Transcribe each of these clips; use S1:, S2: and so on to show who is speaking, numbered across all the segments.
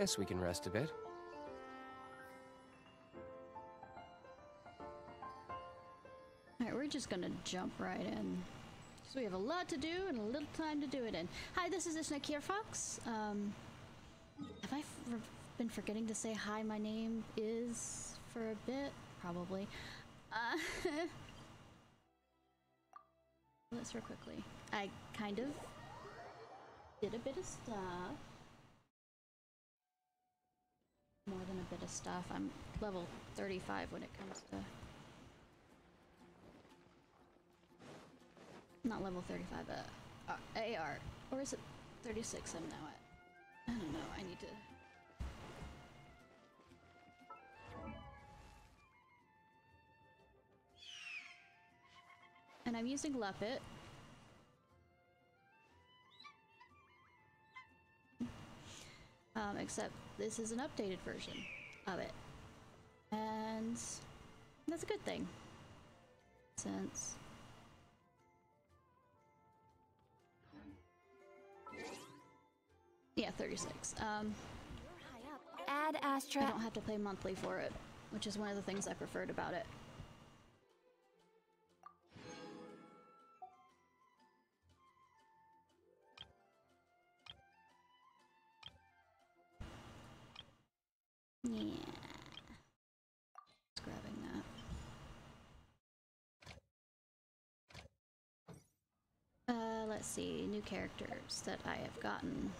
S1: Guess we can rest a bit.
S2: Alright, we're just gonna jump right in. So we have a lot to do and a little time to do it in. Hi, this is Ishnai Ciarfox. Have I been forgetting to say hi, my name is for a bit? Probably. Let's real quickly. I kind of did a bit of stuff. More than a bit of stuff. I'm level 35 when it comes to... Not level 35, AR. Or is it 36 I'm now at? I don't know, I need to... And I'm using Leopit. Except this is an updated version of it. And that's a good thing. Since... Yeah, 36.
S3: Add Astra.
S2: I don't have to pay monthly for it, which is one of the things I preferred about it. Yeah. Just grabbing that. Let's see, new characters that I have gotten.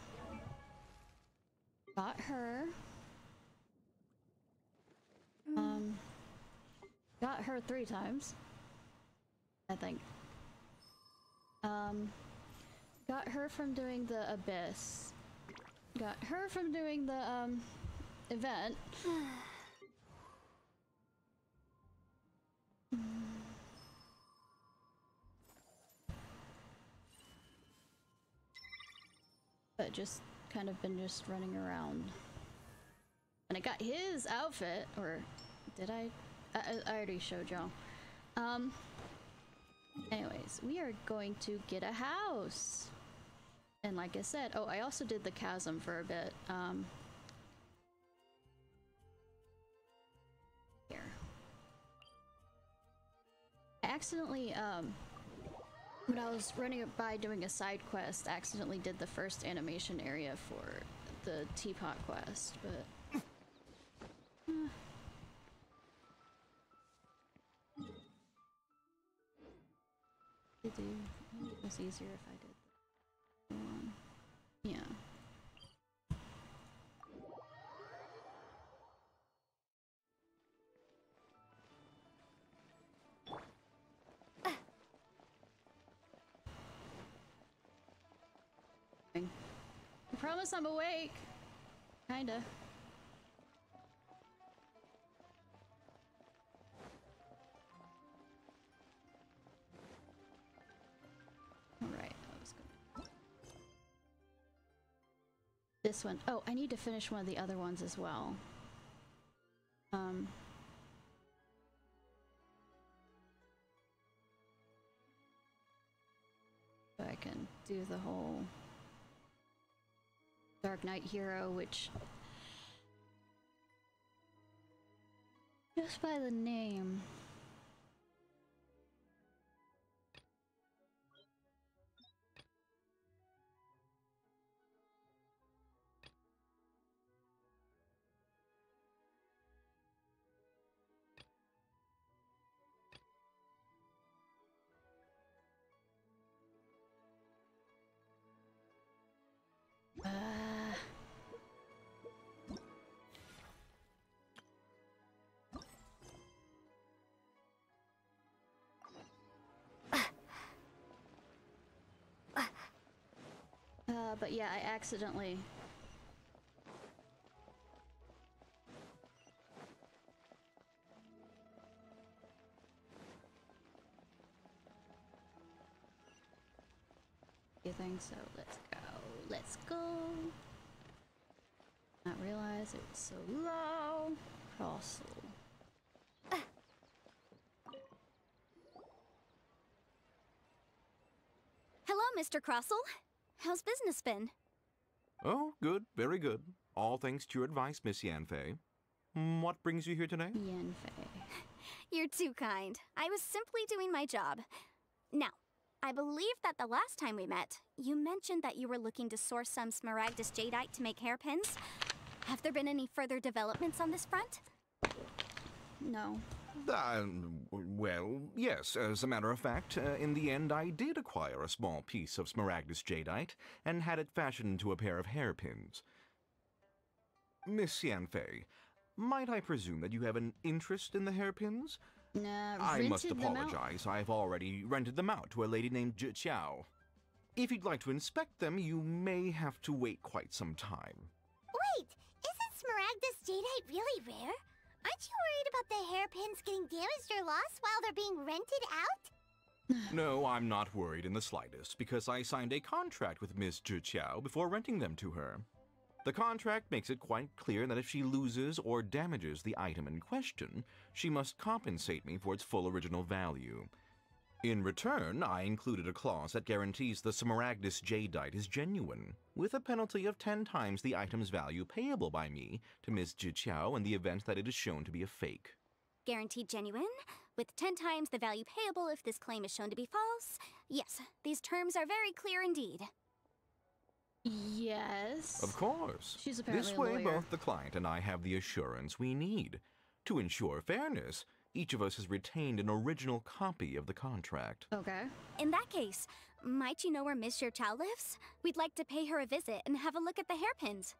S2: Got her. Got her 3 times, I think. Got her from doing the Abyss. Got her from doing the, event. But just kind of been just running around. And I got his outfit, or did I? I already showed y'all. Anyways, we are going to get a house. And like I said, oh, I also did the chasm for a bit. Here. I accidentally, when I was running it by doing a side quest, I accidentally did the first animation area for the teapot quest, but... Maybe it was easier if I did the one. Yeah. I promise I'm awake. Kinda. Alright, I was gonna... This one. Oh, I need to finish one of the other ones as well. So I can do the whole Dark Knight hero, which just by the name. But yeah, I accidentally... Thing, so let's go. Let's go. Not realize it was so low. Crossel.
S3: Hello, Mr. Crossel. How's business been?
S1: Oh, good, very good. All thanks to your advice, Miss Yanfei. What brings you here today?
S2: Yanfei.
S3: You're too kind. I was simply doing my job. Now, I believe that the last time we met, you mentioned that you were looking to source some smaragdus jadeite to make hairpins. Have there been any further developments on this front?
S2: No.
S1: Well, yes. As a matter of fact, in the end, I did acquire a small piece of smaragdus jadeite and had it fashioned into a pair of hairpins. Miss Yanfei, might I presume that you have an interest in the hairpins? I must apologize. I've already rented them out to a lady named Zhiqiao. If you'd like to inspect them, you may have to wait quite some time.
S4: Wait, isn't smaragdus jadeite really rare? Aren't you worried about the hairpins getting damaged or lost while they're being rented out?
S1: No, I'm not worried in the slightest, because I signed a contract with Miss Zhiqiao before renting them to her. The contract makes it quite clear that if she loses or damages the item in question, she must compensate me for its full original value. In return, I included a clause that guarantees the smaragdus jadeite is genuine, with a penalty of 10 times the item's value payable by me to Miss Zhiqiao in the event that it is shown to be a fake.
S3: Guaranteed genuine, with 10 times the value payable if this claim is shown to be false. Yes, these terms are very clear indeed.
S2: Yes.
S1: Of course.
S2: She's apparently
S1: this way,
S2: a lawyer.
S1: both the client and I have the assurance we need. To ensure fairness, each of us has retained an original copy of the contract.
S2: Okay.
S3: In that case, might you know where Miss Zhiqiao lives? We'd like to pay her a visit and have a look at the hairpins.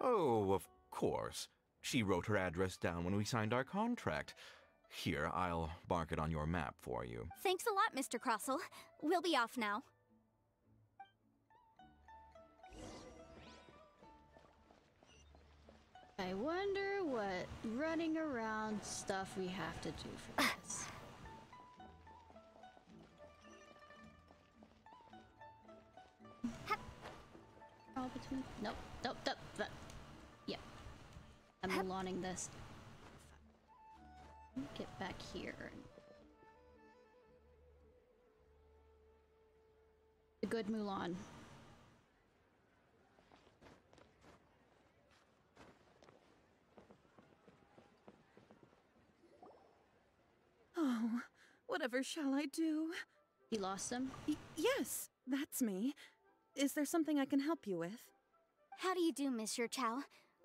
S1: Oh, of course. She wrote her address down when we signed our contract. Here, I'll mark it on your map for you.
S3: Thanks a lot, Mr. Crossell. We'll be off now.
S2: I wonder what running around stuff we have to do for this. All between. Nope. Yeah. I'm Mulaning this. Get back here. The good Mulan.
S5: Oh, whatever shall I do?
S2: You lost him?
S5: Yes, that's me. Is there something I can help you with?
S3: How do you do, Miss Zhiqiao?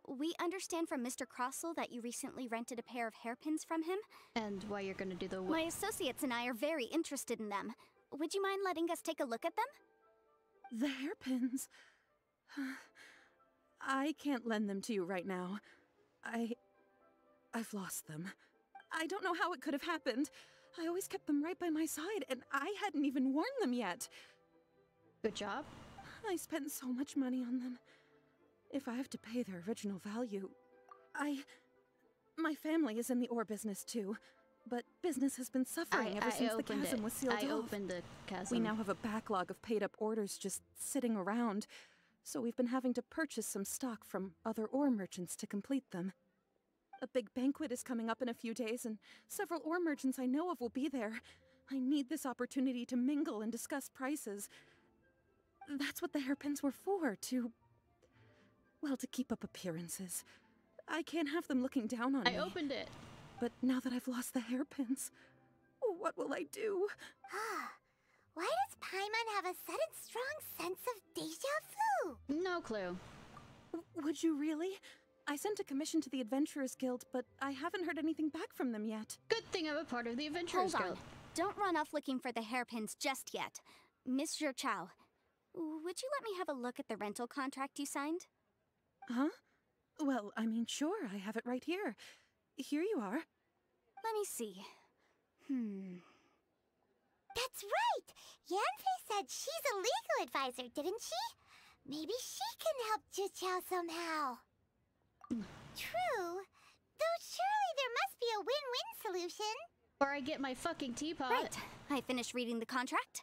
S3: We understand from Mr. Crossell that you recently rented a pair of hairpins from him.
S2: And why you're gonna do the
S3: My associates and I are very interested in them. Would you mind letting us take a look at them?
S5: The hairpins. I can't lend them to you right now. I've lost them. I don't know how it could have happened. I always kept them right by my side, and I hadn't even worn them yet.
S2: Good job.
S5: I spent so much money on them. If I have to pay their original value, my family is in the ore business too, but business has been suffering ever since the chasm was sealed off.
S2: I opened the chasm.
S5: We now have a backlog of paid-up orders just sitting around, so we've been having to purchase some stock from other ore merchants to complete them. A big banquet is coming up in a few days, and several ore merchants I know of will be there. I need this opportunity to mingle and discuss prices. That's what the hairpins were for, to keep up appearances. I can't have them looking down on me.
S2: I opened it.
S5: But now that I've lost the hairpins, what will I do?
S4: Why does Paimon have a sudden strong sense of déjà vu?
S2: No clue.
S5: Would you really? I sent a commission to the Adventurers Guild, but I haven't heard anything back from them yet.
S2: Good thing I'm a part of the Adventurers
S3: Hold on.
S2: Guild.
S3: Don't run off looking for the hairpins just yet. Miss Zhiqiao, would you let me have a look at the rental contract you signed?
S5: Huh? Well, I mean, sure, I have it right here. Here you are.
S3: Let me see.
S4: That's right! Yanfei said she's a legal advisor, didn't she? Maybe she can help Zhiqiao somehow. True. Though surely there must be a win-win solution.
S2: Or I get my fucking teapot.
S3: Right. I finished reading the contract.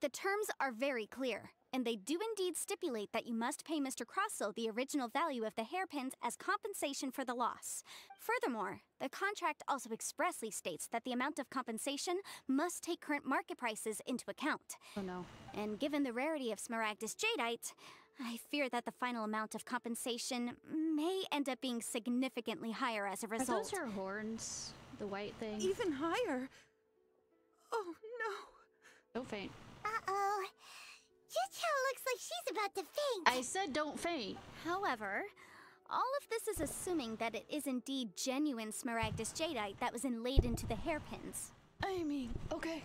S3: The terms are very clear, and they do indeed stipulate that you must pay Mr. Crossell the original value of the hairpins as compensation for the loss. Furthermore, the contract also expressly states that the amount of compensation must take current market prices into account.
S2: Oh no.
S3: And given the rarity of smaragdus jadeite, I fear that the final amount of compensation may end up being significantly higher as a
S2: Are
S3: result.
S2: those her horns? The white thing?
S5: Even higher. Oh no.
S2: Don't faint.
S4: Uh-oh. Juchao looks like she's about to faint.
S2: I said don't faint.
S3: However, all of this is assuming that it is indeed genuine Smaragdus Jadeite that was inlaid into the hairpins.
S2: I mean, okay.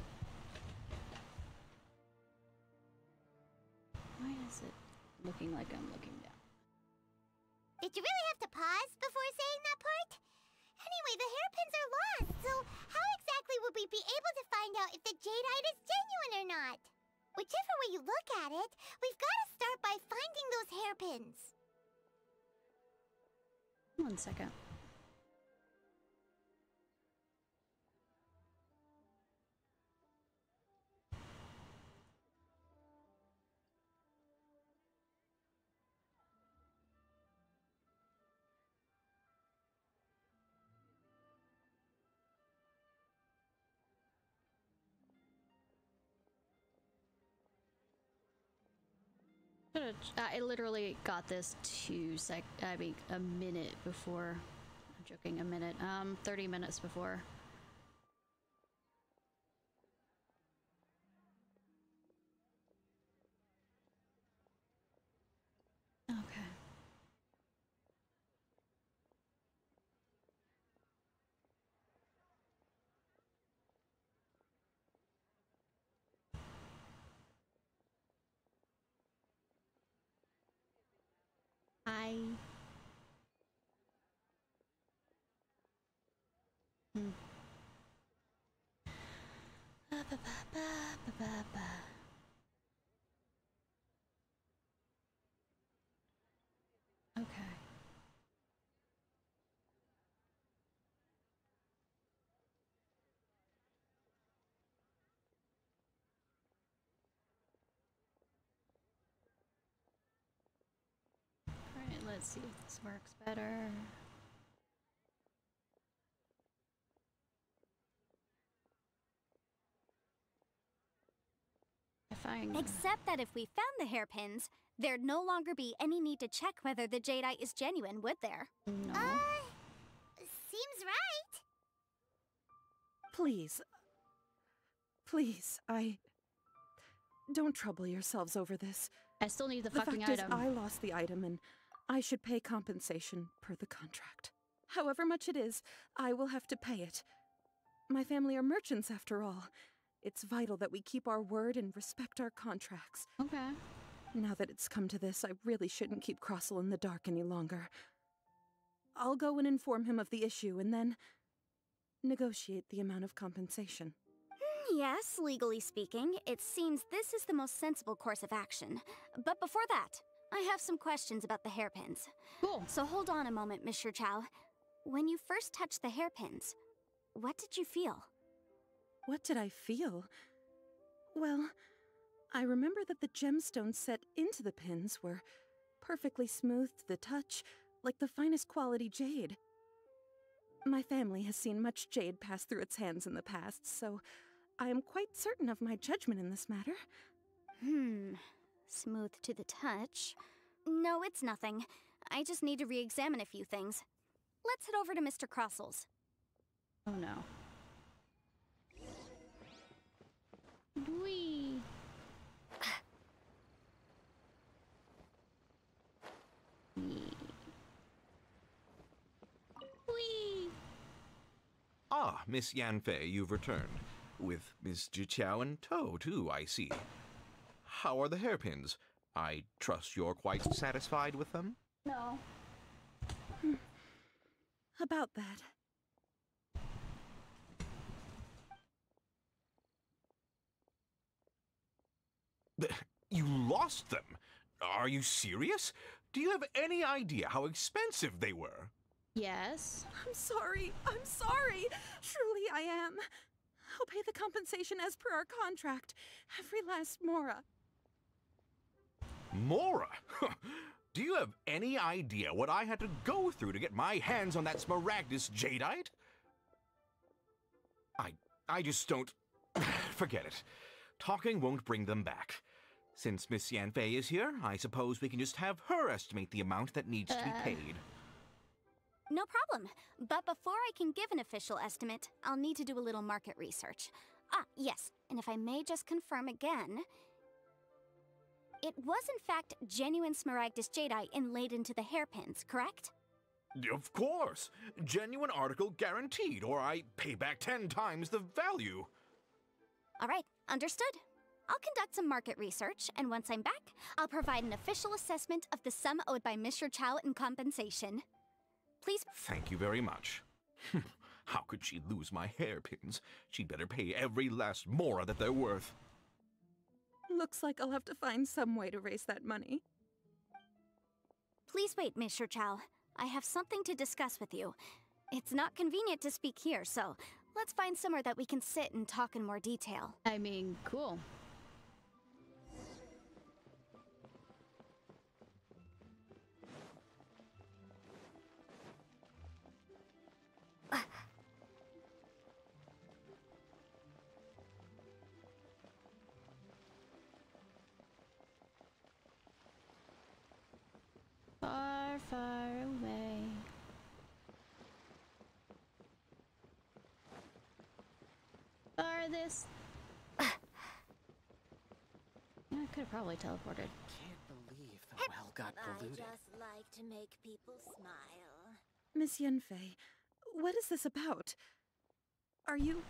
S2: Why is it looking like I'm looking down?
S4: Did you really have to pause before saying that part? Anyway, the hairpins are lost, so how exactly would we be able to find out if the jadeite is genuine or not? Whichever way you look at it, we've got to start by finding those hairpins.
S2: 1 second. I literally got this a minute before. I'm joking, a minute. 30 minutes before. Okay. Okay. Alright, let's see if this works better.
S3: Except that if we found the hairpins, there'd no longer be any need to check whether the jadeite is genuine, would there?
S2: No.
S4: Seems right.
S5: Please. Please, don't trouble yourselves over this.
S2: I still need the
S5: The
S2: fucking
S5: fact is,
S2: item.
S5: I lost the item and I should pay compensation per the contract. However much it is, I will have to pay it. My family are merchants after all. It's vital that we keep our word and respect our contracts.
S2: Okay.
S5: Now that it's come to this, I really shouldn't keep Crossel in the dark any longer. I'll go and inform him of the issue and then negotiate the amount of compensation.
S3: Yes, legally speaking, it seems this is the most sensible course of action. But before that, I have some questions about the hairpins.
S2: Cool.
S3: So hold on a moment, Mr. Chow. When you first touched the hairpins, what did you feel?
S5: What did I feel? Well, I remember that the gemstones set into the pins were perfectly smooth to the touch, like the finest quality jade. My family has seen much jade pass through its hands in the past, so I am quite certain of my judgment in this matter.
S3: Smooth to the touch. No, it's nothing. I just need to re-examine a few things. Let's head over to Mr. Crossel's.
S2: Oh no. Whee! Whee!
S1: Ah, Miss Yanfei, you've returned. With Miss Jiqiao in tow, too, I see. How are the hairpins? I trust you're quite satisfied with them?
S2: No.
S5: About that.
S1: You lost them? Are you serious? Do you have any idea how expensive they were?
S2: Yes.
S5: I'm sorry. Truly I am. I'll pay the compensation as per our contract. Every last mora.
S1: Mora? Do you have any idea what I had to go through to get my hands on that Smaragdus Jadeite? I just don't... Forget it. Talking won't bring them back. Since Miss Yanfei is here, I suppose we can just have her estimate the amount that needs to be paid.
S3: No problem. But before I can give an official estimate, I'll need to do a little market research. Ah, yes. And if I may just confirm again, it was in fact genuine smaragdus jadeite inlaid into the hairpins, correct?
S1: Of course! Genuine article guaranteed, or I pay back 10 times the value.
S3: All right, understood. I'll conduct some market research, and once I'm back, I'll provide an official assessment of the sum owed by Mr. Chow in compensation. Please.
S1: Thank you very much. How could she lose my hairpins? She'd better pay every last mora that they're worth.
S5: Looks like I'll have to find some way to raise that money.
S3: Please wait, Mr. Chow. I have something to discuss with you. It's not convenient to speak here, so let's find somewhere that we can sit and talk in more detail.
S2: I mean, cool. Far, far away. Farthest. Yeah, I could have probably teleported.
S6: Can't believe the well got polluted.
S4: I just like to make people smile.
S5: Miss Yanfei, what is this about? Are you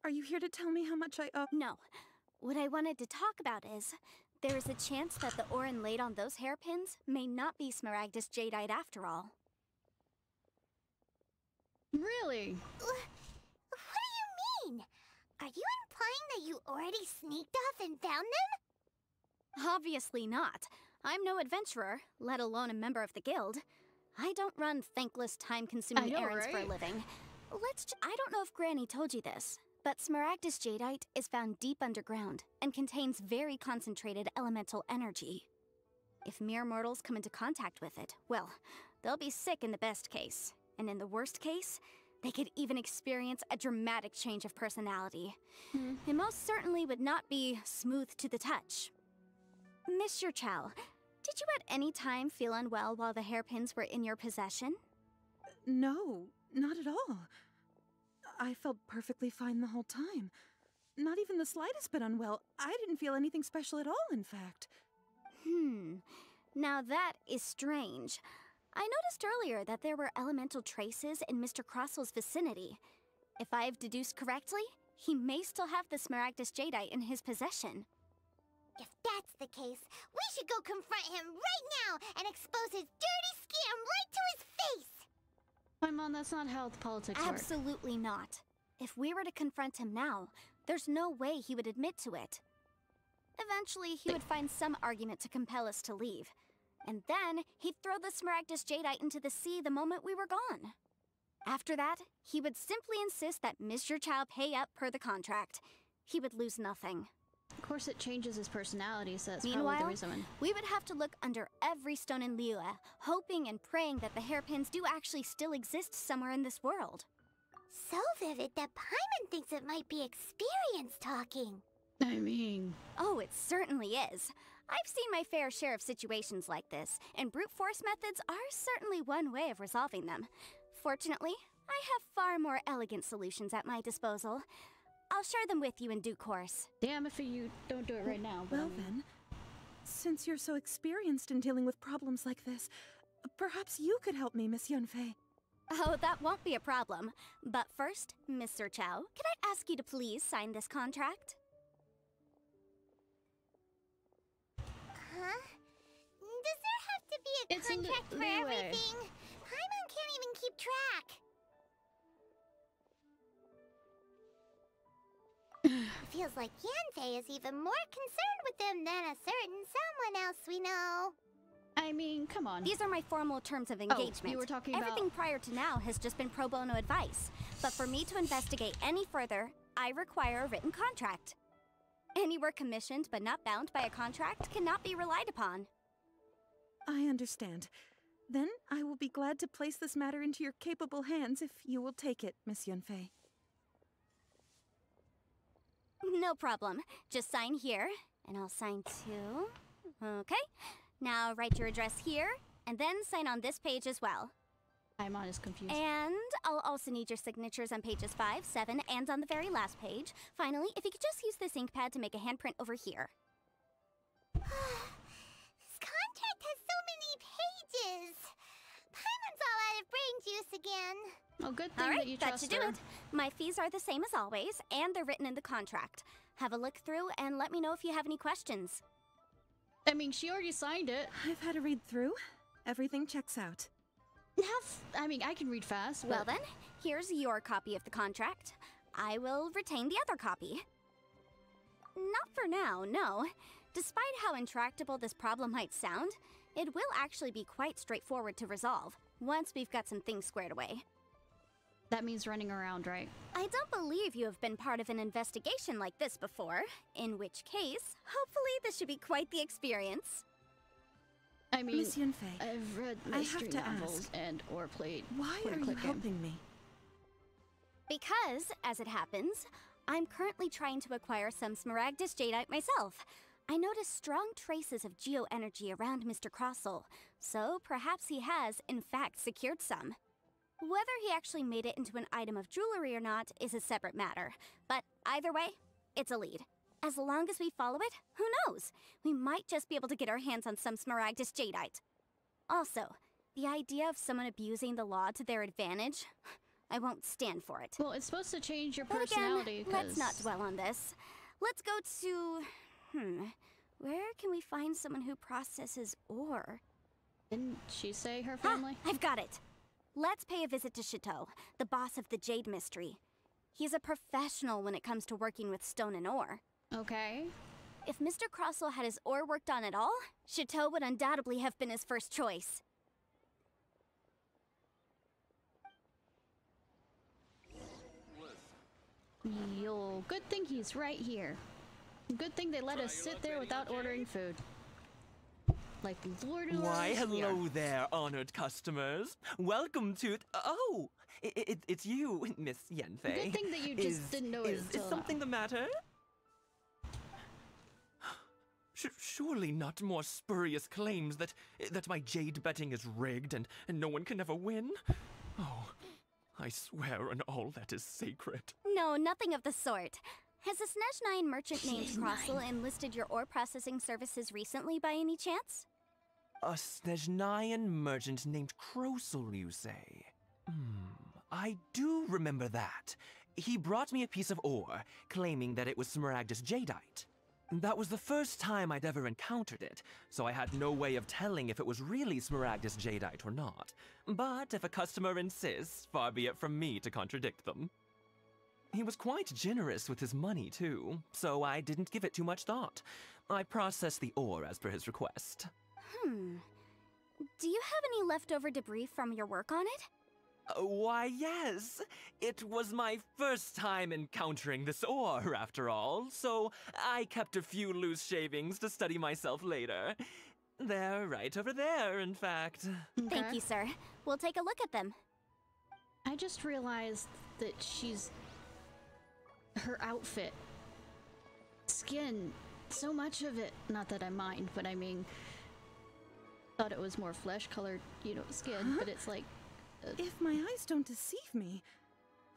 S5: here to tell me how much I owe?
S3: No. What I wanted to talk about is, there is a chance that the ore inlaid on those hairpins may not be smaragdus jadeite after all.
S2: Really?
S4: What do you mean? Are you implying that you already sneaked off and found them?
S3: Obviously not. I'm no adventurer, let alone a member of the guild. I don't run thankless, time-consuming errands for a living. I don't know if Granny told you this, but smaragdus jadeite is found deep underground and contains very concentrated elemental energy. If mere mortals come into contact with it, well, they'll be sick in the best case. And in the worst case, they could even experience a dramatic change of personality. It most certainly would not be smooth to the touch. Mr. Chow, did you at any time feel unwell while the hairpins were in your possession?
S5: No, not at all. I felt perfectly fine the whole time. Not even the slightest bit unwell. I didn't feel anything special at all, in fact.
S3: Now that is strange. I noticed earlier that there were elemental traces in Mr. Crossel's vicinity. If I've deduced correctly, he may still have the smaragdus jadeite in his possession.
S4: If that's the case, we should go confront him right now and expose his dirty scam right to his face!
S2: My mom, that's not how the politics work.
S3: Absolutely not. If we were to confront him now, there's no way he would admit to it. Eventually, he would find some argument to compel us to leave. And then, he'd throw the smaragdus jadeite into the sea the moment we were gone. After that, he would simply insist that Mr. Chow pay up per the contract. He would lose nothing.
S2: Of course, it changes his personality, so that's
S3: Meanwhile,
S2: probably the reason.
S3: we would have to look under every stone in Liyue, hoping and praying that the hairpins do actually still exist somewhere in this world.
S4: So vivid that Paimon thinks it might be experience talking.
S2: I mean...
S3: Oh, it certainly is. I've seen my fair share of situations like this, and brute force methods are certainly one way of resolving them. Fortunately, I have far more elegant solutions at my disposal. I'll share them with you in due course.
S2: Damn if you don't do it right now.
S5: Well then, since you're so experienced in dealing with problems like this, perhaps you could help me, Miss Yanfei.
S3: Oh, that won't be a problem. But first, Mr. Chow, can I ask you to please sign this contract?
S4: Huh? Does there have to be a
S2: It's a
S4: contract for
S2: leeway.
S4: everything? Paimon can't even keep track. Feels like Yanfei is even more concerned with them than a certain someone else we know.
S2: I mean, come on.
S3: These are my formal terms of engagement.
S2: you were talking
S3: Everything
S2: about...
S3: prior to now has just been pro bono advice. But for me to investigate any further, I require a written contract. Any work commissioned but not bound by a contract cannot be relied upon.
S5: I understand. Then I will be glad to place this matter into your capable hands if you will take it, Miss Yanfei.
S3: No problem. Just sign here, And I'll sign too. Okay. Now write your address here, and then sign on this page as well.
S2: I'm just confused.
S3: And I'll also need your signatures on pages 5, 7, and on the very last page. Finally, if you could just use this ink pad to make a handprint over here.
S4: This contract has so many pages. Paimon's all out of brain juice again.
S2: Oh, good thing
S3: All right,
S2: that you
S3: that
S2: trust
S3: should do
S2: her.
S3: it. My fees are the same as always, and they're written in the contract. Have a look through and let me know if you have any questions.
S2: I mean, she already signed it.
S5: I've had a read through. Everything checks out.
S2: I mean, I can read fast, but...
S3: Well then, here's your copy of the contract. I will retain the other copy. Not for now, no. Despite how intractable this problem might sound, it will actually be quite straightforward to resolve, once we've got some things squared away.
S2: That means running around, right?
S3: I don't believe you have been part of an investigation like this before, in which case, hopefully this should be quite the experience.
S2: I mean,
S5: Miss Yunfei,
S2: I've read
S5: I
S2: mystery
S5: have to
S2: novels
S5: ask,
S2: and or played
S5: why are you
S2: point-and-click game.
S5: helping me?
S3: Because, as it happens, I'm currently trying to acquire some Smaragdus Jadeite myself. I noticed strong traces of geo-energy around Mr. Crossel, so perhaps he has, in fact, secured some. Whether he actually made it into an item of jewelry or not is a separate matter, but either way, it's a lead. As long as we follow it, who knows? We might just be able to get our hands on some Smaragdus Jadeite. Also, the idea of someone abusing the law to their advantage, I won't stand for it.
S2: Well, it's supposed to change your
S3: But
S2: personality,
S3: again, let's not dwell on this. Let's go to... where can we find someone who processes ore?
S2: Didn't she say her family?
S3: I've got it. Let's pay a visit to Chateau, the boss of the Jade Mystery. He's a professional when it comes to working with stone and ore.
S2: Okay.
S3: If Mr. Crossel had his ore worked on at all, Chateau would undoubtedly have been his first choice.
S2: Yo, good thing he's right here. Good thing they let us sit there without ordering food. Like Lord of
S6: Why,
S2: Lords we are.
S6: hello there, honored customers. Welcome to... Oh, it's you, Miss Yunfei.
S2: Good thing that you just didn't know it
S6: Is
S2: until
S6: something the matter? Surely not more spurious claims that my jade betting is rigged and no one can ever win? Oh, I swear on all that is sacred.
S3: No, nothing of the sort. Has a Snezhnine merchant named Crossel enlisted your ore processing services recently by any chance?
S6: A Snezhnayan merchant named Crossel, you say? I do remember that. He brought me a piece of ore, claiming that it was Smaragdus Jadeite. That was the first time I'd ever encountered it, so I had no way of telling if it was really Smaragdus Jadeite or not. But if a customer insists, far be it from me to contradict them. He was quite generous with his money, too, so I didn't give it too much thought. I processed the ore as per his request.
S3: Do you have any leftover debris from your work on it?
S6: Why, yes. It was my first time encountering this ore, after all, so I kept a few loose shavings to study myself later. They're right over there, in fact.
S3: Thank you, sir. We'll take a look at them.
S2: I just realized that her outfit, skin, so much of it, not that I mind, but I mean, thought it was more flesh-colored, skin, but it's like...
S5: If my eyes don't deceive me,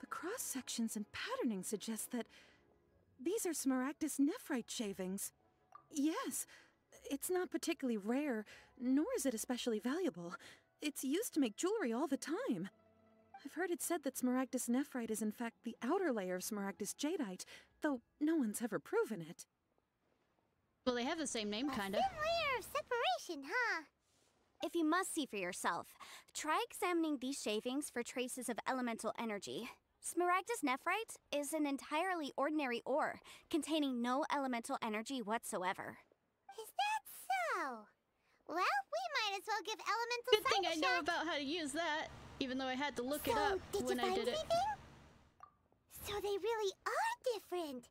S5: the cross-sections and patterning suggest that these are Smaragdus nephrite shavings. Yes, it's not particularly rare, nor is it especially valuable. It's used to make jewelry all the time. I've heard it said that Smaragdus nephrite is in fact the outer layer of Smaragdus jadeite, though no one's ever proven it.
S2: Well, they have the same name, kind of.
S4: Thin layer of separation, huh?
S3: If you must see for yourself, try examining these shavings for traces of elemental energy. Smaragdus nephrite is an entirely ordinary ore, containing no elemental energy whatsoever.
S4: Is that so? Well, we might as well give elemental
S2: Good thing
S4: sight
S2: I
S4: a
S2: know
S4: shot.
S2: about how to use that, even though I had to look
S4: So,
S2: it up
S4: did
S2: when
S4: you
S2: I
S4: find
S2: did it.
S4: anything? So they really are different.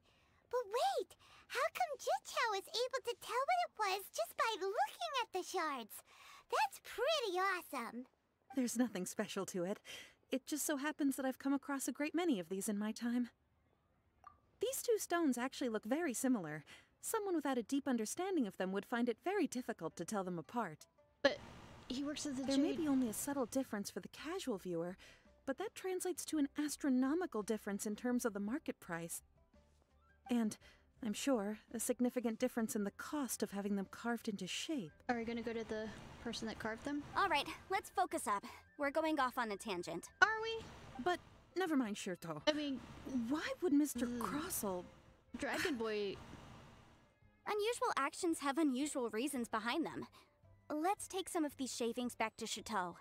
S4: But wait, how come Jichao was able to tell what it was just by looking at the shards? That's pretty awesome.
S5: There's nothing special to it. It just so happens that I've come across a great many of these in my time. These two stones actually look very similar. Someone without a deep understanding of them would find it very difficult to tell them apart.
S2: But he works at the
S5: There
S2: Jade.
S5: may be only a subtle difference for the casual viewer, but that translates to an astronomical difference in terms of the market price. And, I'm sure, a significant difference in the cost of having them carved into shape.
S2: Are we gonna go to the person that carved them?
S3: All right, let's focus up. We're going off on a tangent.
S2: Are we?
S5: But never mind, Shirto.
S2: I mean,
S5: Why would Mr. Crossell...
S2: Dragon Boy.
S3: Unusual actions have unusual reasons behind them. Let's take some of these shavings back to Chateau.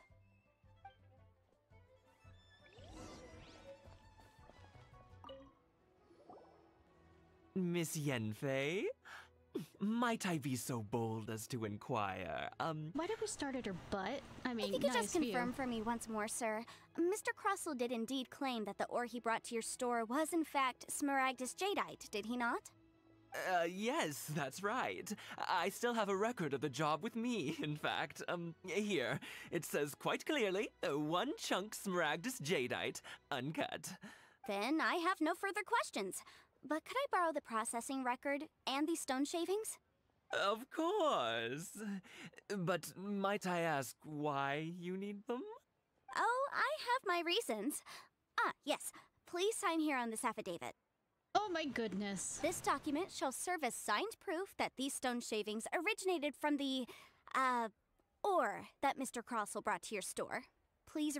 S6: Miss Yenfei? Might I be so bold as to inquire,
S2: Why did we start at her butt? I mean,
S3: If you could
S2: nice
S3: just confirm
S2: view.
S3: for me once more, sir. Mr. Crossell did indeed claim that the ore he brought to your store was in fact Smaragdus Jadeite, did he not?
S6: Yes, that's right. I still have a record of the job with me, in fact. Here. It says quite clearly, 1 chunk Smaragdus Jadeite, uncut.
S3: Then I have no further questions. But could I borrow the processing record and these stone shavings?
S6: Of course. But might I ask why you need them?
S3: Oh, I have my reasons. Ah, yes. Please sign here on this affidavit.
S2: Oh my goodness.
S3: This document shall serve as signed proof that these stone shavings originated from the, ore that Mr. Crossell brought to your store. Please...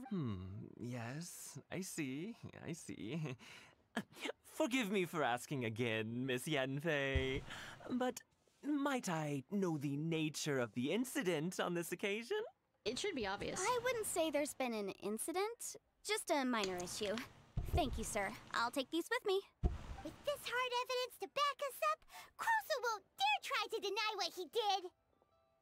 S6: Yes, I see. Forgive me for asking again, Miss Yenfei, but might I know the nature of the incident on this occasion?
S2: It should be obvious.
S3: I wouldn't say there's been an incident, just a minor issue. Thank you, sir. I'll take these with me.
S4: With this hard evidence to back us up, Crossell won't dare try to deny what he did.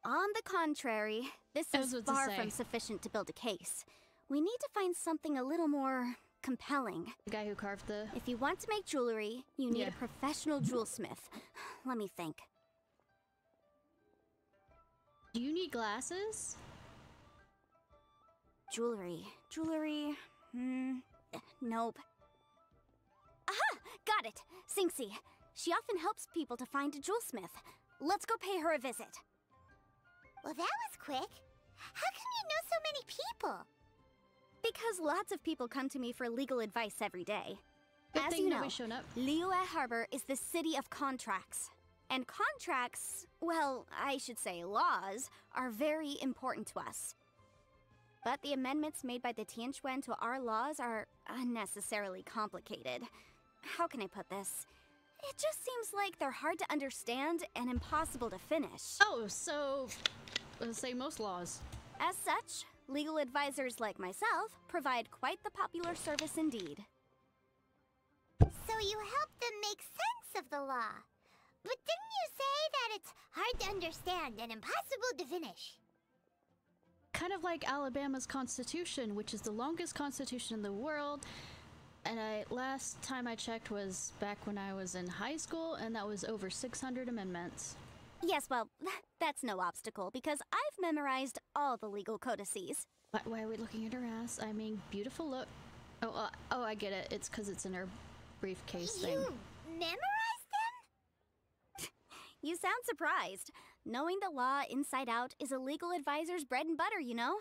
S3: On the contrary, this
S2: I was
S3: is
S2: about to
S3: far
S2: say.
S3: from sufficient to build a case. We need to find something a little more compelling.
S2: The guy who carved the...
S3: If you want to make jewelry, you need
S2: Yeah.
S3: a professional jewelsmith. Let me think.
S2: Do you need glasses?
S3: Jewelry. Nope. Aha! Got it! Sinxie. She often helps people to find a jewelsmith. Let's go pay her a visit.
S4: Well, that was quick. How come you know so many people?
S3: Because lots of people come to me for legal advice every day.
S2: Good
S3: As
S2: thing
S3: you know,
S2: nobody's shown up.
S3: Liyue Harbor is the city of contracts. And contracts, well, I should say laws, are very important to us. But the amendments made by the Tianquan to our laws are unnecessarily complicated. How can I put this? It just seems like they're hard to understand and impossible to finish.
S2: Oh, so... let's say most laws.
S3: As such, legal advisors like myself provide quite the popular service indeed.
S4: So you help them make sense of the law. But didn't you say that it's hard to understand and impossible to finish?
S2: Kind of like Alabama's constitution, which is the longest constitution in the world. And last time I checked was back when I was in high school, and that was over 600 amendments.
S3: Yes, well, that's no obstacle because I've memorized all the legal codices.
S2: Why are we looking at her ass? I mean, beautiful look. Oh, I get it. It's because it's in her briefcase thing.
S4: You memorized them?
S3: You sound surprised. Knowing the law inside out is a legal advisor's bread and butter, you know?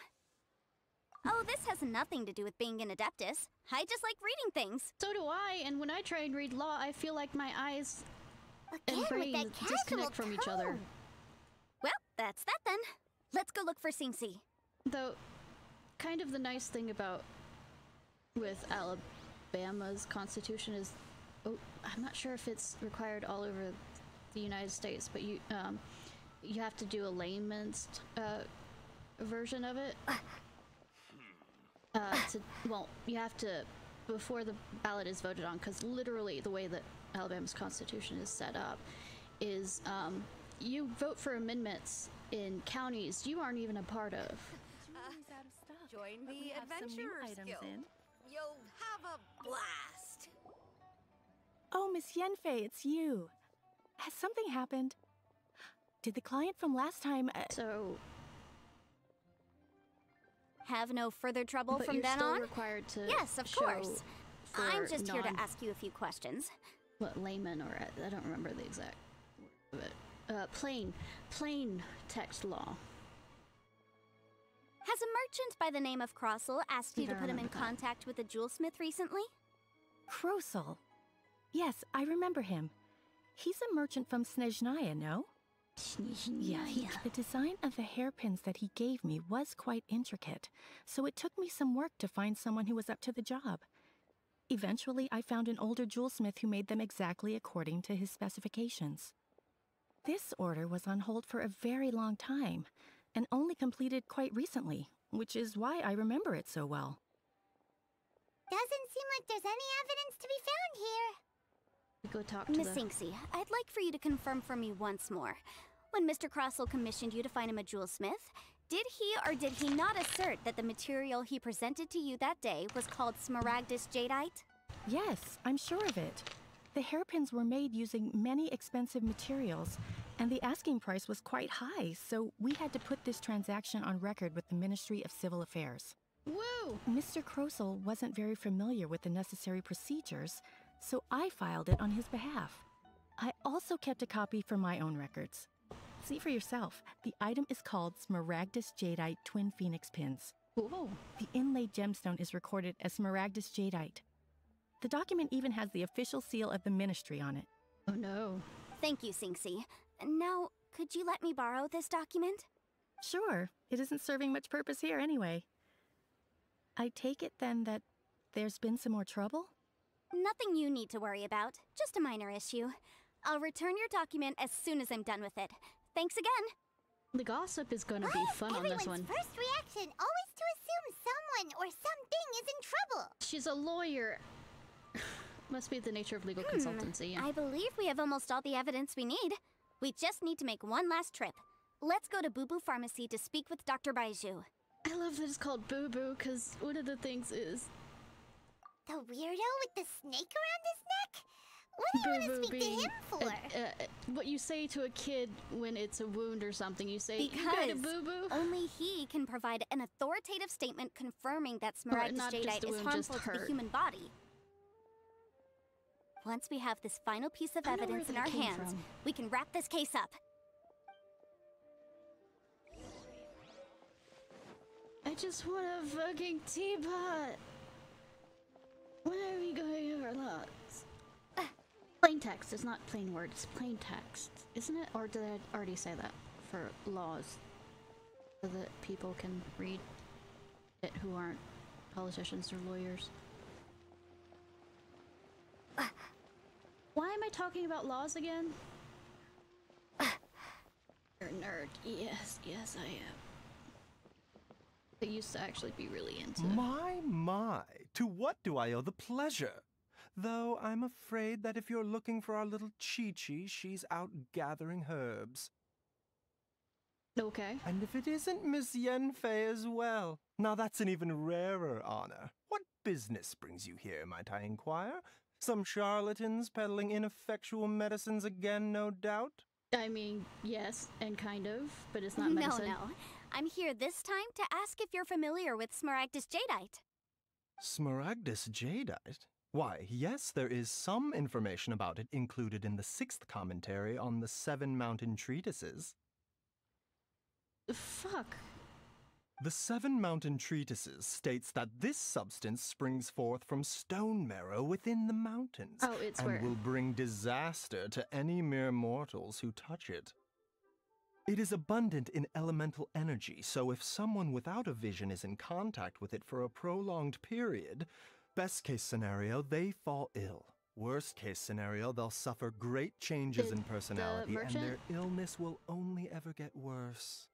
S3: Oh, this has nothing to do with being an adeptus. I just like reading things.
S2: So do I, and when I try and read law, I feel like my eyes
S4: Again,
S2: and
S4: with
S2: brain
S4: that casual
S2: disconnect from each other.
S4: tone.
S3: Well, that's that then. Let's go look for Sinxie.
S2: Though, kind of the nice thing about with Alabama's constitution is, I'm not sure if it's required all over the United States, but you have to do a layman's version of it. You have to, before the ballot is voted on, because literally the way that Alabama's constitution is set up is you vote for amendments in counties you aren't even a part of.
S7: Join the Adventurers Guild. You'll have a blast.
S8: Oh, Miss Yenfei, it's you. Has something happened? Did the client from last time...
S2: So,
S3: Have no further trouble
S2: but
S3: from
S2: you're
S3: then
S2: still
S3: on?
S2: required to
S3: Yes, of
S2: show
S3: course. I'm
S2: for
S3: just here to ask you a few questions.
S2: layman, or I don't remember the exact plain text law.
S3: Has a merchant by the name of Crossel asked you to put him in contact with a jewelsmith recently?
S8: Krosel. Yes, I remember him. He's a merchant from Snezhnaya, no? Yeah, the design of the hairpins that he gave me was quite intricate, so it took me some work to find someone who was up to the job. Eventually, I found an older jewelsmith who made them exactly according to his specifications. This order was on hold for a very long time, and only completed quite recently, which is why I remember it so well.
S4: Doesn't seem like there's any evidence to be found here.
S2: Go talk to
S3: Miss Inksy, I'd like for you to confirm for me once more. When Mr. Crossel commissioned you to find him a jewelsmith, did he or did he not assert that the material he presented to you that day was called Smaragdus Jadeite?
S8: Yes, I'm sure of it. The hairpins were made using many expensive materials, and the asking price was quite high, so we had to put this transaction on record with the Ministry of Civil Affairs.
S2: Woo!
S8: Mr. Krosel wasn't very familiar with the necessary procedures, so I filed it on his behalf. I also kept a copy for my own records. See for yourself, the item is called Smaragdus Jadeite Twin Phoenix Pins.
S2: Whoa.
S8: The inlaid gemstone is recorded as Smaragdus Jadeite. The document even has the official seal of the ministry on it.
S2: Oh no.
S3: Thank you, Sinksy. Now, could you let me borrow this document?
S8: Sure, it isn't serving much purpose here anyway. I take it then that there's been some more trouble?
S3: Nothing you need to worry about, just a minor issue. I'll return your document as soon as I'm done with it. Thanks again!
S2: The gossip is gonna be fun on this one.
S4: Everyone's first reaction always to assume someone or something is in trouble.
S2: She's a lawyer. Must be the nature of legal consultancy. Yeah.
S3: I believe we have almost all the evidence we need. We just need to make one last trip. Let's go to Boo Boo Pharmacy to speak with Dr. Baiju.
S2: I love that it's called Boo Boo, because one of the things is...
S4: The weirdo with the snake around his neck? What do you want to speak to him for?
S2: What you say to a kid when it's a wound or something, you say,
S3: because
S2: you got a boo-boo?
S3: Only he can provide an authoritative statement confirming that Smaragdus Jadeite is harmful to the human body. Once we have this final piece of evidence in our hands, we can wrap this case up.
S2: I just want a fucking teapot. When are we going to have our lots? Plain text is not plain words, it's plain text, isn't it? Or did I already say that for laws? So that people can read it who aren't politicians or lawyers. Why am I talking about laws again? You're a nerd. Yes, I am. I used to actually be really into...
S9: My, to what do I owe the pleasure? Though I'm afraid that if you're looking for our little Chi-Chi, she's out gathering herbs.
S2: Okay.
S9: And if it isn't Miss Yenfei as well, now that's an even rarer honor. What business brings you here, might I inquire? Some charlatans peddling ineffectual medicines again, no doubt?
S2: I mean, yes, and kind of, but it's not medicine.
S3: No. I'm here this time to ask if you're familiar with Smaragdus Jadeite.
S9: Smaragdus Jadeite? Why, yes, there is some information about it included in the 6th commentary on the 7 Mountain Treatises.
S2: Fuck.
S9: The 7 Mountain Treatises states that this substance springs forth from stone marrow within the mountains, and will bring disaster to any mere mortals who touch it. It is abundant in elemental energy, so if someone without a vision is in contact with it for a prolonged period, best case scenario, they fall ill. Worst case scenario, they'll suffer great changes in personality, and their illness will only ever get worse.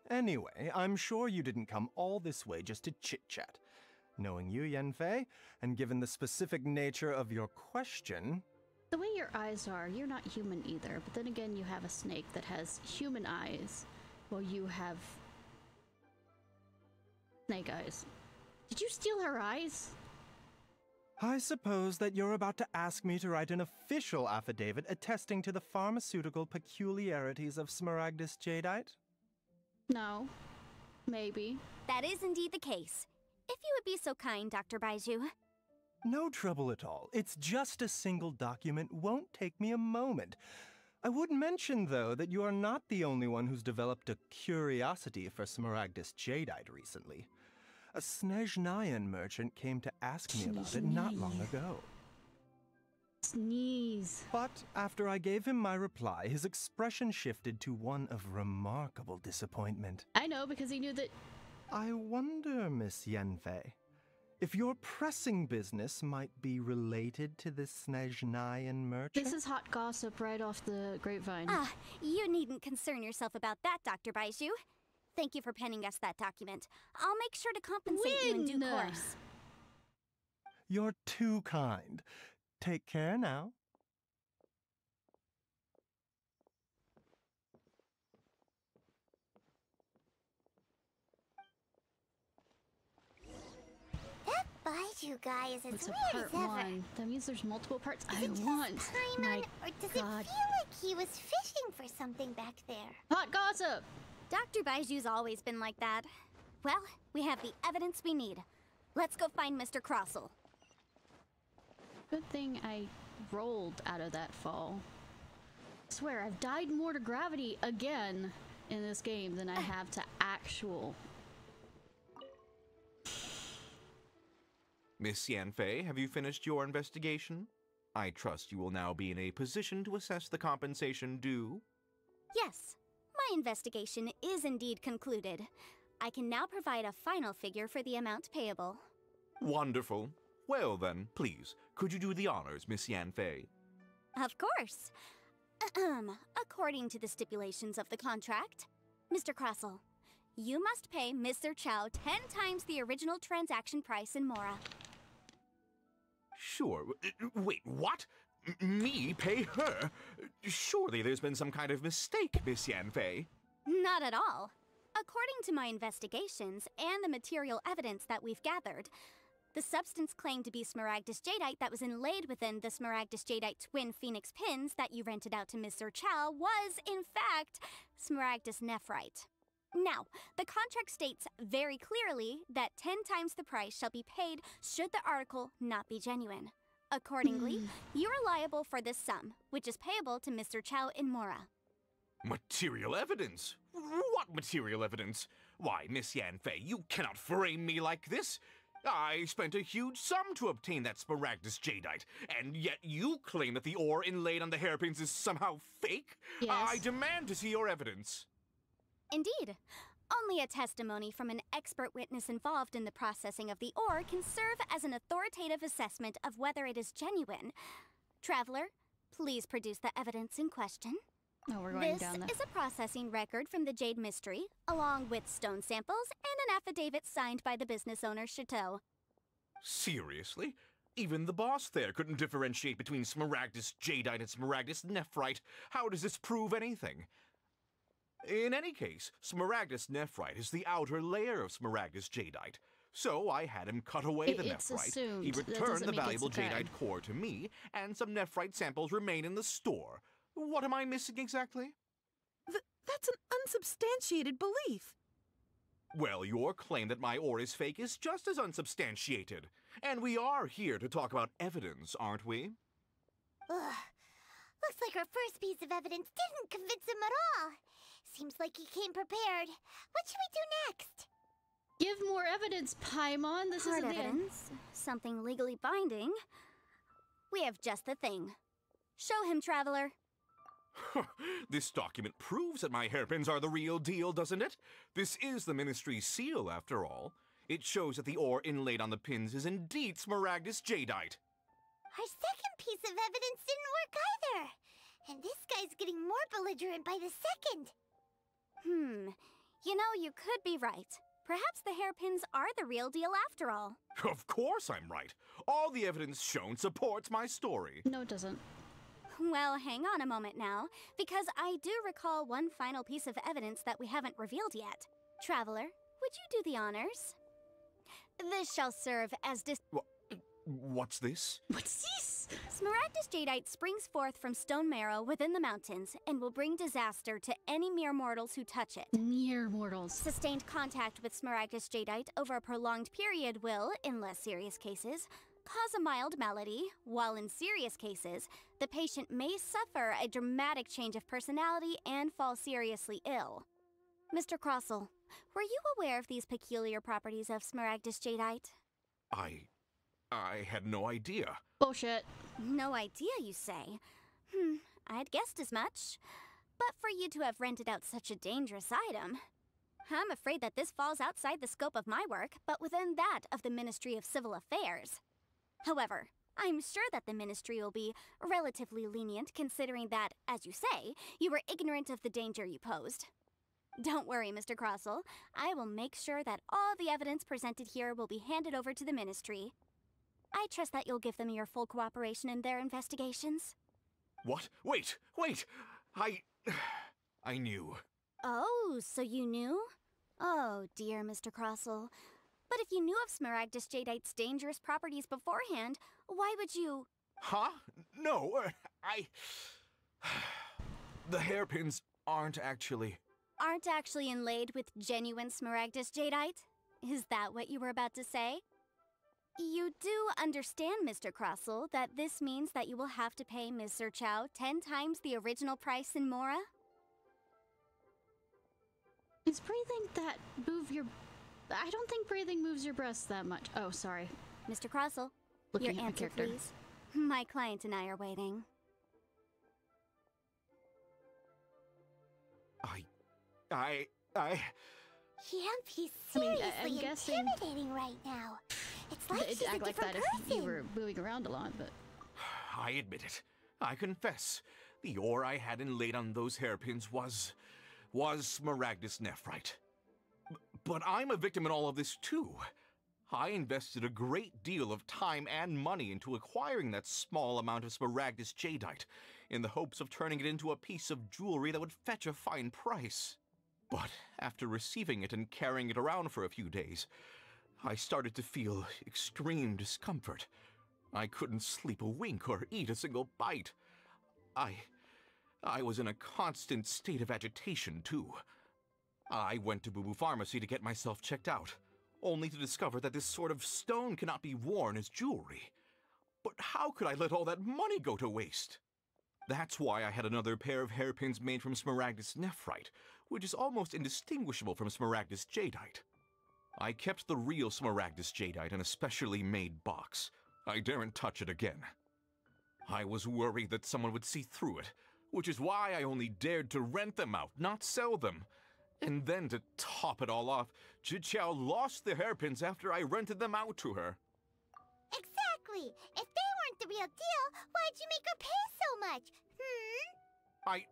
S9: Anyway, I'm sure you didn't come all this way just to chit-chat. Knowing you, Yenfei, and given the specific nature of your question...
S2: The way your eyes are, you're not human either, but then again you have a snake that has human eyes, while you have... snake eyes. Did you steal her eyes?
S9: I suppose that you're about to ask me to write an official affidavit attesting to the pharmaceutical peculiarities of Smaragdus Jadeite?
S2: No. Maybe.
S3: That is indeed the case. If you would be so kind, Dr. Baiju.
S9: No trouble at all. It's just a single document. Won't take me a moment. I would mention, though, that you are not the only one who's developed a curiosity for Smaragdus jadeite recently. A Snezhnayan merchant came to ask me about it not long ago.
S2: Sneeze.
S9: But after I gave him my reply, his expression shifted to one of remarkable disappointment.
S2: I know, because he knew that...
S9: I wonder, Miss Yanfei, if your pressing business might be related to this Snezhnayan merchant?
S2: This is hot gossip right off the grapevine.
S3: You needn't concern yourself about that, Dr. Baizhu. Thank you for penning us that document. I'll make sure to compensate you in due course.
S9: You're too kind. Take care now.
S4: That Baizhu guy is as
S2: What's
S4: weird
S2: a part
S4: as ever.
S2: one? That means there's multiple parts.
S4: Is
S2: I
S4: it just
S2: want.
S4: Paimon, or does it feel like he was fishing for something back there?
S2: Hot gossip!
S3: Dr. Baiju's always been like that. Well, we have the evidence we need. Let's go find Mr. Crossell.
S2: Good thing I rolled out of that fall. I swear, I've died more to gravity again in this game than I have to actual.
S1: Miss Yanfei, have you finished your investigation? I trust you will now be in a position to assess the compensation due.
S3: Yes, my investigation is indeed concluded. I can now provide a final figure for the amount payable.
S1: Wonderful. Well then, please, could you do the honors, Miss Yanfei?
S3: Of course. According to the stipulations of the contract, Mr. Crossell, you must pay Mr. Chow 10 times the original transaction price in Mora.
S1: Sure. Wait, what? Me pay her? Surely there's been some kind of mistake, Miss Yanfei.
S3: Not at all. According to my investigations and the material evidence that we've gathered, the substance claimed to be Smaragdus jadeite that was inlaid within the Smaragdus jadeite twin phoenix pins that you rented out to Mr. Chow was, in fact, Smaragdus nephrite. Now, the contract states very clearly that 10 times the price shall be paid should the article not be genuine. Accordingly, you are liable for this sum, which is payable to Mr. Chow in Mora.
S1: Material evidence? What material evidence? Why, Miss Yanfei, you cannot frame me like this. I spent a huge sum to obtain that Smaragdus jadeite, and yet you claim that the ore inlaid on the hairpins is somehow fake?
S2: Yes.
S1: I demand to see your evidence.
S3: Indeed. Only a testimony from an expert witness involved in the processing of the ore can serve as an authoritative assessment of whether it is genuine. Traveler, please produce the evidence in question.
S2: Oh, we're going down there.
S3: This is a processing record from the Jade Mystery, along with stone samples and an affidavit signed by the business owner, Chateau.
S1: Seriously? Even the boss there couldn't differentiate between Smaragdus jadeite and Smaragdus nephrite. How does this prove anything? In any case, Smaragdus nephrite is the outer layer of Smaragdus jadeite. So I had him cut away the nephrite.
S2: Assumed.
S1: He returned the valuable jadeite core to me, and some nephrite samples remain in the store. What am I missing exactly?
S5: That's an unsubstantiated belief.
S1: Well, your claim that my ore is fake is just as unsubstantiated. And we are here to talk about evidence, aren't we?
S4: Ugh. Looks like our first piece of evidence didn't convince him at all. Seems like he came prepared. What should we do next?
S2: Give more evidence, Paimon. This
S3: Hard
S2: isn't the end.
S3: evidence. Something legally binding. We have just the thing. Show him, Traveler.
S1: This document proves that my hairpins are the real deal, doesn't it? This is the Ministry's seal, after all. It shows that the ore inlaid on the pins is indeed Smaragdus jadeite.
S4: Our second piece of evidence didn't work either. And this guy's getting more belligerent by the second.
S3: You know, you could be right. Perhaps the hairpins are the real deal after all.
S1: Of course I'm right. All the evidence shown supports my story.
S2: No, it doesn't.
S3: Well, hang on a moment now, because I do recall one final piece of evidence that we haven't revealed yet. Traveler, would you do the honors? This shall serve as
S1: What's this?
S2: What's this?
S3: Smaragdus jadeite springs forth from stone marrow within the mountains and will bring disaster to any mere mortals who touch it.
S2: Mere mortals.
S3: Sustained contact with Smaragdus jadeite over a prolonged period will, in less serious cases, cause a mild malady, while in serious cases, the patient may suffer a dramatic change of personality and fall seriously ill. Mr. Crossell, were you aware of these peculiar properties of Smaragdus Jadeite?
S1: I had no idea.
S2: Bullshit.
S3: No idea, you say? I'd guessed as much. But for you to have rented out such a dangerous item, I'm afraid that this falls outside the scope of my work, but within that of the Ministry of Civil Affairs. However, I'm sure that the Ministry will be relatively lenient considering that, as you say, you were ignorant of the danger you posed. Don't worry, Mr. Crossell. I will make sure that all the evidence presented here will be handed over to the Ministry. I trust that you'll give them your full cooperation in their investigations.
S1: What? Wait! I knew.
S3: Oh, so you knew? Oh, dear Mr. Crossell. But if you knew of Smaragdus Jadeite's dangerous properties beforehand, why would you...
S1: Huh? No, The hairpins aren't actually
S3: inlaid with genuine Smaragdus Jadeite? Is that what you were about to say? You do understand, Mr. Crossell, that this means that you will have to pay Ms. Ciarfox 10 times the original price in Mora?
S2: Is breathing that move your... I don't think breathing moves your breasts that much. Oh, sorry.
S3: Mr. Crossell,
S2: Looking
S3: your
S2: at
S3: answer,
S2: my character.
S3: please. My client and I are waiting.
S4: Yanfei's
S2: I'm
S4: seriously
S2: guessing
S4: intimidating right now. It's like
S2: it'd
S4: she's a
S2: act like
S4: different
S2: that
S4: person.
S2: if you were moving around a lot, but...
S1: I admit it. I confess. The ore I had inlaid on those hairpins was Smaragdus nephrite. But I'm a victim in all of this too. I invested a great deal of time and money into acquiring that small amount of Smaragdus Jadeite, in the hopes of turning it into a piece of jewelry that would fetch a fine price. But after receiving it and carrying it around for a few days, I started to feel extreme discomfort. I couldn't sleep a wink or eat a single bite. I was in a constant state of agitation, too. I went to Boo Boo Pharmacy to get myself checked out, only to discover that this sort of stone cannot be worn as jewelry. But how could I let all that money go to waste? That's why I had another pair of hairpins made from Smaragdus nephrite, which is almost indistinguishable from Smaragdus Jadeite. I kept the real Smaragdus Jadeite in a specially made box. I daren't touch it again. I was worried that someone would see through it, which is why I only dared to rent them out, not sell them. And then to top it all off, Zhiqiao lost the hairpins after I rented them out to her.
S4: Exactly! If they weren't the real deal, why'd you make her pay so much?
S1: I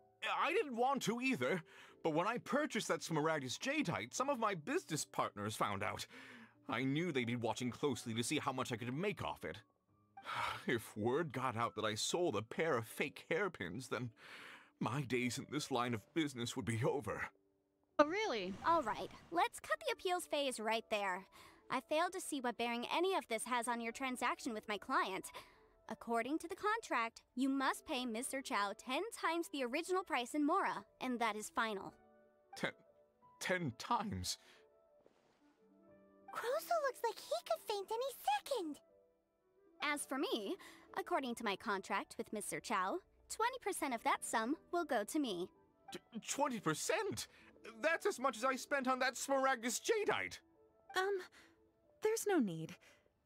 S1: didn't want to either, but when I purchased that Smaragdus Jadeite, some of my business partners found out. I knew they'd be watching closely to see how much I could make off it. If word got out that I sold a pair of fake hairpins, then my days in this line of business would be over.
S2: Oh, really?
S3: All right, let's cut the appeals phase right there. I failed to see what bearing any of this has on your transaction with my client. According to the contract, you must pay Ms. Ciarfox 10 times the original price in Mora, and that is final.
S1: 10 times?
S4: Crossell looks like he could faint any second.
S3: As for me, according to my contract with Ms. Ciarfox, 20% of that sum will go to me.
S1: 20%? That's as much as I spent on that Smaragdus Jadeite!
S5: There's no need.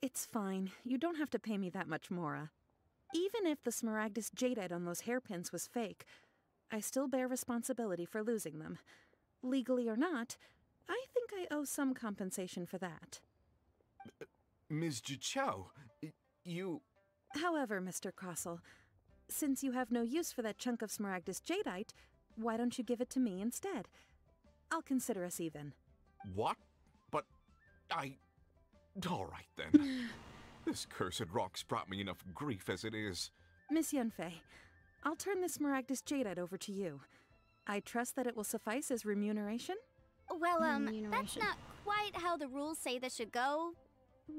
S5: It's fine. You don't have to pay me that much, Mora. Even if the Smaragdus Jadeite on those hairpins was fake, I still bear responsibility for losing them. Legally or not, I think I owe some compensation for that.
S1: Ms. Zhiqiao, you...
S5: However, Mr. Crossell, since you have no use for that chunk of Smaragdus Jadeite, why don't you give it to me instead? I'll consider us even.
S1: What? But all right, then. This cursed rock's brought me enough grief as it is.
S5: Miss Yanfei, I'll turn this Smaragdus Jadeite over to you. I trust that it will suffice as remuneration?
S3: Well, that's not quite how the rules say this should go,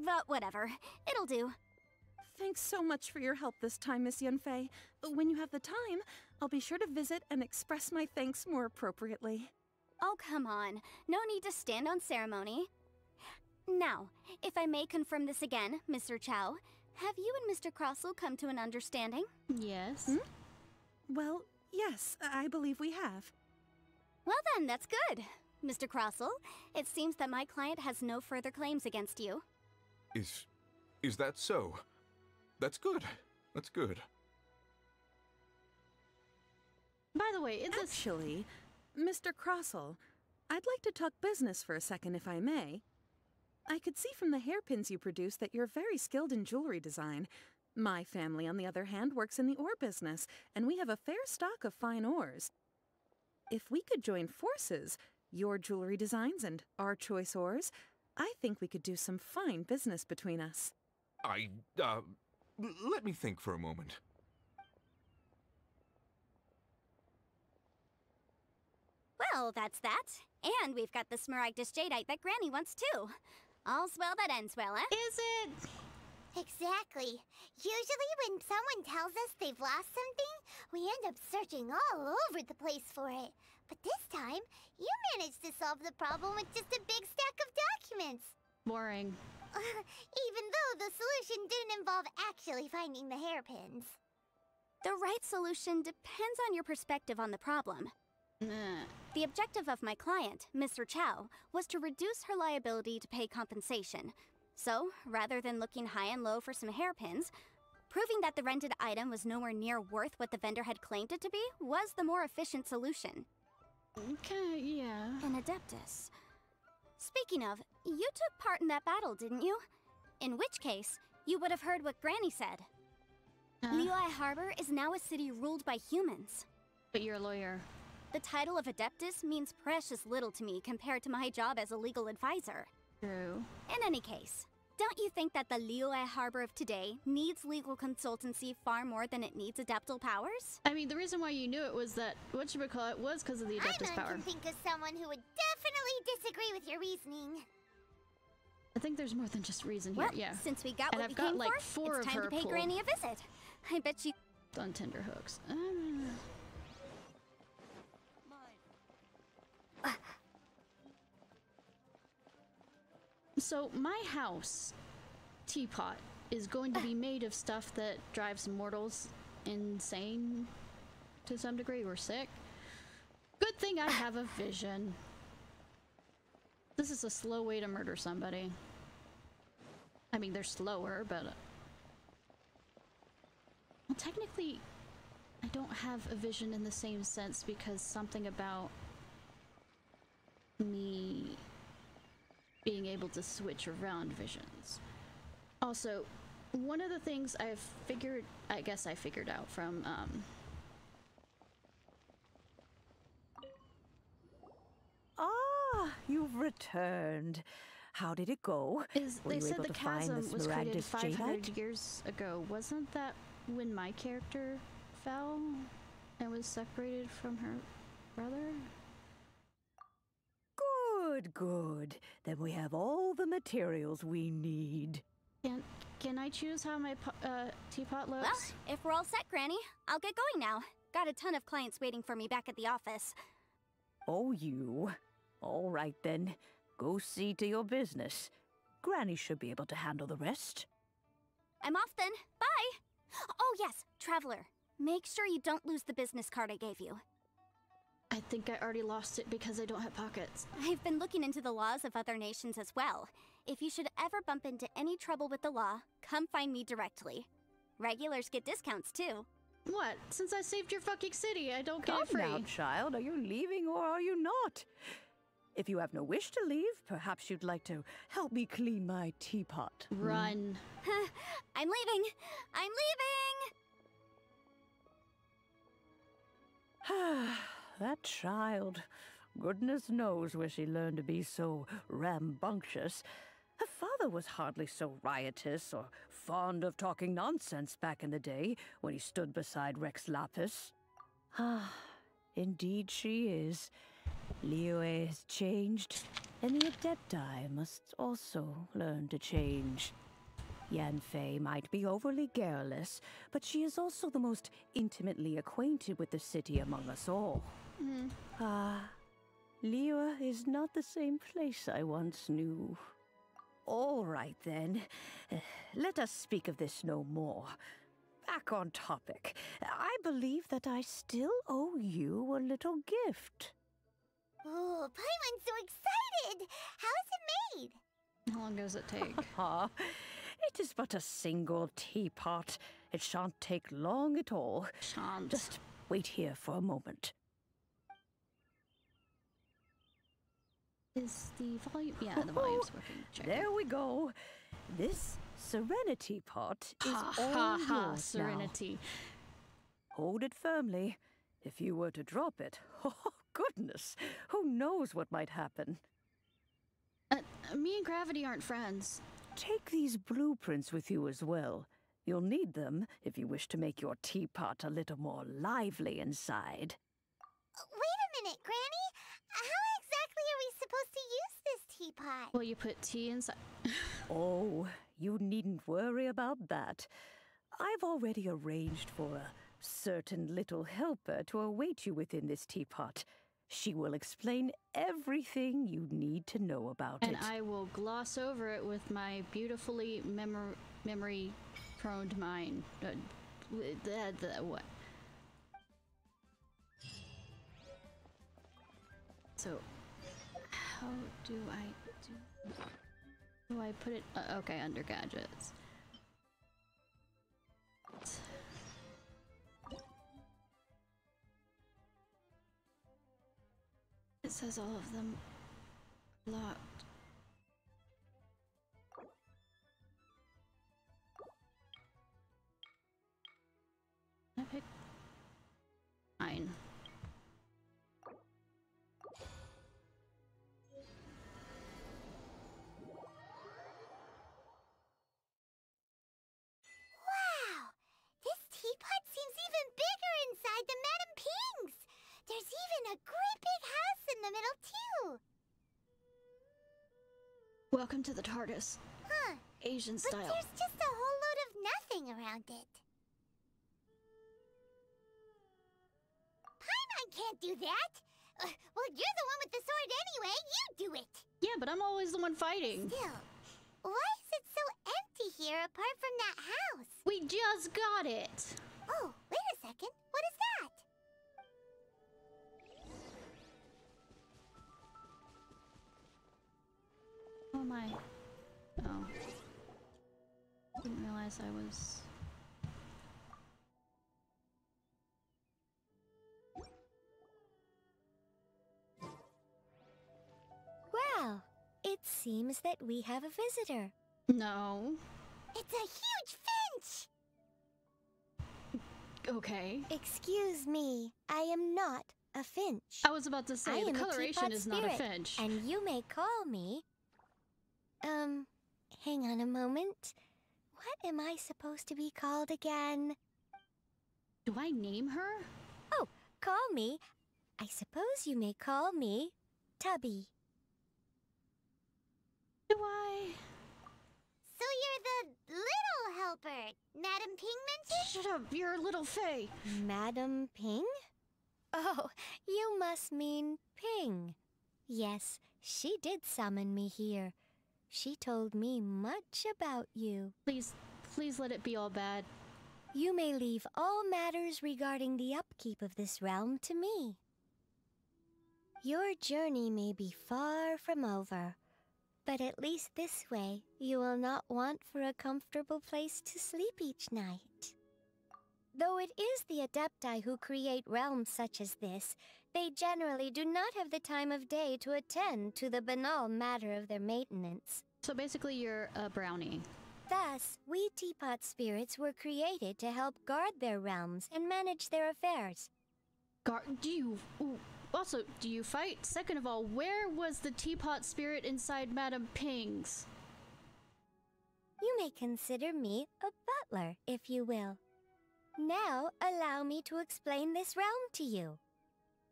S3: but whatever. It'll do.
S5: Thanks so much for your help this time, Miss Yanfei. When you have the time, I'll be sure to visit and express my thanks more appropriately.
S3: Oh, come on. No need to stand on ceremony. Now, if I may confirm this again, Mr. Chow, have you and Mr. Crossell come to an understanding?
S2: Yes.
S5: Well, yes, I believe we have.
S3: Well then, that's good. Mr. Crossell, it seems that my client has no further claims against you.
S1: Is that so? That's good. That's good.
S2: By the way,
S5: Actually, Mr. Crossell, I'd like to talk business for a second, if I may. I could see from the hairpins you produce that you're very skilled in jewelry design. My family, on the other hand, works in the ore business, and we have a fair stock of fine ores. If we could join forces, your jewelry designs and our choice ores, I think we could do some fine business between us.
S1: Let me think for a moment.
S3: Well, that's that. And we've got the Smaragdus Jadeite that Granny wants too. All's well that ends well, eh?
S2: Is it?
S4: Exactly. Usually when someone tells us they've lost something, we end up searching all over the place for it. But this time, you managed to solve the problem with just a big stack of documents.
S2: Boring.
S4: Even though the solution didn't involve actually finding the hairpins.
S3: The right solution depends on your perspective on the problem. The objective of my client, Mr. Chow, was to reduce her liability to pay compensation. So, rather than looking high and low for some hairpins, proving that the rented item was nowhere near worth what the vendor had claimed it to be was the more efficient solution.
S2: Okay, yeah.
S3: An Adeptus. Speaking of, you took part in that battle, didn't you? In which case, you would have heard what Granny said. Liyue Harbor is now a city ruled by humans.
S2: But you're a lawyer.
S3: The title of Adeptus means precious little to me compared to my job as a legal advisor.
S2: True.
S3: In any case, don't you think that the Liyue Harbor of today needs legal consultancy far more than it needs adeptal powers?
S2: I mean, the reason why you knew it was that, whatchamacallit, was because of the Adeptus power.
S4: I can think of someone who would definitely disagree with your reasoning.
S2: I think there's more than just reason here,
S3: well,
S2: yeah.
S3: Since we got
S2: and
S3: what
S2: I've
S3: we
S2: got
S3: came
S2: like
S3: for,
S2: 4
S3: it's
S2: of
S3: time
S2: her
S3: to pay
S2: pulled.
S3: Granny a visit. I bet you...
S2: On tender hooks. So, my house, teapot, is going to be made of stuff that drives mortals insane to some degree, or sick. Good thing I have a vision. This is a slow way to murder somebody. I mean, they're slower, but... well, technically, I don't have a vision in the same sense because something about me being able to switch around visions. Also, one of the things I figured out from,
S10: Ah, you've returned. How did it go?
S2: They said the chasm was created 500 years ago. Wasn't that when my character fell and was separated from her brother?
S10: Good, good. Then we have all the materials we need.
S2: Can I choose how my teapot looks?
S3: Well, if we're all set, Granny, I'll get going now. Got a ton of clients waiting for me back at the office.
S10: Oh, you. All right, then. Go see to your business. Granny should be able to handle the rest.
S3: I'm off then. Bye! Oh, yes, Traveler. Make sure you don't lose the business card I gave you.
S2: I think I already lost it because I don't have pockets.
S3: I've been looking into the laws of other nations as well. If you should ever bump into any trouble with the law, come find me directly. Regulars get discounts, too.
S2: What? Since I saved your fucking city, I don't get it free.
S10: Come now, child. Are you leaving or are you not? If you have no wish to leave, perhaps you'd like to help me clean my teapot.
S2: Run.
S3: I'm leaving! I'm leaving!
S10: That child. Goodness knows where she learned to be so rambunctious. Her father was hardly so riotous or fond of talking nonsense back in the day when he stood beside Rex Lapis. Ah, indeed she is. Liyue has changed, and the Adepti must also learn to change. Yanfei might be overly garrulous, but she is also the most intimately acquainted with the city among us all. Liyue is not the same place I once knew. All right, then. Let us speak of this no more. Back on topic. I believe that I still owe you a little gift.
S4: Oh, Paimon's so excited! How is it made?
S2: How long does it take?
S10: It is but a single teapot. It shan't take long at all.
S2: Shan't.
S10: Just wait here for a moment.
S2: Is the volume? Yeah, the volume's working. Check
S10: there we go. This Serenity pot is all yours
S2: Serenity.
S10: Now. Hold it firmly. If you were to drop it, oh goodness, who knows what might happen?
S2: Me and Gravity aren't friends.
S10: Take these blueprints with you as well. You'll need them if you wish to make your teapot a little more lively inside.
S4: Wait a minute, Granny. How exactly are we supposed to use this teapot?
S2: Well, you put tea inside.
S10: Oh, you needn't worry about that. I've already arranged for a certain little helper to await you within this teapot. She will explain everything you need to know about it.
S2: And I will gloss over it with my beautifully memory-prone mind. What? So, how do I put it? Okay, under gadgets. It says all of them locked. I pick mine.
S4: Wow! This teapot seems even bigger inside than Madame Ping's! There's even a great big house in the middle, too!
S2: Welcome to the TARDIS.
S4: Huh.
S2: Asian
S4: but
S2: style.
S4: There's just a whole load of nothing around it. Paimon can't do that! Well, you're the one with the sword anyway. You do it!
S2: Yeah, but I'm always the one fighting.
S4: Still, why is it so empty here apart from that house?
S2: We just got it!
S4: Oh, wait a second. What is that?
S2: Oh my. Oh. Didn't realize I was.
S4: Well, it seems that we have a visitor.
S2: No.
S4: It's a huge finch!
S2: Okay.
S4: Excuse me, I am not a finch.
S2: I was about to say, the coloration is not a finch.
S4: And you may call me... hang on a moment. What am I supposed to be called again?
S2: Do I name her?
S4: Oh, call me. I suppose you may call me Tubby.
S2: Do I?
S4: So you're the little helper Madame Ping mentioned?
S2: Shut up, you're a little Fae.
S4: Madame Ping? Oh, you must mean Ping. Yes, she did summon me here. She told me much about you.
S2: Please let it be all bad.
S4: You may leave all matters regarding the upkeep of this realm to me. Your journey may be far from over, but at least this way you will not want for a comfortable place to sleep each night. Though it is the Adepti who create realms such as this, they generally do not have the time of day to attend to the banal matter of their maintenance.
S2: So basically you're a brownie.
S4: Thus, we teapot spirits were created to help guard their realms and manage their affairs.
S2: Also, do you fight? Second of all, where was the teapot spirit inside Madame Ping's?
S4: You may consider me a butler, if you will. Now, allow me to explain this realm to you.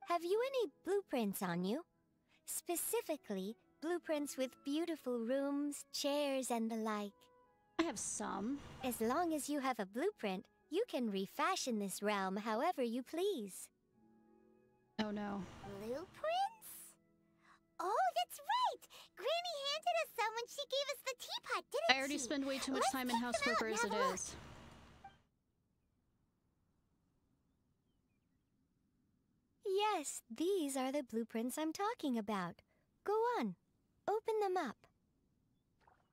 S4: Have you any blueprints on you? Specifically, blueprints with beautiful rooms, chairs, and the like.
S2: I have some.
S4: As long as you have a blueprint, you can refashion this realm however you please.
S2: Oh no.
S4: Blueprints? Oh, that's right! Granny handed us some when she gave us the
S2: I already spend way too much time in House Flipper as it is.
S4: Yes, these are the blueprints I'm talking about. Go on, open them up.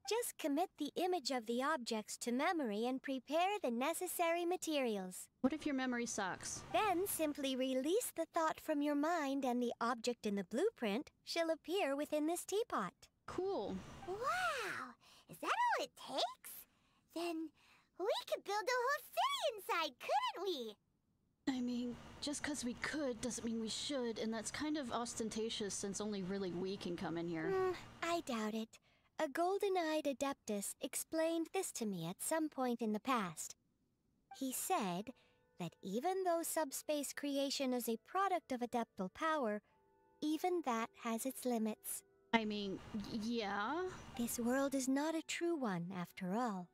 S4: Just commit the image of the objects to memory and prepare the necessary materials.
S2: What if your memory sucks?
S4: Then simply release the thought from your mind and the object in the blueprint shall appear within this teapot.
S2: Cool.
S4: Wow! Is that all it takes? Then we could build a whole city inside, couldn't we?
S2: I mean, just because we could doesn't mean we should, and that's kind of ostentatious since only really we can come in here.
S4: I doubt it. A golden-eyed adeptus explained this to me at some point in the past. He said that even though subspace creation is a product of adeptal power, even that has its limits.
S2: I mean, yeah?
S4: This world is not a true one, after all.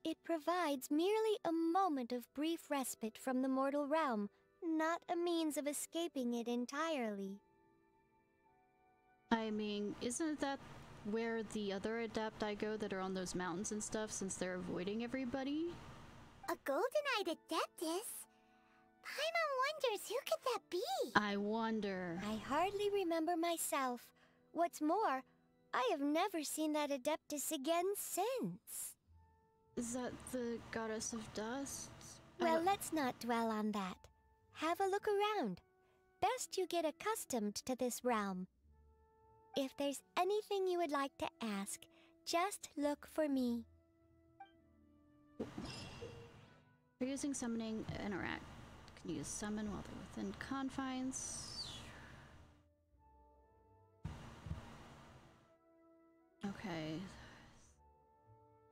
S4: It provides merely a moment of brief respite from the mortal realm, not a means of escaping it entirely.
S2: I mean, isn't that where the other adepti go that are on those mountains and stuff, since they're avoiding everybody?
S4: A golden-eyed adeptus? Paimon wonders who could that be?
S2: I wonder.
S4: I hardly remember myself. What's more, I have never seen that adeptus again since.
S2: Is that the goddess of dust?
S4: Well, let's not dwell on that. Have a look around. Best you get accustomed to this realm. If there's anything you would like to ask, just look for me.
S2: For using summoning, interact. Can use summon while they're within confines. Okay.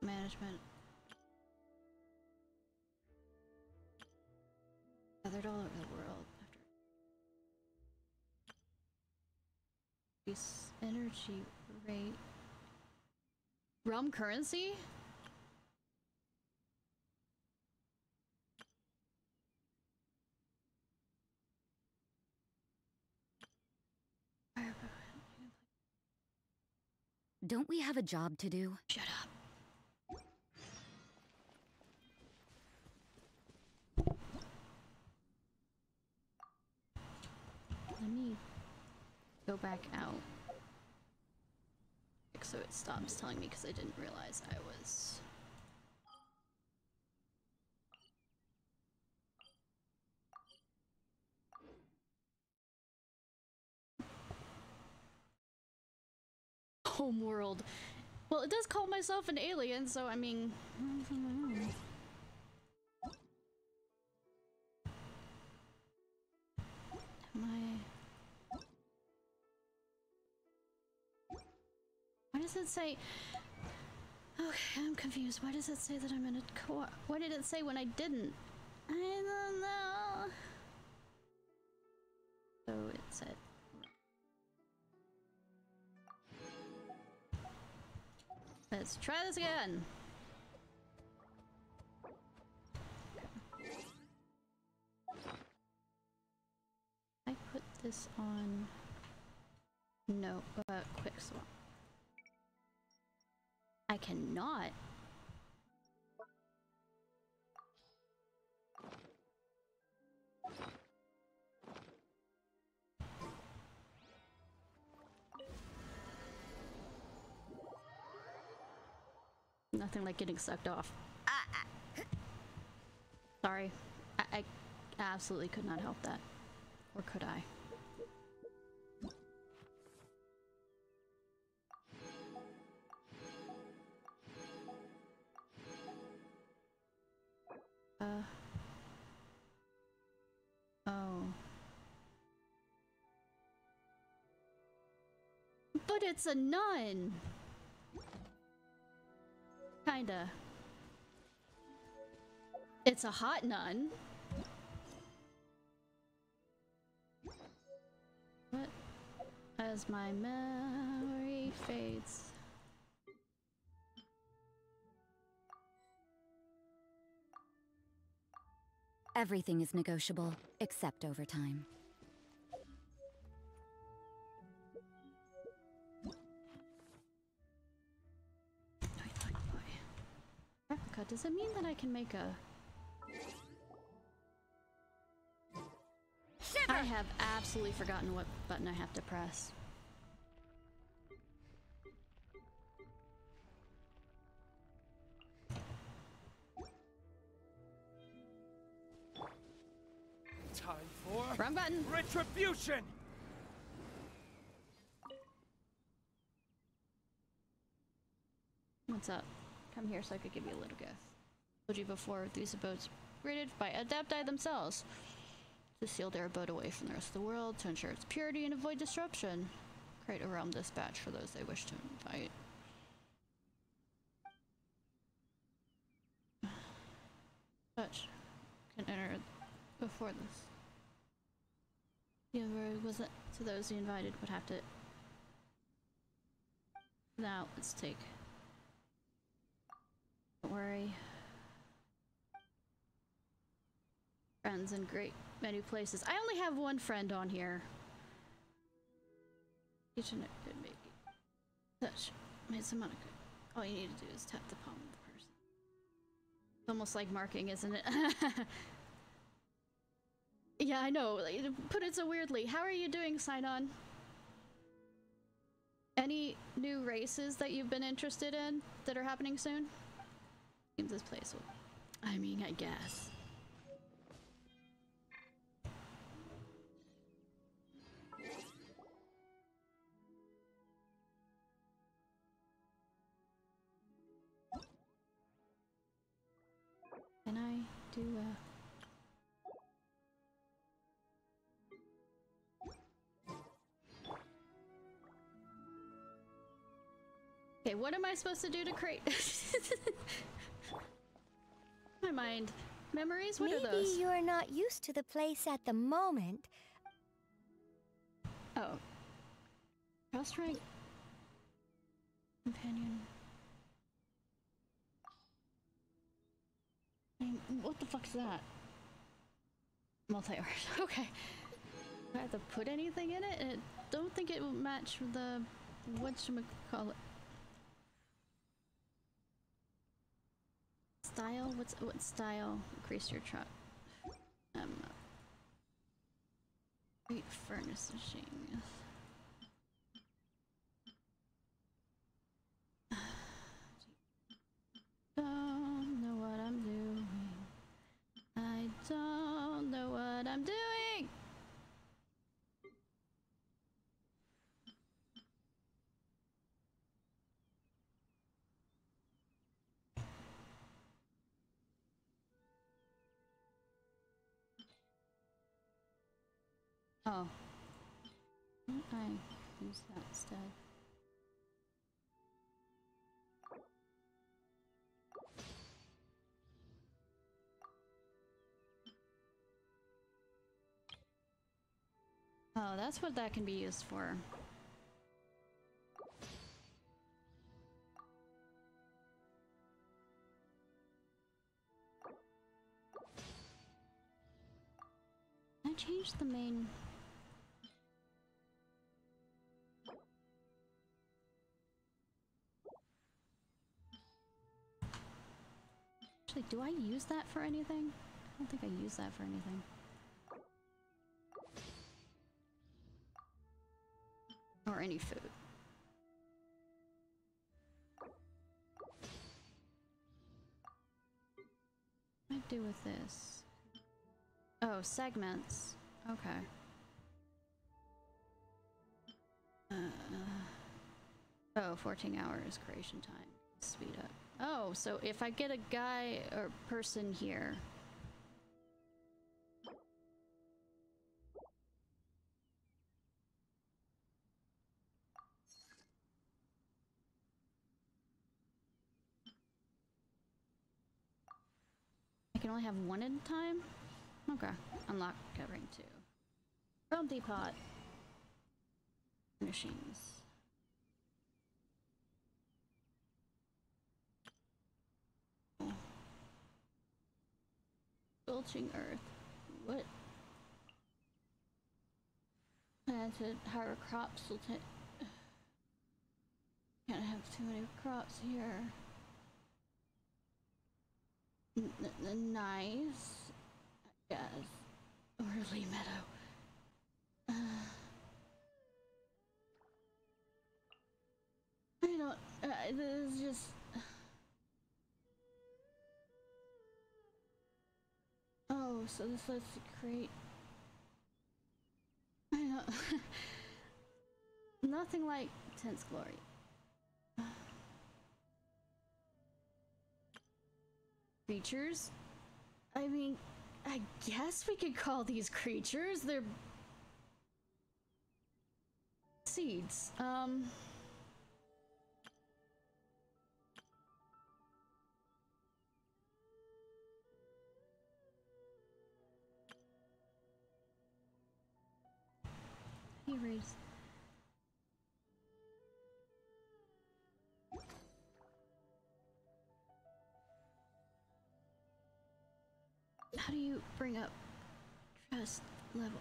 S2: Management. Gathered all over the world. Increase energy rate. Realm currency?
S11: Don't we have a job to do?
S2: Shut up. Let me go back out. So it stops telling me because I didn't realize I was... Homeworld. Well, it does call myself an alien, so I mean... Am I... Why does it say... Okay, I'm confused. Why does it say that I'm in a co-op? What did it say when I didn't? I don't know. So it said... Let's try this again. I put this on... No, quick swap. I cannot. Nothing like getting sucked off. Sorry. I absolutely could not help that. Or could I? Oh. But it's a nun! Kinda. It's a hot nun. What? As my memory fades.
S11: Everything is negotiable, except overtime.
S2: does it mean that I can make a...
S3: Shiver!
S2: I have absolutely forgotten what button I have to press.
S6: Time for
S2: wrong button.
S6: Retribution.
S2: What's up? Come here so I could give you a little gift. Told you before, these abodes created by Adepti themselves to seal their abode away from the rest of the world, to ensure its purity and avoid disruption. Create a realm dispatch for those they wish to invite. Touch can enter before this. Whoever was it to those he invited would have to. Now let's take. Don't worry. Friends in great many places. I only have one friend on here. Each and could make it. Touch. Made some money. All you need to do is tap the palm of the person. It's almost like marking, isn't it? Yeah, I know. Put it so weirdly. How are you doing, Sign-On? Any new races that you've been interested in that are happening soon? Seems this place will... I mean, I guess. Can I do Okay, what am I supposed to do to create? My mind. Memories? What are those?
S4: Maybe you're not used to the place at the moment.
S2: Oh. Trust rank. Companion. What the fuck's that? Multi-art. Okay. I have to put anything in it? I don't think it will match the... whatchamacallit. Style? What style? Increase your truck. Great furnishing. Don't know what I'm doing. I don't know what I'm doing. Oh. Why don't I use that instead? Oh, that's what that can be used for. Can I change the main... Actually, do I use that for anything? I don't think I use that for anything. Or any food. What do I do with this? Oh, segments. Okay. Oh, 14 hours creation time. Speed up. Oh, so if I get a guy or person here. I can only have one at a time? Okay. Unlock covering 2. Realm teapot. Machines. Scorching earth. What? Planted higher crops will take. Can't have too many crops here. Nice. Yes. Early meadow. I don't. This is just. Oh, so this lets you create. I don't. Nothing like Tense Glory. Creatures? I mean, I guess we could call these creatures. They're seeds. Erase. How do you bring up trust level?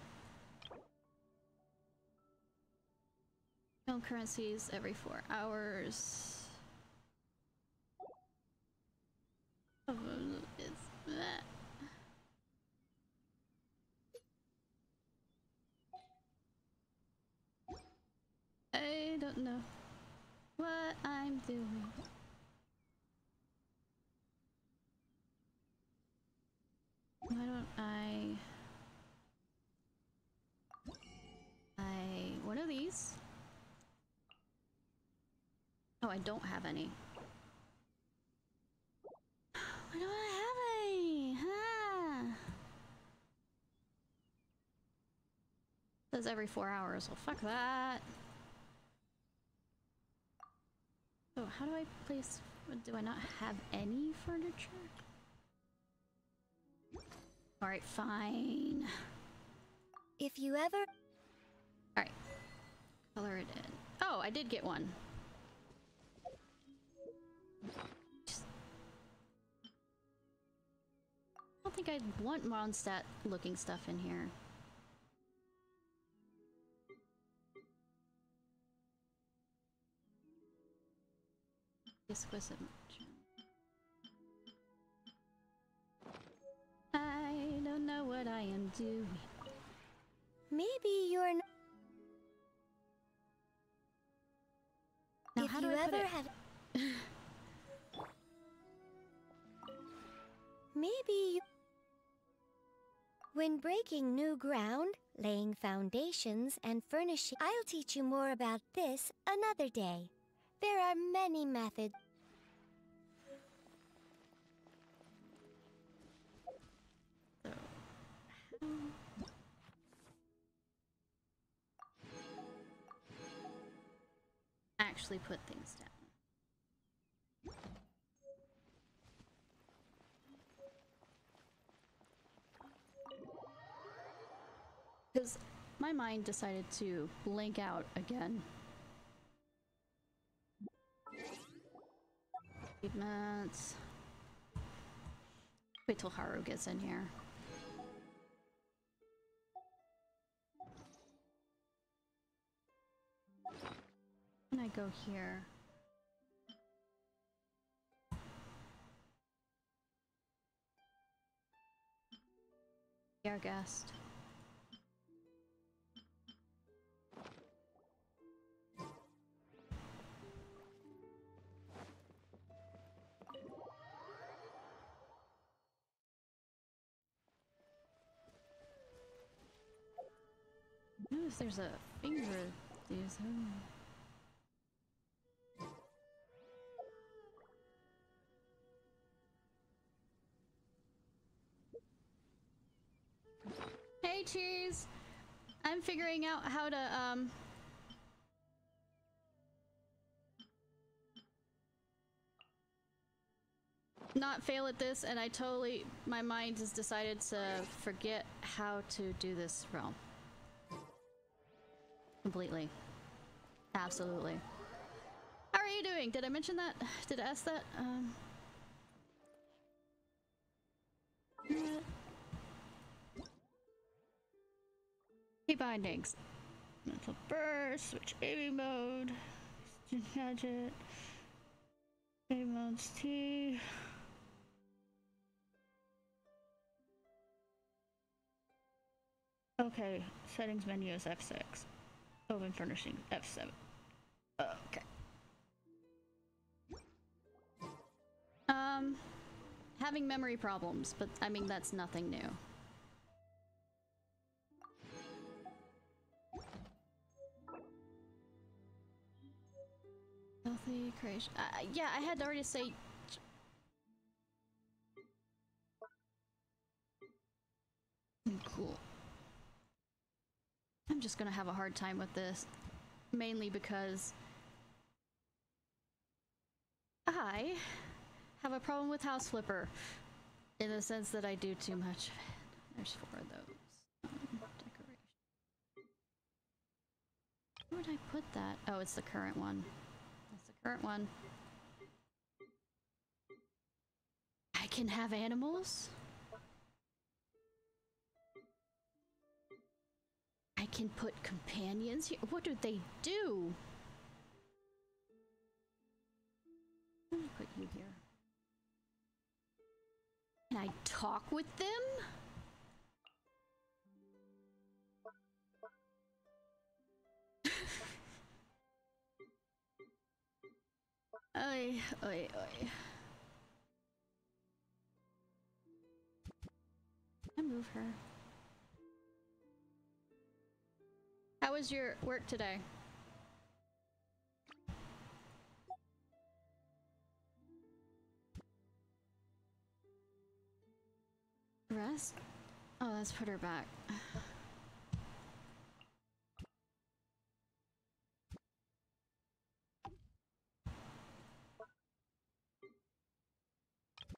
S2: Film currencies every 4 hours. It's that. I don't know what I'm doing. Why don't I one of these? Oh, I don't have any. Why don't I have any? Huh? Says every 4 hours. Well, fuck that. So how do I place? Do I not have any furniture? All right, fine.
S4: If you ever...
S2: All right, color it in. Oh, I did get one. I don't think I want Mondstadt looking stuff in here. Exquisite merchant. I don't know what I am doing.
S4: Maybe you're not...
S2: Now,
S4: if
S2: how
S4: you
S2: do I put
S4: ever
S2: it?
S4: have... Maybe you... When breaking new ground, laying foundations, and furnishing... I'll teach you more about this another day. There are many methods.
S2: Actually put things down. Because my mind decided to blink out again. Achievements. Wait till Haru gets in here. When I go here. Be our guest. Notice there's a finger. These. Hey, Cheese! I'm figuring out how to, not fail at this, and I totally... My mind has decided to forget how to do this realm. Completely. Absolutely. How are you doing? Did I mention that? Did I ask that? Key bindings. Mental burst, switch AV mode, gadget, AV modes T. Okay, settings menu is F6. Open furnishing F7. Okay. Having memory problems, but I mean that's nothing new. Healthy creation. Yeah, I had to already say. Cool. I'm just gonna have a hard time with this, mainly because I have a problem with House Flipper, in the sense that I do too much of it. There's 4 of those. Decoration. Where would I put that? Oh, it's the current one. That's the current one. I can have animals? I can put companions here? What do they do? Let me put you here. Can I talk with them? Oi, oi, oi. I move her. How was your work today? Rest? Oh, let's put her back.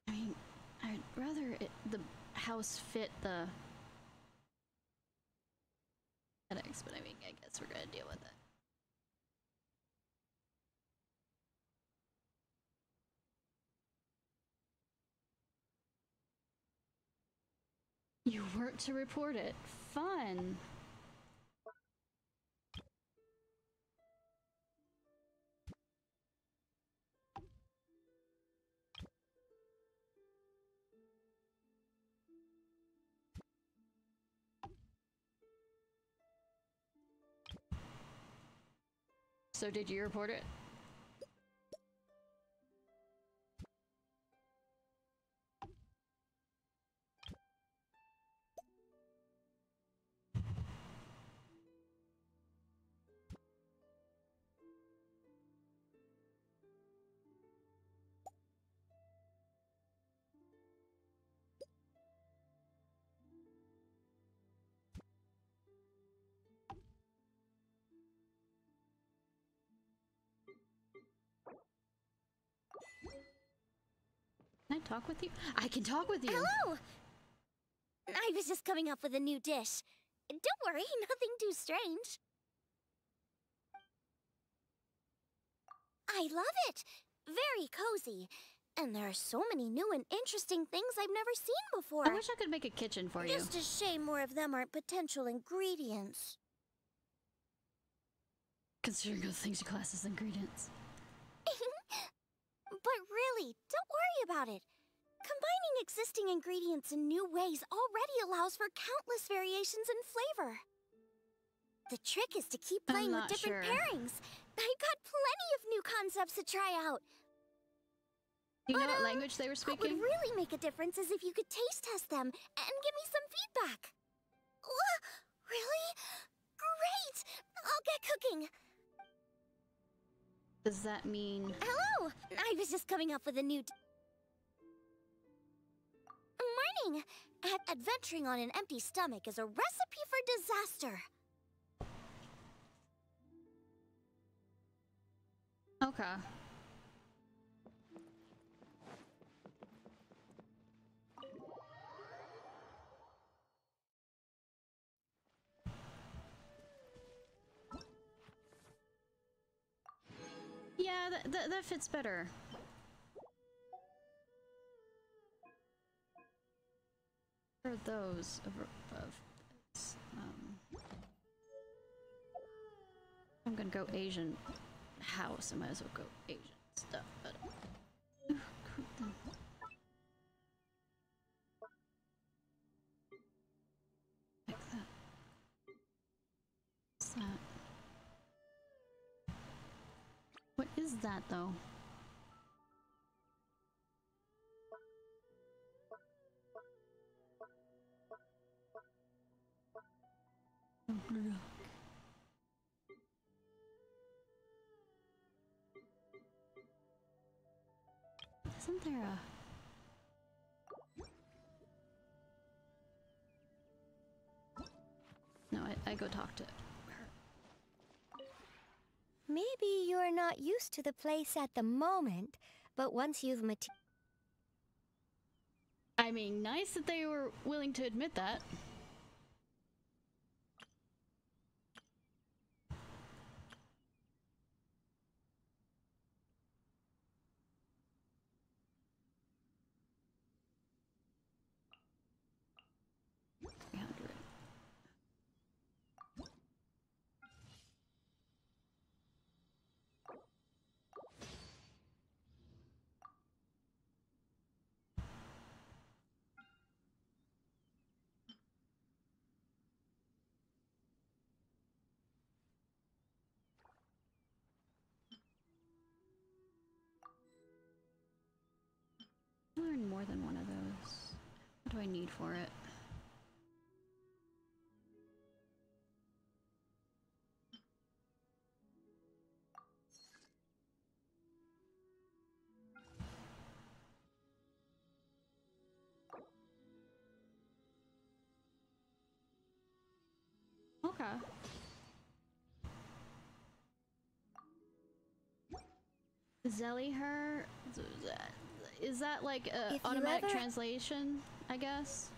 S2: I mean, I'd rather the house fit the headaches, but I mean, I guess we're gonna deal with it. You work to report it. Fun. So did you report it? Can I talk with you? I can talk with you!
S4: Hello! I was just coming up with a new dish. Don't worry, nothing too strange. I love it! Very cozy. And there are so many new and interesting things I've never seen before.
S2: I wish I could make a kitchen for you.
S4: Just a shame more of them aren't potential ingredients.
S2: Considering all the things you class as ingredients.
S4: But really, don't worry about it. Combining existing ingredients in new ways already allows for countless variations in flavor. The trick is to keep playing with different pairings. I've got plenty of new concepts to try out.
S2: Do you know what language they were speaking?
S4: What would really make a difference is if you could taste test them and give me some feedback. Really? Great! I'll get cooking.
S2: Does that mean...
S4: Hello! I was just coming up with a new... Morning! Adventuring on an empty stomach is a recipe for disaster.
S2: Okay. Yeah, that fits better. Or those above this. I'm gonna go Asian house. I might as well go Asian stuff, but like that. that though? Isn't there a... No, I go talk to her.
S4: Maybe you're not used to the place at the moment, but once you've
S2: I mean, nice that they were willing to admit that. Learn more than one of those. What do I need for it? Okay. Zellyher? Is that like a automatic translation, I guess?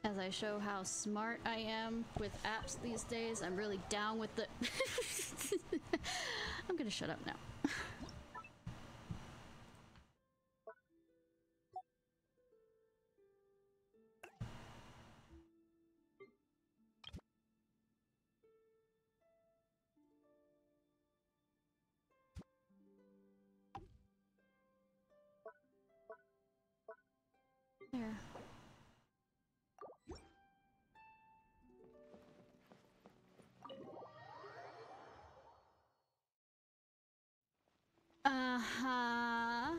S2: As I show how smart I am with apps these days, I'm really down with the... I'm gonna shut up now. There. Uh-huh.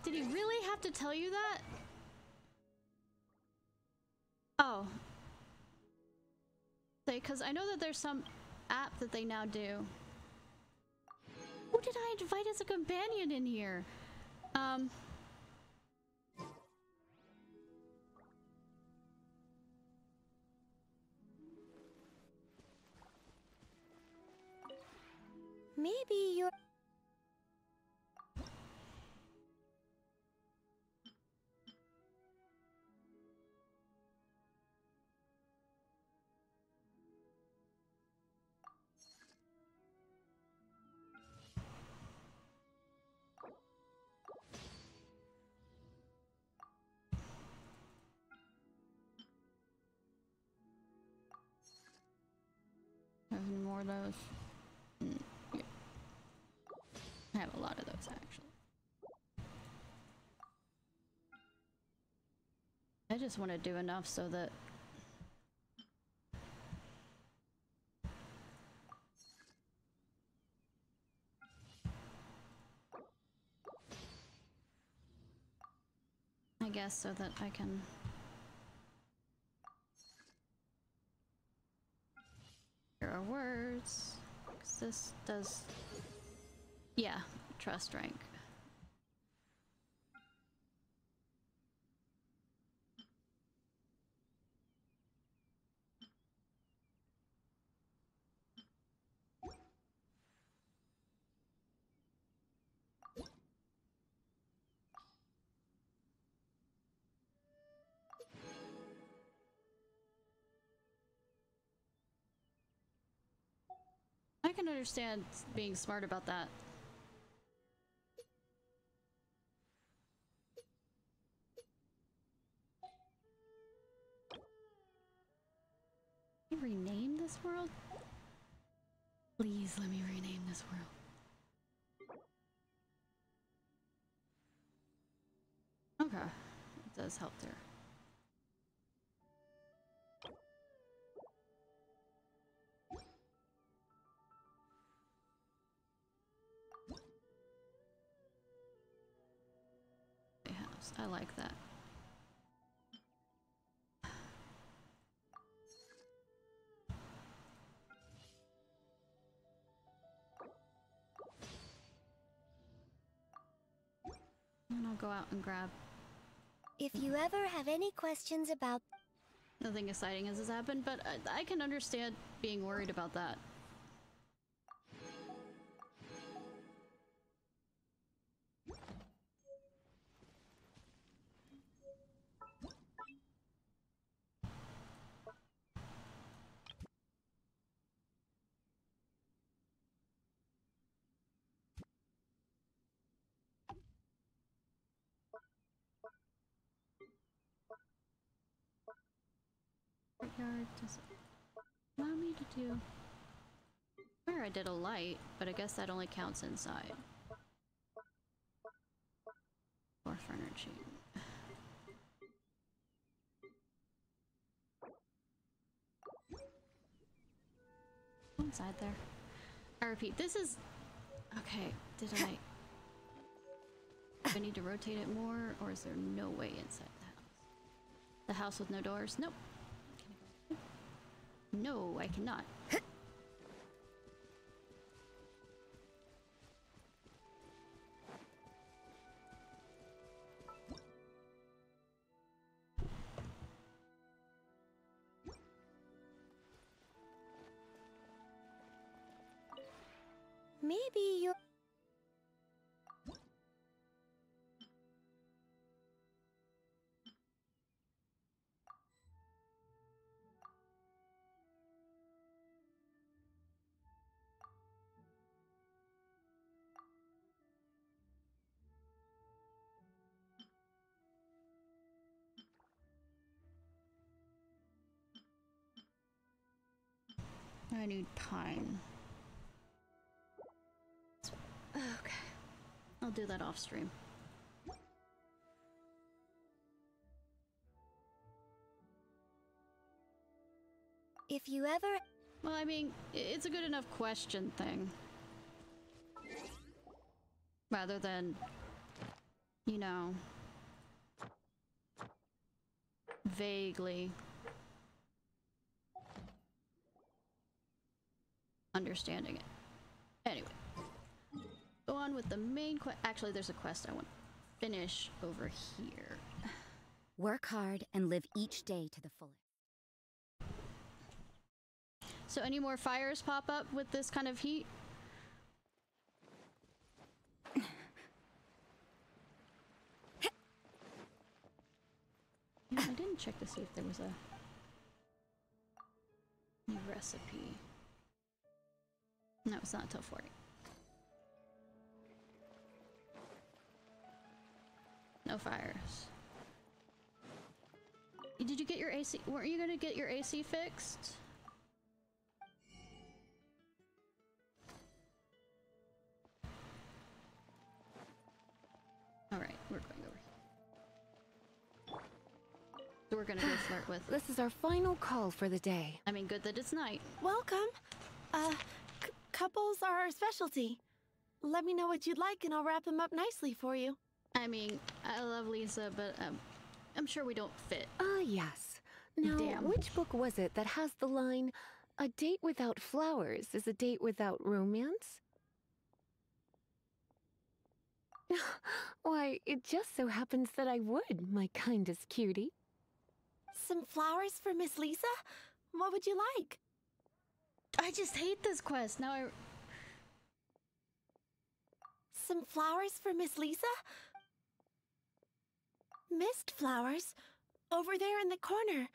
S2: Did he really have to tell you that? Oh. Because I know that there's some app that they now do. Who did I invite as a companion in here?
S4: Maybe you're...
S2: There's more of those. Yeah. I have a lot of those, actually. I just want to do enough so that... I guess so that I can... Here are words. 'Cause this does... Yeah, trust rank. I can understand being smart about that. Can you rename this world? Please let me rename this world. Okay, it does help there. vibes. I like that. And I'll go out and grab.
S4: If you ever have any questions about...
S2: Nothing exciting has happened, but I can understand being worried about that. Yard does it allow me to do... Where I did a light, but I guess that only counts inside. Or furniture. Inside there. I repeat, this is... Okay, did I... Do I need to rotate it more, or is there no way inside the house? The house with no doors? Nope. No, I cannot.
S4: Maybe you're...
S2: I need time. Okay. I'll do that off stream.
S4: If you ever...
S2: Well, I mean, it's a good enough question thing. Rather than, you know, vaguely understanding it. Anyway. Go on with the main quest. Actually, there's a quest I want to finish over here.
S11: Work hard and live each day to the fullest.
S2: So any more fires pop up with this kind of heat? I didn't check to see if there was a new recipe. No, it's not until 40. No fires. Did you get your AC? Weren't you gonna get your AC fixed? Alright, we're going over here. So we're gonna go flirt with...
S12: This is our final call for the day.
S2: I mean, good that it's night.
S13: Welcome. Couples are our specialty. Let me know what you'd like and I'll wrap them up nicely for you.
S2: I mean, I love Lisa, but I'm sure we don't fit.
S12: Yes. Now,
S2: Damn.
S12: which book was it that has the line, "A date without flowers is a date without romance"? Why, it just so happens that I would, my kindest cutie.
S13: Some flowers for Miss Lisa? What would you like?
S2: I just hate this quest. Now I...
S13: Some flowers for Miss Lisa? Mist flowers? Over there in the corner.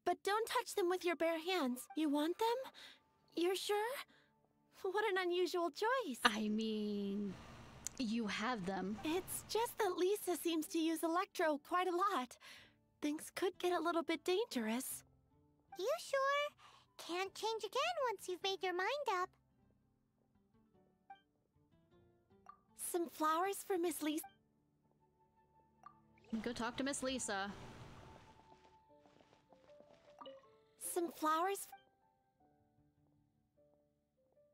S13: But don't touch them with your bare hands. You want them? You're sure? What an unusual choice.
S2: I mean... You have them.
S13: It's just that Lisa seems to use Electro quite a lot. Things could get a little bit dangerous.
S4: You sure? Can't change again once you've made your mind up.
S13: Some flowers for Miss Lisa.
S2: Go talk to Miss Lisa.
S13: Some flowers.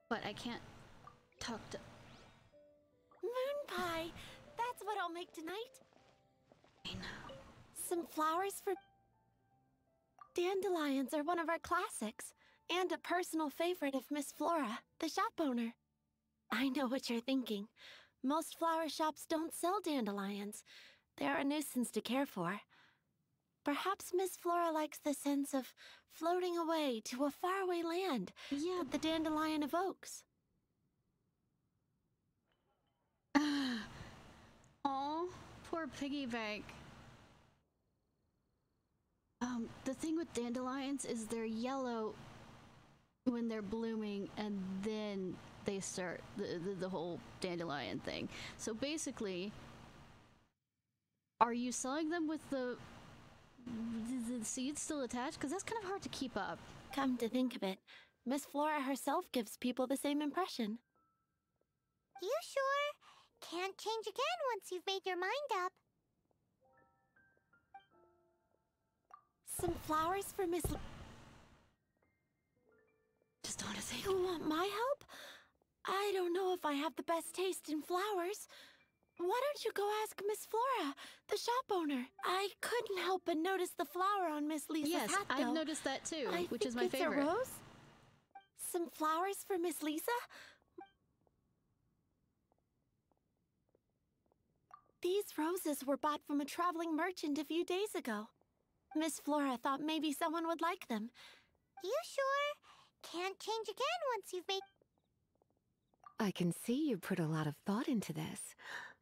S2: But I can't talk to...
S13: Moon pie. That's what I'll make tonight. Some flowers for... Dandelions are one of our classics, and a personal favorite of Miss Flora, the shop owner. I know what you're thinking. Most flower shops don't sell dandelions. They're a nuisance to care for. Perhaps Miss Flora likes the sense of floating away to a faraway land that the dandelion evokes.
S2: Aw, poor piggy bank. The thing with dandelions is they're yellow when they're blooming, and then they start the whole dandelion thing. So basically, are you selling them with the seeds still attached? Because that's kind of hard to keep up.
S13: Come to think of it, Miss Flora herself gives people the same impression.
S4: You sure? Can't change again once you've made your mind up.
S13: Some flowers for Miss...
S2: Just want to say...
S13: You want my help? I don't know if I have the best taste in flowers. Why don't you go ask Miss Flora, the shop owner? I couldn't help but notice the flower on Miss Lisa's hat, though.
S2: I've noticed that too, which is my
S13: favorite.
S2: favorite.
S13: A rose? Some flowers for Miss Lisa? These roses were bought from a traveling merchant a few days ago. Miss Flora thought maybe someone would like them.
S4: You sure? Can't change again once you've made...
S12: I can see you put a lot of thought into this.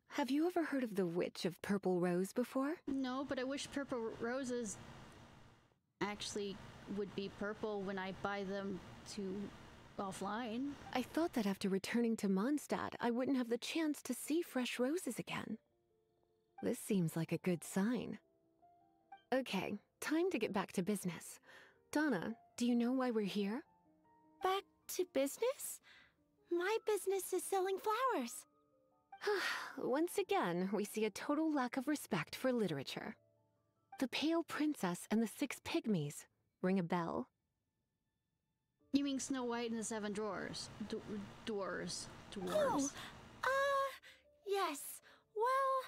S12: Have you ever heard of the Witch of Purple Rose before?
S2: No, but I wish purple roses actually would be purple when I buy them to offline.
S12: I thought that after returning to Mondstadt, I wouldn't have the chance to see fresh roses again. This seems like a good sign. Okay, time to get back to business. Donna, do you know why we're here?
S13: Back to business? My business is selling flowers.
S12: Once again, we see a total lack of respect for literature. The Pale Princess and the Six Pygmies. Ring a bell?
S2: You mean Snow White and the Seven Dwarves? Dwarves.
S13: Oh, yes. Well,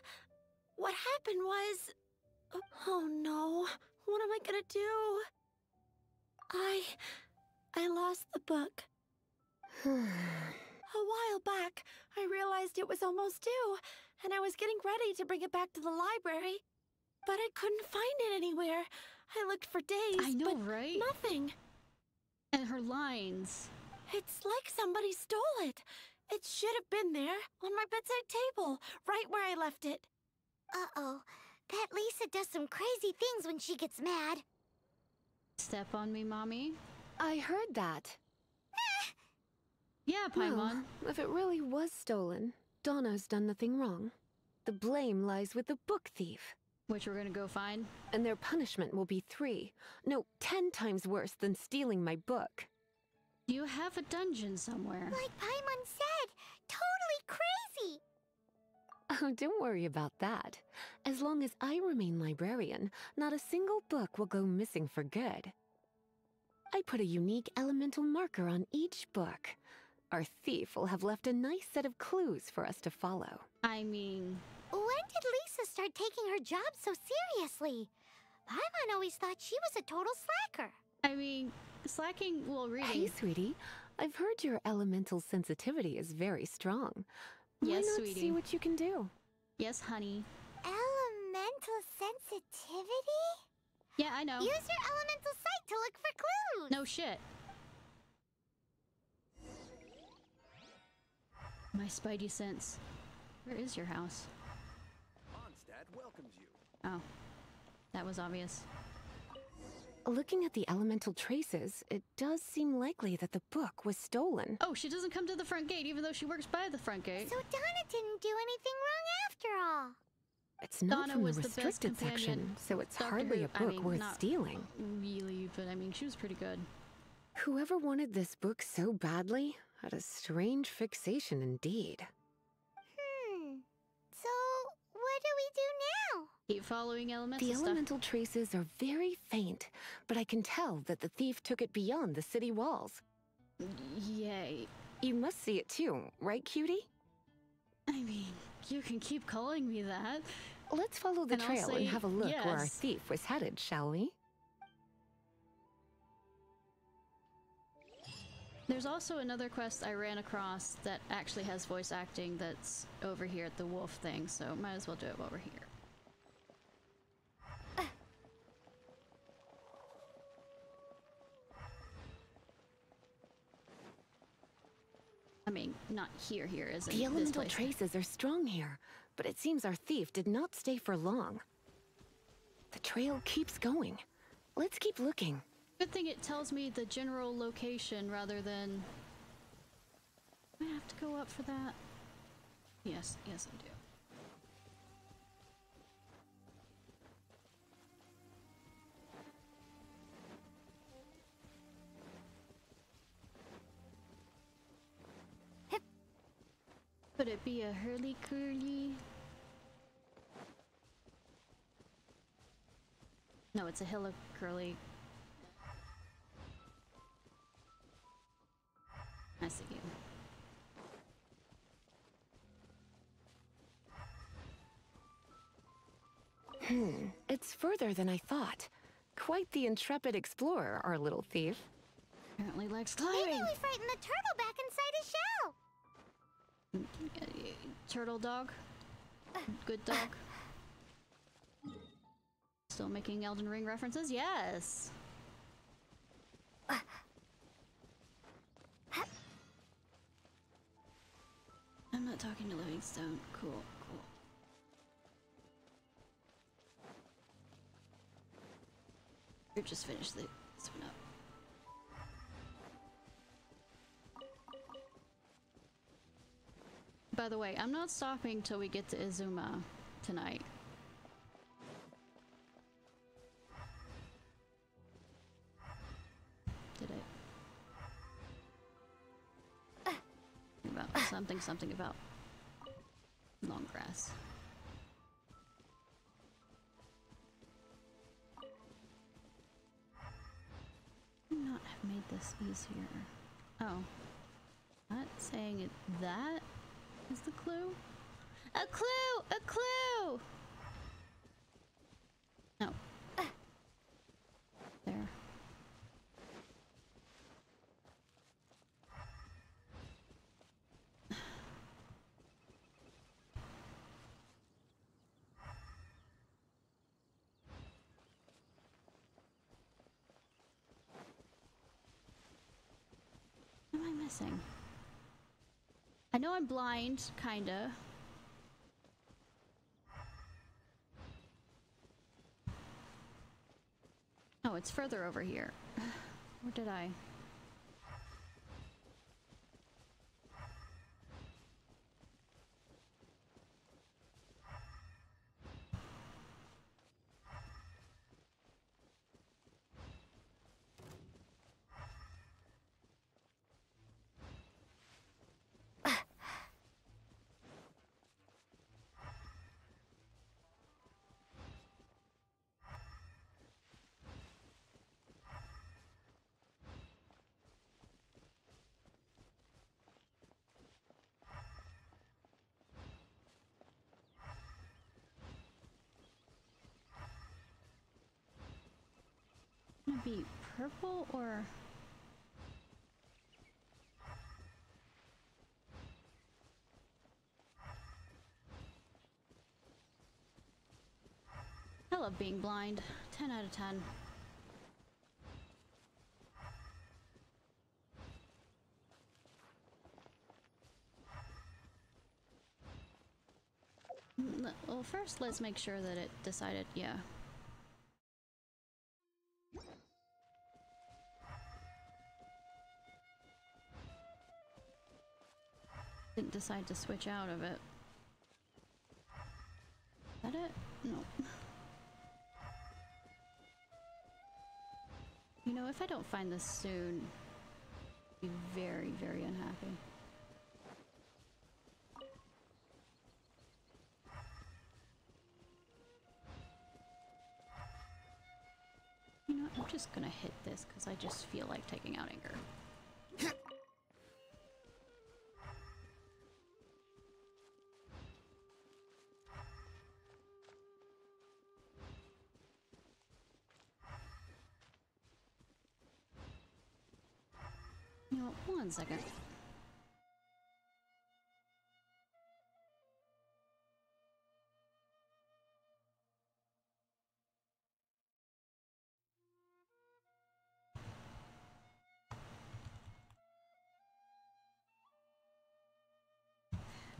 S13: what happened was... Oh no, what am I gonna do? I lost the book. A while back, I realized it was almost due, and I was getting ready to bring it back to the library. But I couldn't find it anywhere. I looked for days,
S2: I know,
S13: but
S2: right?
S13: Nothing.
S2: And her lines.
S13: It's like somebody stole it. It should have been there, on my bedside table, right where I left it.
S4: Uh-oh. That Lisa does some crazy things when she gets mad.
S2: Step on me, Mommy.
S12: I heard that.
S2: Yeah, Paimon.
S12: Well, if it really was stolen, Donna's done nothing wrong. The blame lies with the book thief.
S2: Which we're gonna go find.
S12: And their punishment will be 10 times worse than stealing my book.
S2: You have a dungeon somewhere.
S4: Like Paimon said, totally crazy.
S12: Oh, don't worry about that. As long as I remain librarian, not a single book will go missing for good. I put a unique elemental marker on each book. Our thief will have left a nice set of clues for us to follow.
S2: I mean...
S4: When did Lisa start taking her job so seriously? Paimon always thought she was a total slacker.
S2: I mean, slacking while reading...
S12: Hey, sweetie. I've heard your elemental sensitivity is very strong.
S2: Yes,
S12: Why not
S2: sweetie.
S12: see what you can do?
S2: Yes, honey.
S4: Elemental sensitivity?
S2: Yeah, I know.
S4: Use your elemental sight to look for clues.
S2: No shit. My spidey sense. Where is your house?
S14: Mondstadt welcomes you.
S2: Oh. That was obvious.
S12: Looking at the elemental traces, it does seem likely that the book was stolen.
S2: Oh, she doesn't come to the front gate even though she works by the front gate.
S4: So Donna didn't do anything wrong after all.
S12: It's not
S2: Donna
S12: from the
S2: was the best
S12: restricted section,
S2: companion.
S12: so it's
S2: Doctor
S12: hardly
S2: Who-
S12: a book worth
S2: not
S12: stealing.
S2: Really, but I mean, she was pretty good.
S12: Whoever wanted this book so badly had a strange fixation indeed.
S4: So, what do we do now?
S2: Keep following elemental
S12: The
S2: stuff.
S12: elemental traces are very faint, but I can tell that the thief took it beyond the city walls.
S2: Yay.
S12: You must see it too, right, cutie?
S2: I mean, you can keep calling me that.
S12: Let's follow the trail and have a look where our
S2: yes.
S12: thief was headed, shall we?
S2: There's also another quest I ran across that actually has voice acting that's over here at the wolf thing, so might as well do it while we're here. I mean, not here, isn't it?
S12: The elemental traces are strong here, but it seems our thief did not stay for long. The trail keeps going. Let's keep looking.
S2: Good thing it tells me the general location rather than... Do I have to go up for that? Yes, I do. Could it be a hurly-curly? No, it's a hilly-curly. I see
S12: you. It's further than I thought. Quite the intrepid explorer, our little thief.
S2: Apparently likes climbing.
S4: Maybe we frightened the turtle back inside his shell.
S2: Turtle dog? Good dog? Still making Elden Ring references? Yes! I'm not talking to Livingstone. Cool. Or just finish this one up. By the way, I'm not stopping till we get to Izuma tonight. Did it? About something about long grass. Could not have made this easier. Oh. Not saying it that is the clue? A clue! A clue! No. There. What am I missing? I know I'm blind, kinda. Oh, it's further over here. Where did I? Gonna be purple or I love being blind. 10 out of 10. Well, first let's make sure that it decided, yeah. Didn't decide to switch out of it. Is that it? No. You know, if I don't find this soon, I'll be very, very unhappy. You know what? I'm just gonna hit this because I just feel like taking out anger. You know, one second.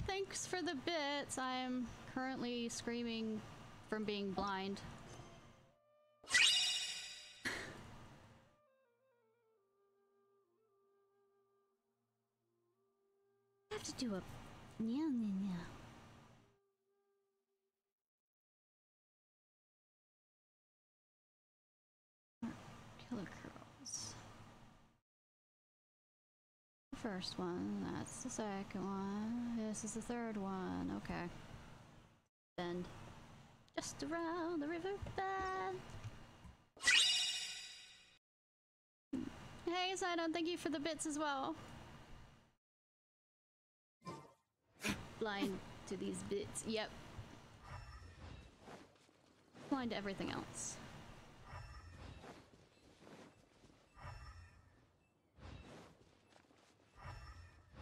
S2: Thanks for the bits. I am currently screaming from being blind. I have to do a killer curls. First one, that's the second one, this is the third one, okay. Bend. Just around the river bend. Hey Sidon, thank you for the bits as well. Blind to these bits, yep. Blind to everything else.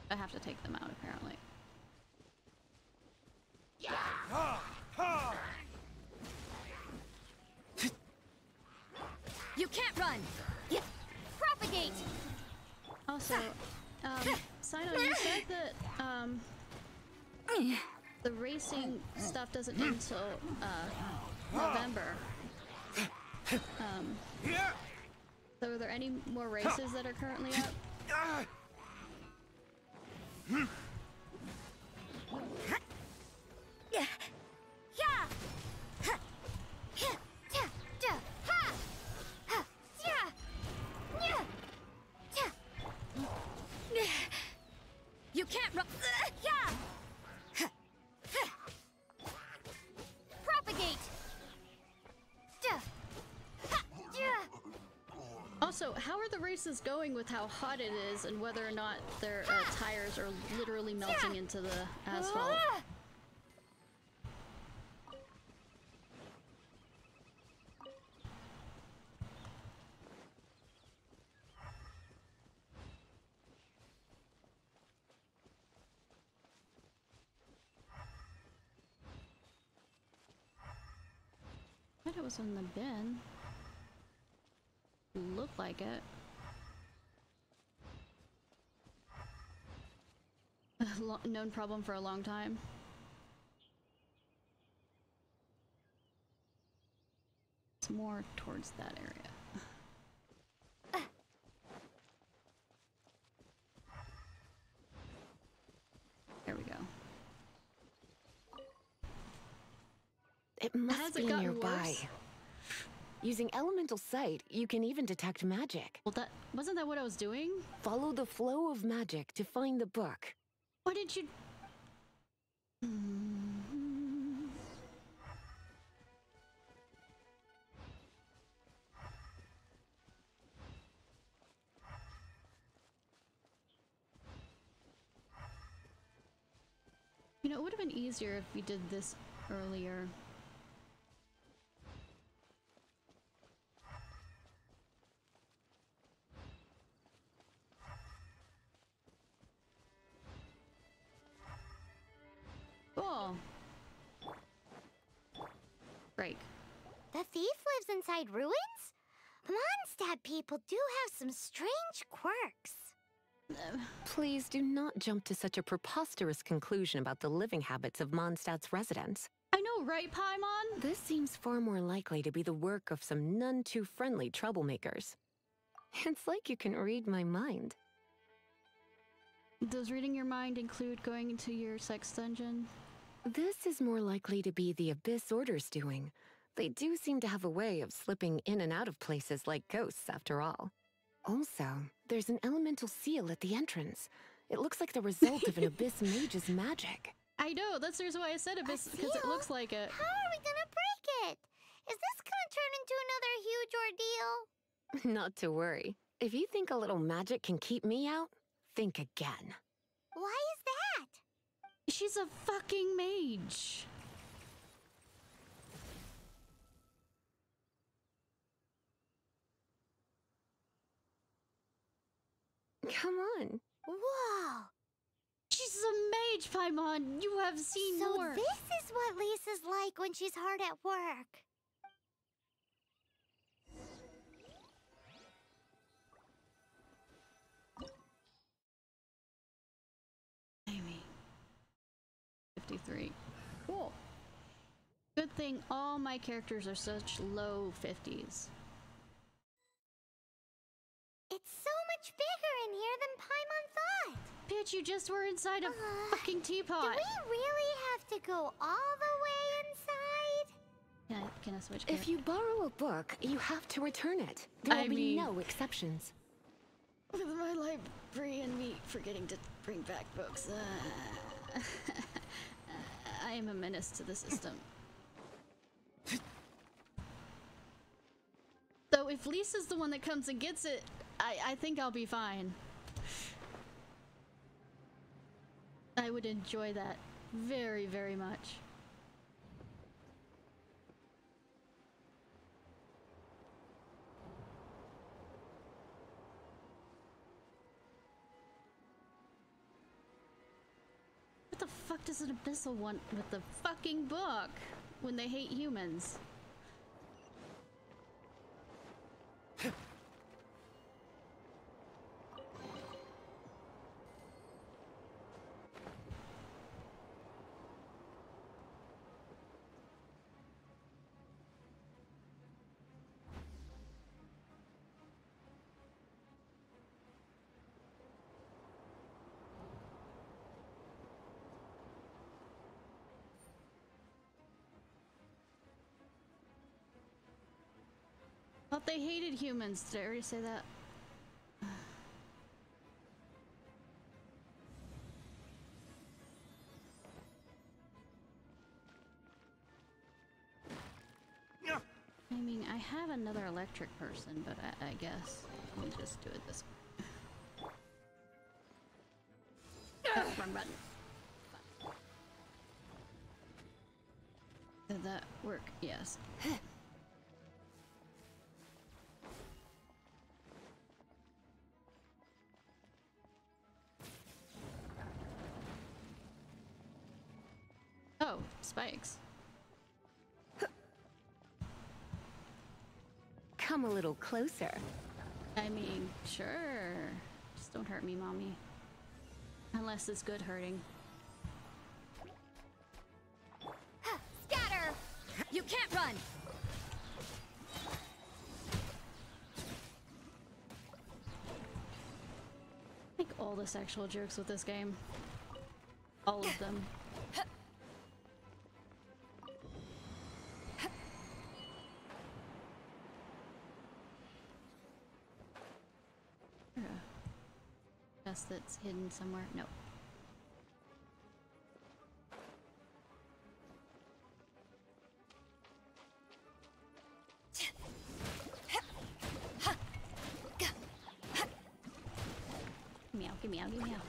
S2: I have to take them out, apparently.
S3: You can't run! Propagate!
S2: Also, Sino, you said that, the racing stuff doesn't end until, November. So are there any more races that are currently up?
S3: You can't run. Propagate.
S2: Also, how are the races going with how hot it is and whether or not their tires are literally melting into the asphalt? I thought it was in the bin. Looked like it. Known problem for a long time. It's more towards that area. There we go.
S12: It must be nearby. Worse? Using elemental sight, you can even detect magic.
S2: Well, wasn't that what I was doing?
S12: Follow the flow of magic to find the book.
S2: Why did you... You know, it would have been easier if we did this earlier. Cool. Break.
S4: The thief lives inside ruins? Mondstadt people do have some strange quirks.
S12: Please do not jump to such a preposterous conclusion about the living habits of Mondstadt's residents.
S2: I know, right, Paimon?
S12: This seems far more likely to be the work of some none too friendly troublemakers. It's like you can read my mind.
S2: Does reading your mind include going into your sex dungeon?
S12: This is more likely to be the Abyss Order's doing. They do seem to have a way of slipping in and out of places like ghosts, after all. Also, there's an elemental seal at the entrance. It looks like the result of an Abyss mage's magic.
S2: I know, that's the reason why I said Abyss, because it looks like it.
S4: How are we gonna break it? Is this gonna turn into another huge ordeal?
S12: Not to worry. If you think a little magic can keep me out, think again.
S4: Why is that?
S2: She's a fucking mage.
S12: Come on.
S4: Whoa!
S2: She's a mage, Paimon! You have seen more!
S4: So this is what Lisa's like when she's hard at work.
S2: Amy. 53. Cool. Good thing all my characters are such low 50s.
S4: It's so much bigger in here than Paimon thought!
S2: Bitch, you just were inside a fucking teapot!
S4: Do we really have to go all the way inside?
S2: Can I switch?
S12: If you borrow a book, you have to return it. There will be no exceptions.
S2: With my library and me forgetting to bring back books, I am a menace to the system. Though if Lisa's the one that comes and gets it, I think I'll be fine. I would enjoy that very, very much. What the fuck does an abyssal want with the fucking book when they hate humans? Thought they hated humans. Did I already say that? I mean, I have another electric person, but I guess we'll just do it this way. Oh, wrong button. Did that work? Yes. Oh, spikes.
S12: Come a little closer.
S2: I mean, sure. Just don't hurt me, mommy. Unless it's good hurting.
S11: Scatter! You can't run!
S2: I like all the sexual jokes with this game. All of them. That's hidden somewhere. No. Meow, give me out, give me out.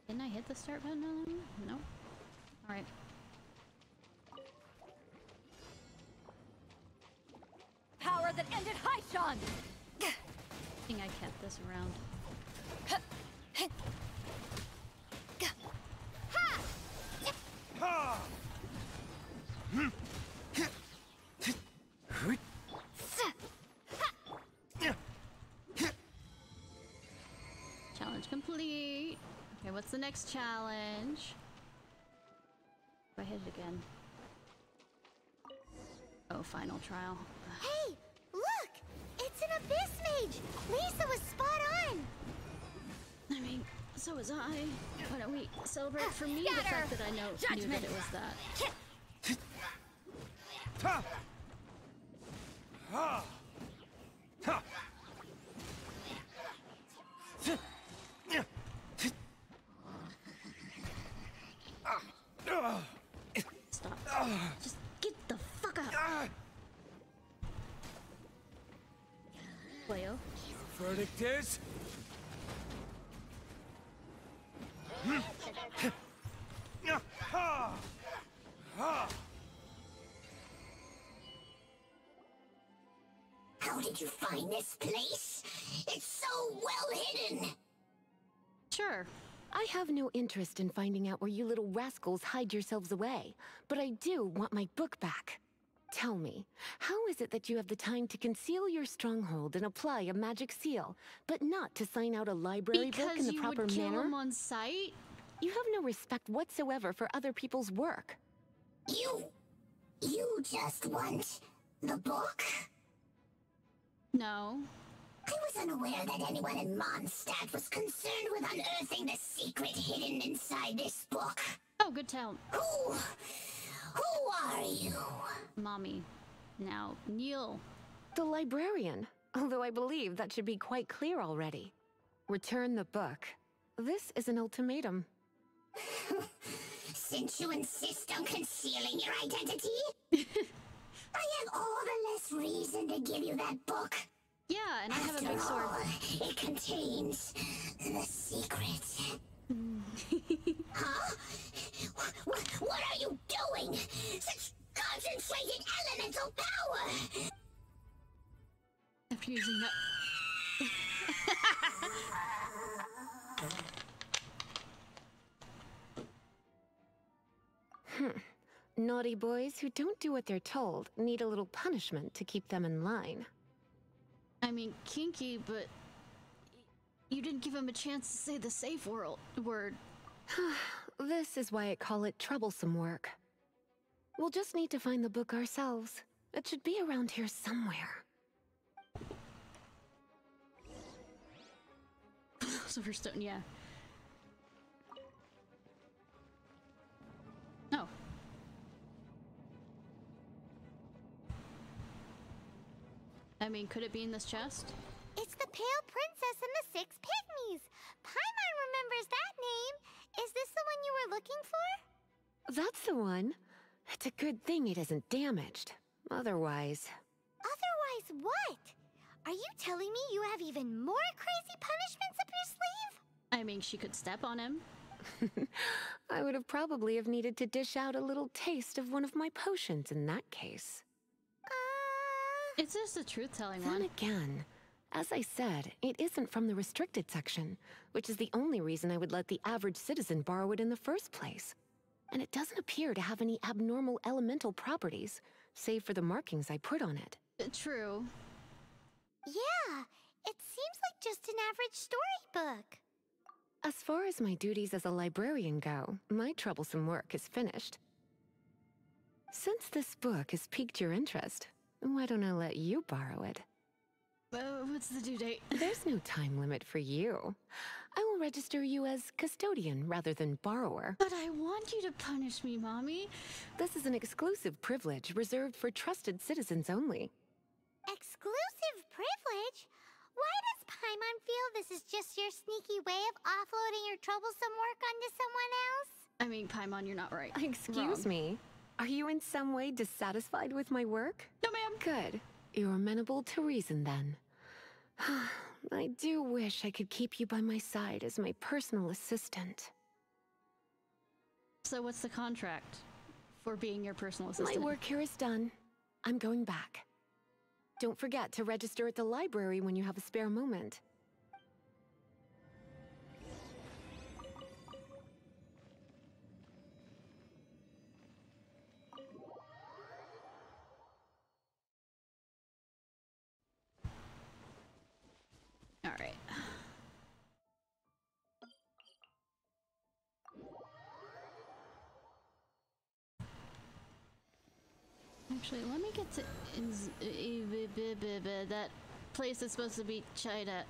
S2: Didn't I hit the start button on that one? No. Alright.
S11: Power that ended Haishan!
S2: I think I kept this around. Challenge complete. Okay, what's the next challenge? If I hit it again. Oh, final trial.
S4: Hey, look! It's an abyss mage! Lisa was spot on!
S2: I mean, so was I. Why don't we celebrate for me the fact that I knew that it was that. Stop. Just get the Leo.
S6: Your verdict is?
S4: How did you find this place? It's so well hidden.
S2: Sure.
S12: I have no interest in finding out where you little rascals hide yourselves away, but I do want my book back. Tell me, how is it that you have the time to conceal your stronghold and apply a magic seal, but not to sign out a library book in the proper
S2: Because you would kill
S12: manner?
S2: him on sight?
S12: You have no respect whatsoever for other people's work.
S4: You just want the book?
S2: No.
S4: I was unaware that anyone in Mondstadt was concerned with unearthing the secret hidden inside this book.
S2: Oh, good tell.
S4: Who are you?
S2: Mommy. Now, kneel.
S12: The librarian, although I believe that should be quite clear already. Return the book. This is an ultimatum.
S4: Since you insist on concealing your identity, I have all the less reason to give you that book.
S2: Yeah, and I have a big sword.
S4: It contains the secret. Huh? What are you doing? Such concentrated elemental power!
S2: After using that...
S12: Naughty boys who don't do what they're told need a little punishment to keep them in line.
S2: I mean, kinky, but... You didn't give him a chance to say the safe word.
S12: This is why I call it troublesome work. We'll just need to find the book ourselves. It should be around here somewhere.
S2: Silverstone, yeah. Oh. I mean, could it be in this chest?
S4: It's the Pale Princess and the Six Pygmies! Paimon remembers that name! Is this the one you were looking for?
S12: That's the one. It's a good thing it isn't damaged. Otherwise...
S4: Otherwise what? Are you telling me you have even more crazy punishments up your sleeve?
S2: I mean, she could step on him.
S12: I would have probably have needed to dish out a little taste of one of my potions in that case.
S2: It's just the truth-telling one.
S12: Then again, as I said, it isn't from the restricted section, which is the only reason I would let the average citizen borrow it in the first place. And it doesn't appear to have any abnormal elemental properties, save for the markings I put on it.
S2: True.
S4: Yeah, it seems like just an average storybook.
S12: As far as my duties as a librarian go, my troublesome work is finished. Since this book has piqued your interest, why don't I let you borrow it?
S2: What's the due date?
S12: There's no time limit for you. I will register you as custodian rather than borrower.
S2: But I want you to punish me, Mommy.
S12: This is an exclusive privilege reserved for trusted citizens only.
S4: Exclusive privilege? Why does Paimon feel this is just your sneaky way of offloading your troublesome work onto someone else?
S2: I mean, Paimon, you're not right.
S12: Excuse me. Are you in some way dissatisfied with my work?
S2: No, ma'am.
S12: Good. You're amenable to reason, then. I do wish I could keep you by my side as my personal assistant.
S2: So what's the contract for being your personal assistant?
S12: My work here is done. I'm going back. Don't forget to register at the library when you have a spare moment.
S2: All right. Actually, let me get to that place that's supposed to be China.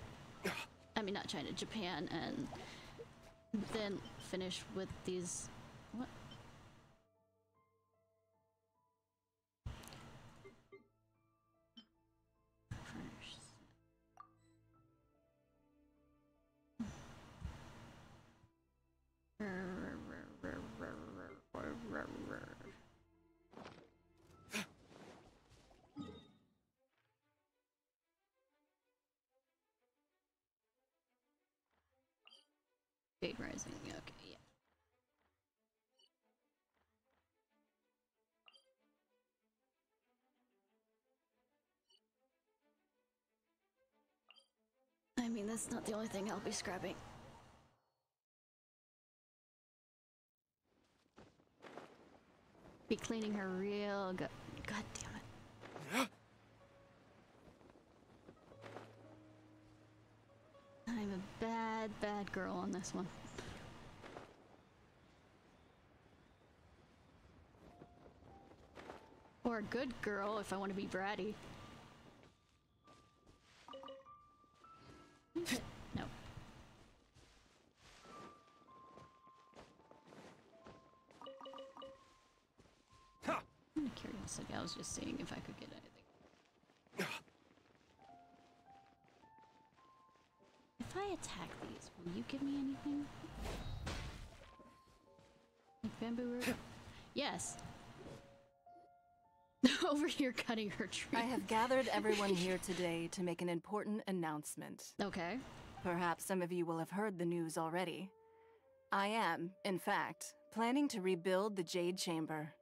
S2: I mean, not China, Japan, and then finish with these. What? Jade Rising, okay, yeah. I mean, that's not the only thing I'll be scrapping. Be cleaning her real good. God damn it. I'm a bad, bad girl on this one. Or a good girl if I want to be bratty. No. I'm curious. I was just seeing if I could get anything. If I attack these, will you give me anything? Like bamboo root? Yes. Over here cutting her tree.
S15: I have gathered everyone here today to make an important announcement.
S2: Okay.
S15: Perhaps some of you will have heard the news already. I am, in fact, planning to rebuild the Jade Chamber.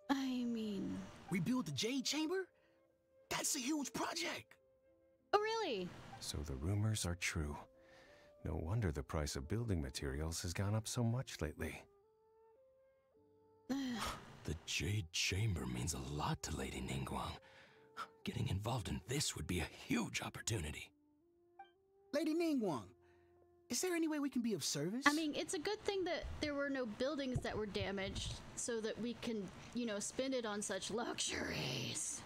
S2: I mean...
S16: Rebuild the Jade Chamber? That's a huge project!
S2: Oh, really?
S17: So the rumors are true. No wonder the price of building materials has gone up so much lately.
S16: The Jade Chamber means a lot to Lady Ningguang. Getting involved in this would be a huge opportunity. Lady Ningguang, is there any way we can be of service?
S2: I mean, it's a good thing that there were no buildings that were damaged so that we can, you know, spend it on such luxuries.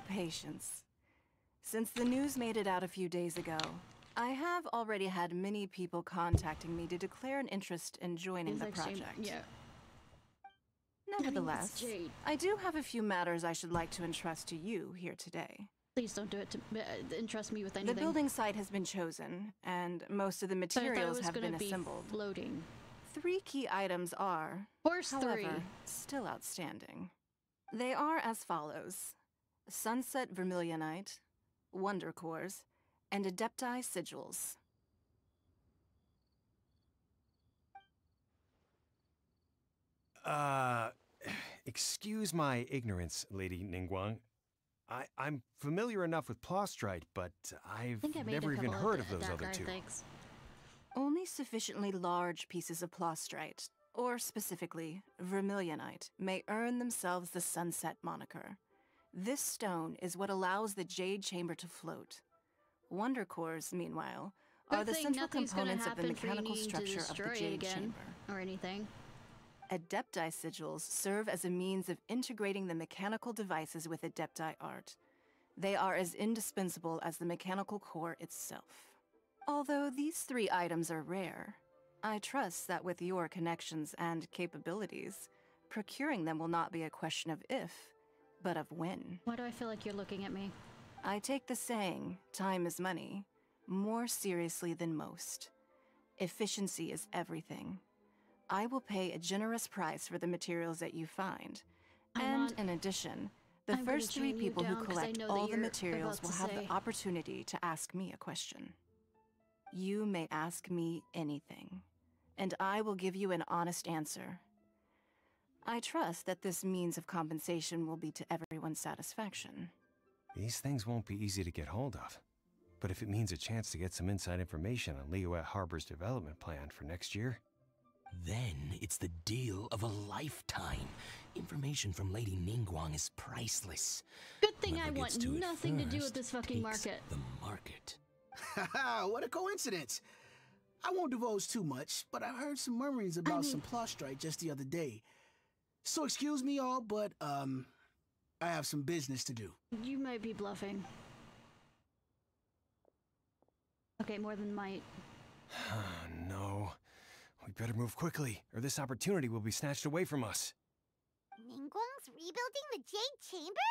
S15: Patience. Since the news made it out a few days ago, I have already had many people contacting me to declare an interest in joining the project.
S2: Yeah.
S15: Nevertheless, I do have a few matters I should like to entrust to you here today.
S2: Please don't do it to entrust me with anything.
S15: The building site has been chosen, and most of the materials have been assembled.
S2: Floating.
S15: 3 key items are, however, still outstanding. They are as follows: Sunset Vermilionite, Wonder Cores, and Adepti Sigils.
S17: Excuse my ignorance, Lady Ningguang. I'm familiar enough with Plostrite, but I've never even heard of those other two.
S15: Only sufficiently large pieces of Plostrite, or specifically Vermilionite, may earn themselves the Sunset moniker. This stone is what allows the Jade Chamber to float. Wonder Cores, meanwhile, are the central components of the mechanical structure of the Jade Chamber.
S2: Or anything.
S15: Adepti Sigils serve as a means of integrating the mechanical devices with Adepti art. They are as indispensable as the mechanical core itself. Although these 3 items are rare, I trust that with your connections and capabilities, procuring them will not be a question of if, but of when.
S2: Why do I feel like you're looking at me?
S15: I take the saying, time is money, more seriously than most. Efficiency is everything. I will pay a generous price for the materials that you find. And in addition, the first 3 people who collect all the materials will have the opportunity to ask me a question. You may ask me anything, and I will give you an honest answer. I trust that this means of compensation will be to everyone's satisfaction.
S17: These things won't be easy to get hold of. But if it means a chance to get some inside information on Liyuet Harbor's development plan for next year...
S16: Then it's the deal of a lifetime. Information from Lady Ningguang is priceless.
S2: Good thing I want nothing to do with this fucking market.
S16: The market. Haha, what a coincidence. I won't divulge too much, but I heard some murmurings about some Plostrite just the other day. So excuse me all, but I have some business to do.
S2: You might be bluffing. Okay, more than might.
S17: No. We better move quickly, or this opportunity will be snatched away from us.
S4: Ningguang's rebuilding the Jade Chamber?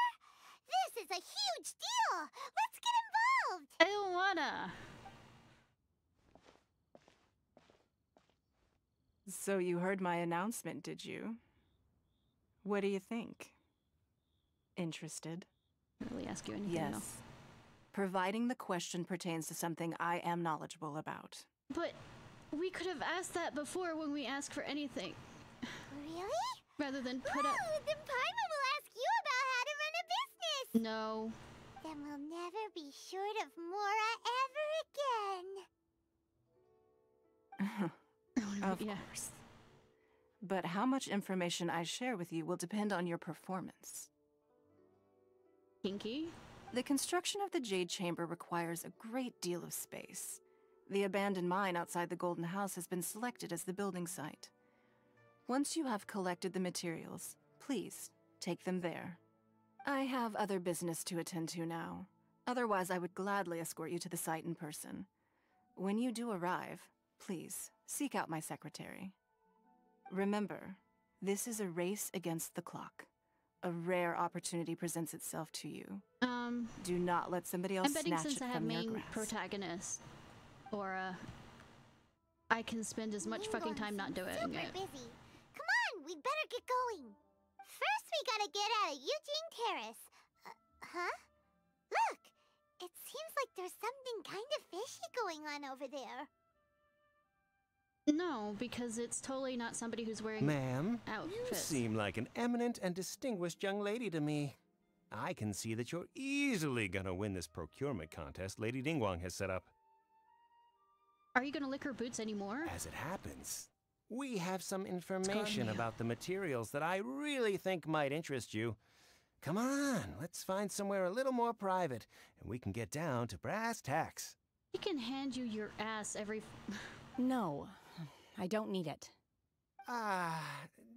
S4: This is a huge deal! Let's get involved!
S2: I don't wanna!
S15: So you heard my announcement, did you? What do you think? Interested?
S2: I didn't really ask you anything.
S15: Yes. Providing the question pertains to something I am knowledgeable about.
S2: But we could have asked that before when we asked for anything.
S4: Really?
S2: Rather than put up...
S4: Then Paimon will ask you about how to run a business!
S2: No.
S4: Then we'll never be short of Mora ever again.
S15: Of course. But how much information I share with you will depend on your performance.
S2: Kinky?
S15: The construction of the Jade Chamber requires a great deal of space. The abandoned mine outside the Golden House has been selected as the building site. Once you have collected the materials, please take them there. I have other business to attend to now. Otherwise, I would gladly escort you to the site in person. When you do arrive, please seek out my secretary. Remember, this is a race against the clock. A rare opportunity presents itself to you. Do not let somebody else snatch it from your grasp.
S2: I'm betting since I have main protagonist, Aura, I can spend as much fucking time not doing it.
S4: Super busy. Come on, we'd better get going. First, we gotta get out of Eugene Terrace. Huh? Look, it seems like there's something kind of fishy going on over there.
S2: No, because it's totally not somebody who's wearing outfits.
S17: You seem like an eminent and distinguished young lady to me. I can see that you're easily gonna win this procurement contest Lady Ningguang has set up.
S2: Are you gonna lick her boots anymore?
S17: As it happens, we have some information about the materials that I really think might interest you. Come on, let's find somewhere a little more private, and we can get down to brass tacks.
S2: He can hand you your ass every...
S11: No, I don't need it.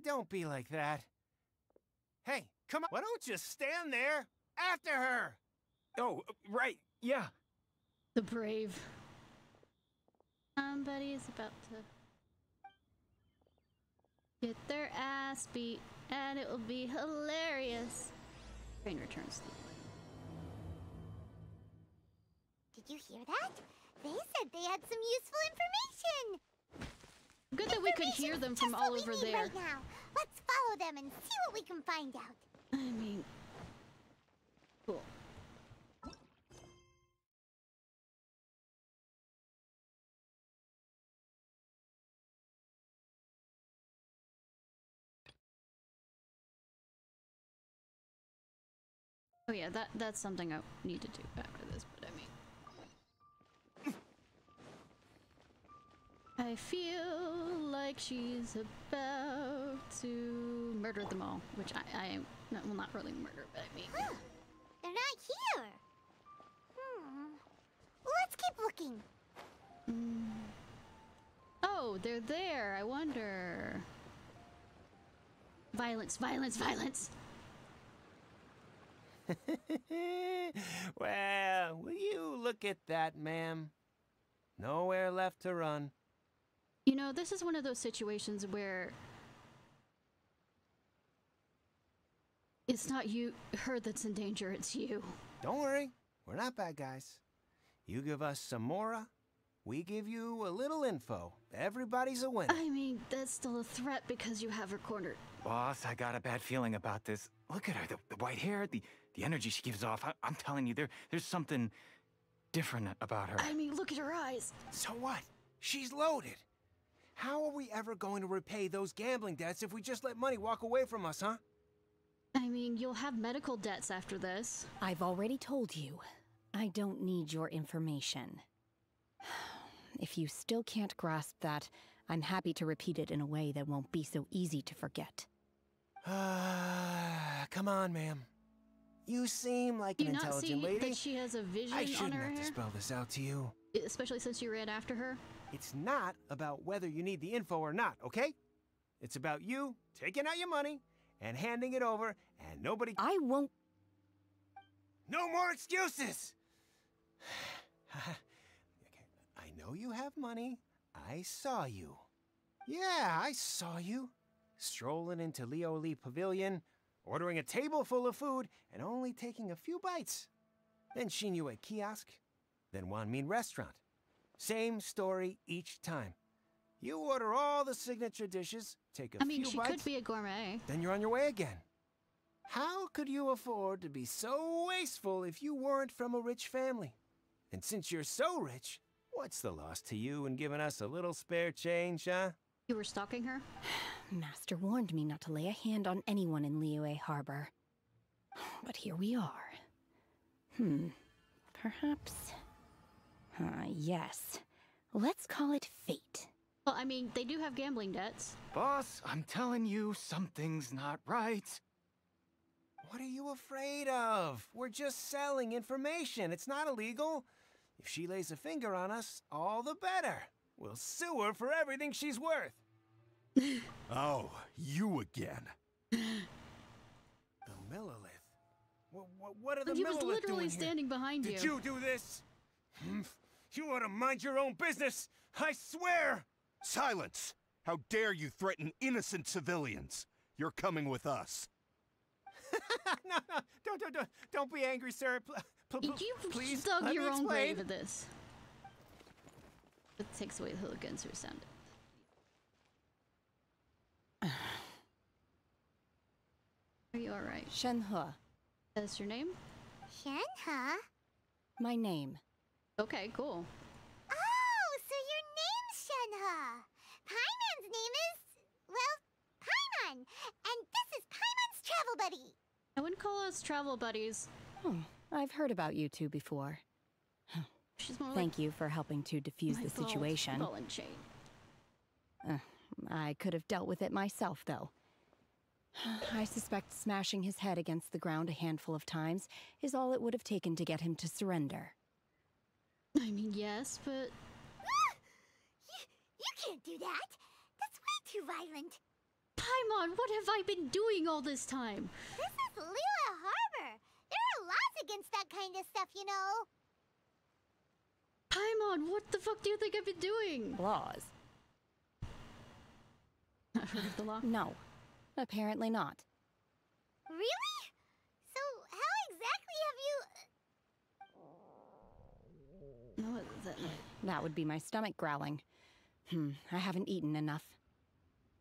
S17: Don't be like that. Hey, come on, why don't you stand there after her?
S18: Oh, right, yeah.
S2: The brave. Somebody's about to get their ass beat, and it will be hilarious. Train returns.
S4: Did you hear that? They said they had some useful information.
S2: Good that we could hear them from all over there.
S4: Right now. Let's follow them and see what we can find out.
S2: I mean, cool. Oh yeah, that's something I need to do after this, but I mean... I feel like she's about to murder them all, which I well, not really murder, but I mean...
S4: Huh. They're not here! Let's keep looking.
S2: Oh, they're there, I wonder... Violence, violence, violence!
S17: Well, will you look at that, ma'am? Nowhere left to run.
S2: You know, this is one of those situations where it's not her that's in danger, it's you.
S17: Don't worry, we're not bad guys. You give us some Mora, we give you a little info. Everybody's a winner.
S2: I mean, that's still a threat because you have her cornered.
S18: Boss, I got a bad feeling about this. Look at her, the white hair, the energy she gives off. I'm telling you, there's something different about her.
S2: I mean, look at her eyes.
S17: So what? She's loaded. How are we ever going to repay those gambling debts if we just let money walk away from us, huh?
S2: I mean, you'll have medical debts after this.
S11: I've already told you. I don't need your information. If you still can't grasp that, I'm happy to repeat it in a way that won't be so easy to forget.
S17: Come on, ma'am. You seem like an intelligent lady.
S2: That she has a vision
S17: I shouldn't
S2: on her
S17: have to
S2: hair?
S17: spell this out to you.
S2: Especially since you ran after her?
S17: It's not about whether you need the info or not, okay? It's about you taking out your money and handing it over, and nobody...
S11: I won't...
S17: No more excuses! I know you have money. I saw you. Yeah, I saw you. Strolling into Leo Lee Pavilion, ordering a table full of food, and only taking a few bites. Then Shinyue Kiosk, then Wanmin Restaurant. Same story each time. You order all the signature dishes, take a few bites...
S2: she could be a gourmet.
S17: Then you're on your way again. How could you afford to be so wasteful if you weren't from a rich family? And since you're so rich, What's the loss to you in giving us a little spare change, huh?
S2: You were stalking her?
S11: Master warned me not to lay a hand on anyone in Liyue Harbor. But here we are. Perhaps... yes. Let's call it fate.
S2: Well, I mean, they do have gambling debts.
S18: Boss, I'm telling you, something's not right.
S17: What are you afraid of? We're just selling information. It's not illegal. If she lays a finger on us, all the better. We'll sue her for everything she's worth.
S19: Oh, you again.
S17: The Millilith. What are the Millilith doing here?
S2: He was literally standing behind you.
S17: Did you do this? You ought to mind your own business. I swear.
S19: Silence! How dare you threaten innocent civilians? You're coming with us.
S17: No, don't be angry, sir. Please,
S2: dug
S17: let
S2: your
S17: me
S2: own
S17: explain.
S2: grave at this. It takes away the hooligans who sound. Are you alright?
S11: Shenhe.
S2: That's your name?
S4: Shenhe?
S11: My name.
S2: Okay, cool.
S4: Oh, so your name's Shenhe. Paimon's name is, well, Paimon. And this is Paimon's travel buddy.
S2: I wouldn't call us travel buddies.
S11: I've heard about you two before.
S2: She's more
S11: Thank you for helping to defuse the situation.
S2: Ball and chain.
S11: I could have dealt with it myself, though. I suspect smashing his head against the ground a handful of times is all it would have taken to get him to surrender.
S2: I mean, yes, but...
S4: You can't do that. That's way too violent.
S2: Paimon, what have I been doing all this time?
S4: This is Liyue Harbor. There are laws against that kind of stuff, you know.
S2: Paimon, what the fuck do you think I've been doing?
S11: Laws?
S2: Not heard of the law?
S11: No. Apparently not.
S4: Really? So, how exactly have you...
S11: That would be my stomach growling. I haven't eaten enough.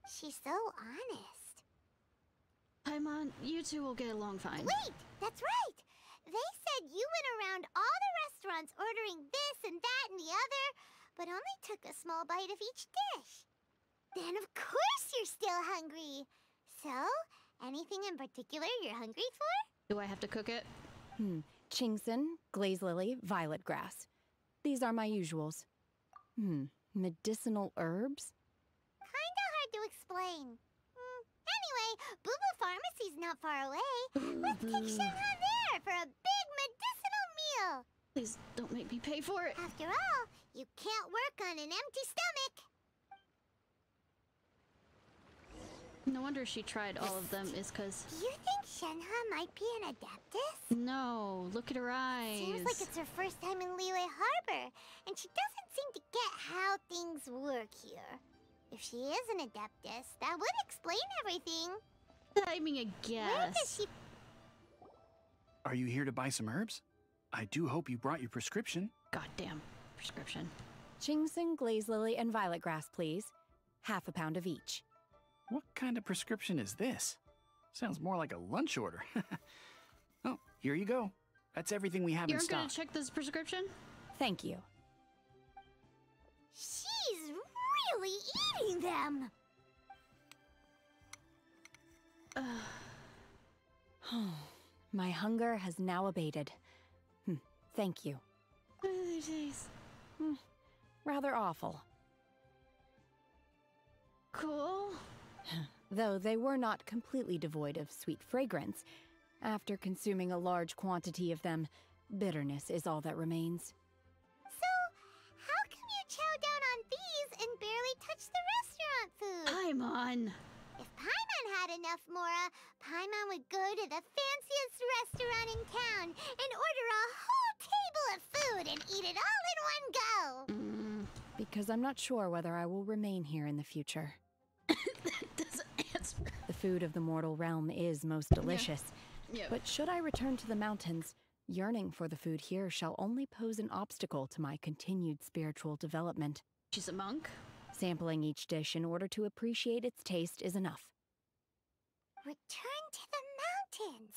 S4: She's so honest.
S2: Paimon, you two will get along fine.
S4: Wait, that's right. They said you went around all the restaurants ordering this and that and the other, but only took a small bite of each dish. Then of course you're still hungry. So, anything in particular you're hungry for?
S2: Do I have to cook it?
S11: Chingson, glaze lily, violet grass. These are my usuals. Medicinal herbs?
S4: Kinda hard to explain. Anyway, Booba Pharmacy's not far away. Let's take Shenhe there for a big medicinal meal.
S2: Please don't make me pay for it.
S4: After all, you can't work on an empty stomach.
S2: No wonder she tried all of them is because...
S4: Do you think Shenhe might be an adeptus?
S2: No, look at her eyes.
S4: Seems like it's her first time in Liyue Harbor, and she doesn't seem to get how things work here. If she is an adeptus, that would explain everything.
S2: I mean, I guess.
S4: Where does she...
S20: Are you here to buy some herbs? I do hope you brought your prescription.
S2: Goddamn prescription.
S11: Chingson, glaze lily, and violet grass, please. Half a pound of each.
S20: What kind of prescription is this? Sounds more like a lunch order. Oh, here you go. That's everything we have in stock.
S2: You're gonna check this prescription?
S11: Thank you.
S4: She's really eating them!
S11: My hunger has now abated. Thank you. Rather awful.
S2: Cool.
S11: Though they were not completely devoid of sweet fragrance. After consuming a large quantity of them, bitterness is all that remains.
S4: So, how can you chow down on these and barely touch the restaurant food?
S2: Paimon!
S4: If Paimon had enough Mora, Paimon would go to the fanciest restaurant in town and order a whole table of food and eat it all in one go!
S11: Because I'm not sure whether I will remain here in the future.
S2: Doesn't answer.
S11: The food of the mortal realm is most delicious.
S2: Yeah.
S11: But should I return to the mountains, yearning for the food here shall only pose an obstacle to my continued spiritual development.
S2: She's a monk?
S11: Sampling each dish in order to appreciate its taste is enough.
S4: Return to the mountains!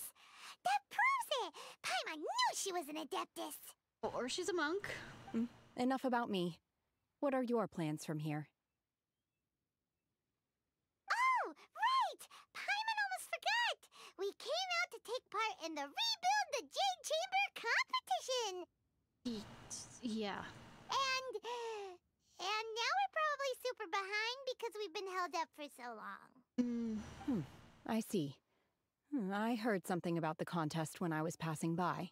S4: That proves it! Paimon knew she was an adeptus!
S2: Or she's a monk.
S11: enough about me. What are your plans from here?
S4: Oh, right! Paimon almost forgot! We came out to take part in the Rebuild the Jade Chamber competition!
S2: Yeah.
S4: And now we're probably super behind because we've been held up for so long.
S11: I see. I heard something about the contest when I was passing by.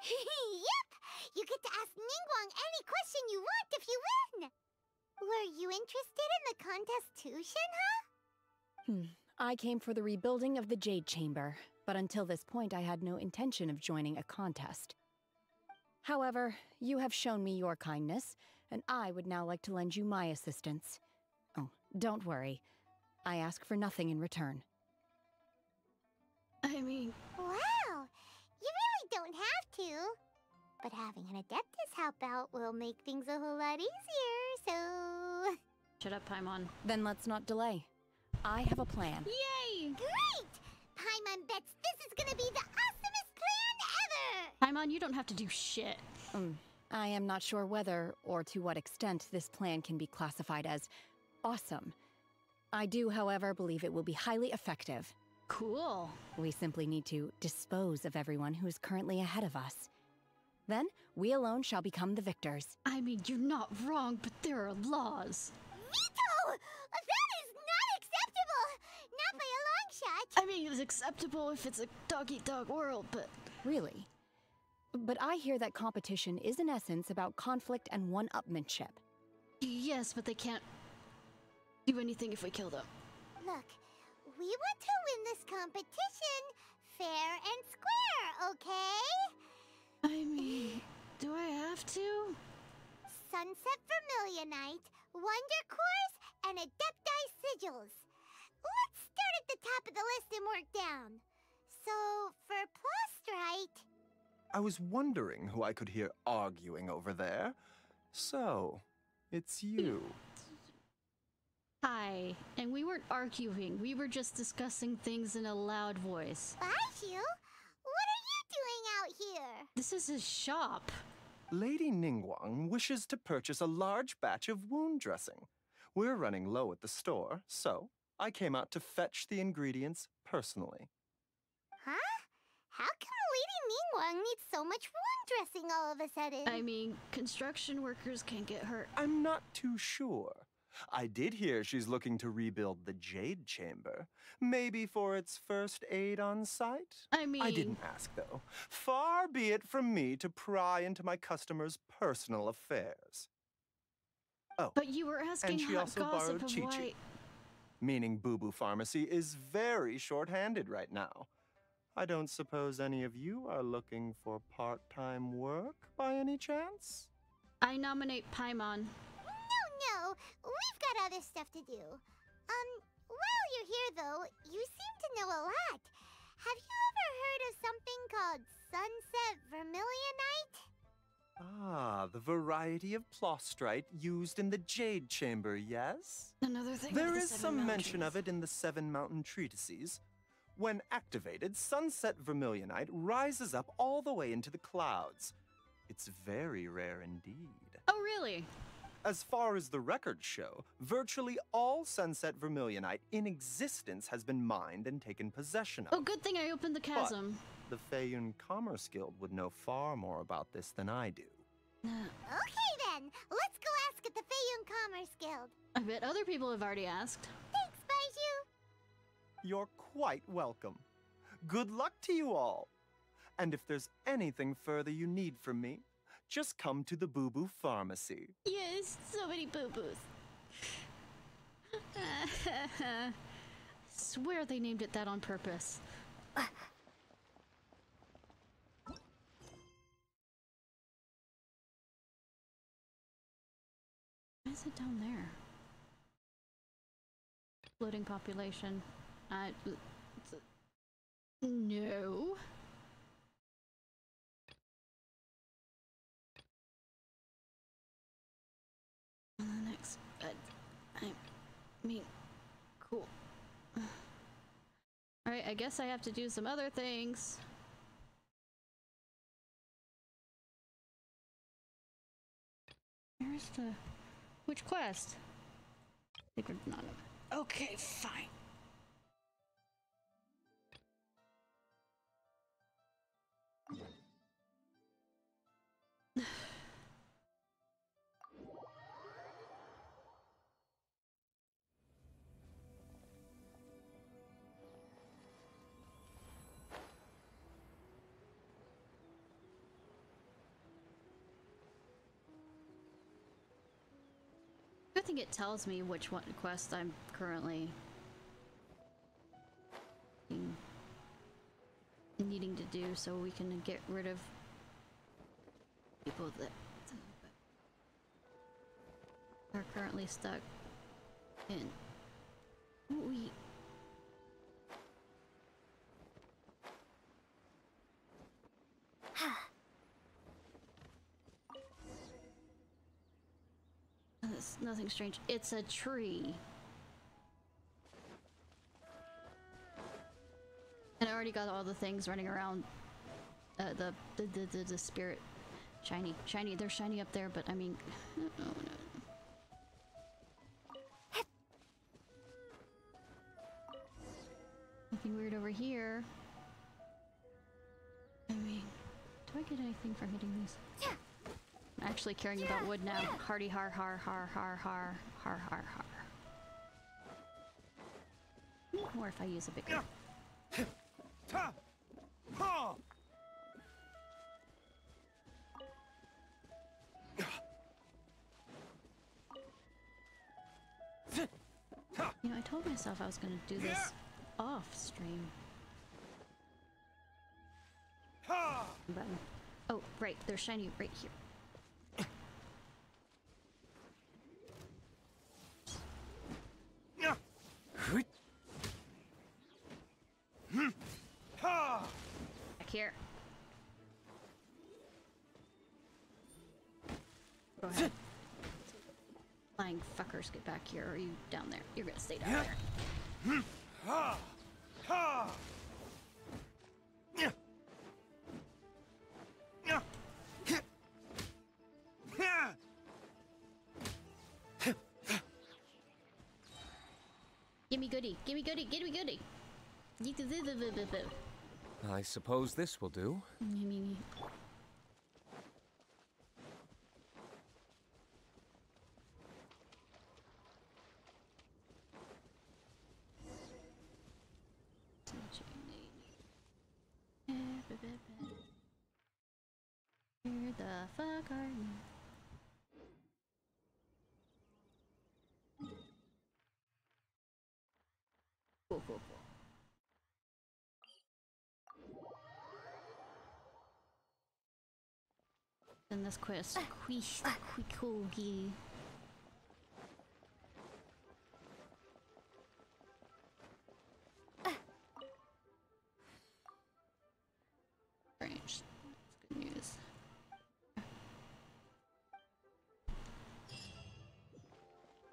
S4: Yep! You get to ask Ningguang any question you want if you win! Were you interested in the contest too, Shinha?
S11: I came for the rebuilding of the Jade Chamber, but until this point I had no intention of joining a contest. However, you have shown me your kindness, and I would now like to lend you my assistance. Oh, don't worry. I ask for nothing in return.
S2: I mean...
S4: Wow! You really don't have to. But having an Adeptus help out will make things a whole lot easier, so...
S2: Shut up, Paimon.
S11: Then let's not delay. I have a plan.
S2: Yay!
S4: Great! Paimon bets this is gonna be the awesomest plan ever!
S2: Paimon, you don't have to do shit.
S11: I am not sure whether or to what extent this plan can be classified as awesome. I do, however, believe it will be highly effective.
S2: Cool.
S11: We simply need to dispose of everyone who is currently ahead of us. Then, we alone shall become the victors.
S2: I mean, you're not wrong, but there are laws.
S4: Vito! That is not acceptable! Not by a long shot!
S2: I mean, it's acceptable if it's a dog-eat-dog world, but...
S11: Really? But I hear that competition is in essence about conflict and one-upmanship.
S2: Yes, but they can't do anything if we kill them.
S4: Look, we want to win this competition fair and square, okay?
S2: I mean, do I have to?
S4: Sunset Vermilionite, Wonder Cores, and Adepti Sigils. Let's start at the top of the list and work down. So, for Plostrite...
S9: I was wondering who I could hear arguing over there. So, it's you.
S2: Hi. And we weren't arguing. We were just discussing things in a loud voice.
S4: Baiju? What are you doing out here?
S2: This is his shop.
S9: Lady Ningguang wishes to purchase a large batch of wound dressing. We're running low at the store, so I came out to fetch the ingredients personally.
S4: Huh? How come Lady Ningguang needs so much wound dressing all of a sudden?
S2: I mean, construction workers can get hurt.
S9: I'm not too sure. I did hear she's looking to rebuild the Jade Chamber. Maybe for its first aid on site?
S2: I mean...
S9: I didn't ask, though. Far be it from me to pry into my customers' personal affairs. Oh,
S2: but you were asking
S9: and she also borrowed
S2: of
S9: Chi-Chi.
S2: why...
S9: Meaning Boo Boo Pharmacy is very short-handed right now. I don't suppose any of you are looking for part-time work by any chance?
S2: I nominate Paimon.
S4: No, we've got other stuff to do. While you're here though, you seem to know a lot. Have you ever heard of something called Sunset Vermilionite?
S9: Ah, the variety of plostrite used in the Jade Chamber, yes?
S2: Another thing
S9: There is some mention of it in the Seven Mountain Treatises. When activated, Sunset Vermilionite rises up all the way into the clouds. It's very rare indeed.
S2: Oh, really?
S9: As far as the records show, virtually all Sunset Vermilionite in existence has been mined and taken possession of.
S2: Oh, good thing I opened the chasm.
S9: But the Feiyun Commerce Guild would know far more about this than I do.
S4: Okay then, let's go ask at the Feiyun Commerce Guild.
S2: I bet other people have already asked.
S4: Thanks, Baiju.
S9: You're quite welcome. Good luck to you all. And if there's anything further you need from me, just come to the Boo Boo Pharmacy.
S2: Yes, so many boo-boos. Swear they named it that on purpose. Why is it down there? Floating population. No. On the next bed. I mean, cool. Alright, I guess I have to do some other things. Where's the... Which quest? Sacred Nana. Okay, fine. I think it tells me which one quest I'm currently needing to do, so we can get rid of people that are currently stuck in. We It's nothing strange. It's a tree. And I already got all the things running around. The spirit. Shiny. They're shiny up there, but I mean... No. Nothing weird over here. I mean... Do I get anything for hitting these? I'm actually caring about wood now. Hardy har har har har har har har har. Or if I use a big one. You know, I told myself I was gonna do this off stream. Button. Oh, right, they're shiny right here. Back here. Go ahead. Flying fuckers, get back here. Or are you down there? You're gonna stay down there. Gimme goody, gimme goody, gimme goody.
S21: I suppose this will do.
S2: Where the fuck are you? Cool. Then this quest, cool. Strange. That's good news.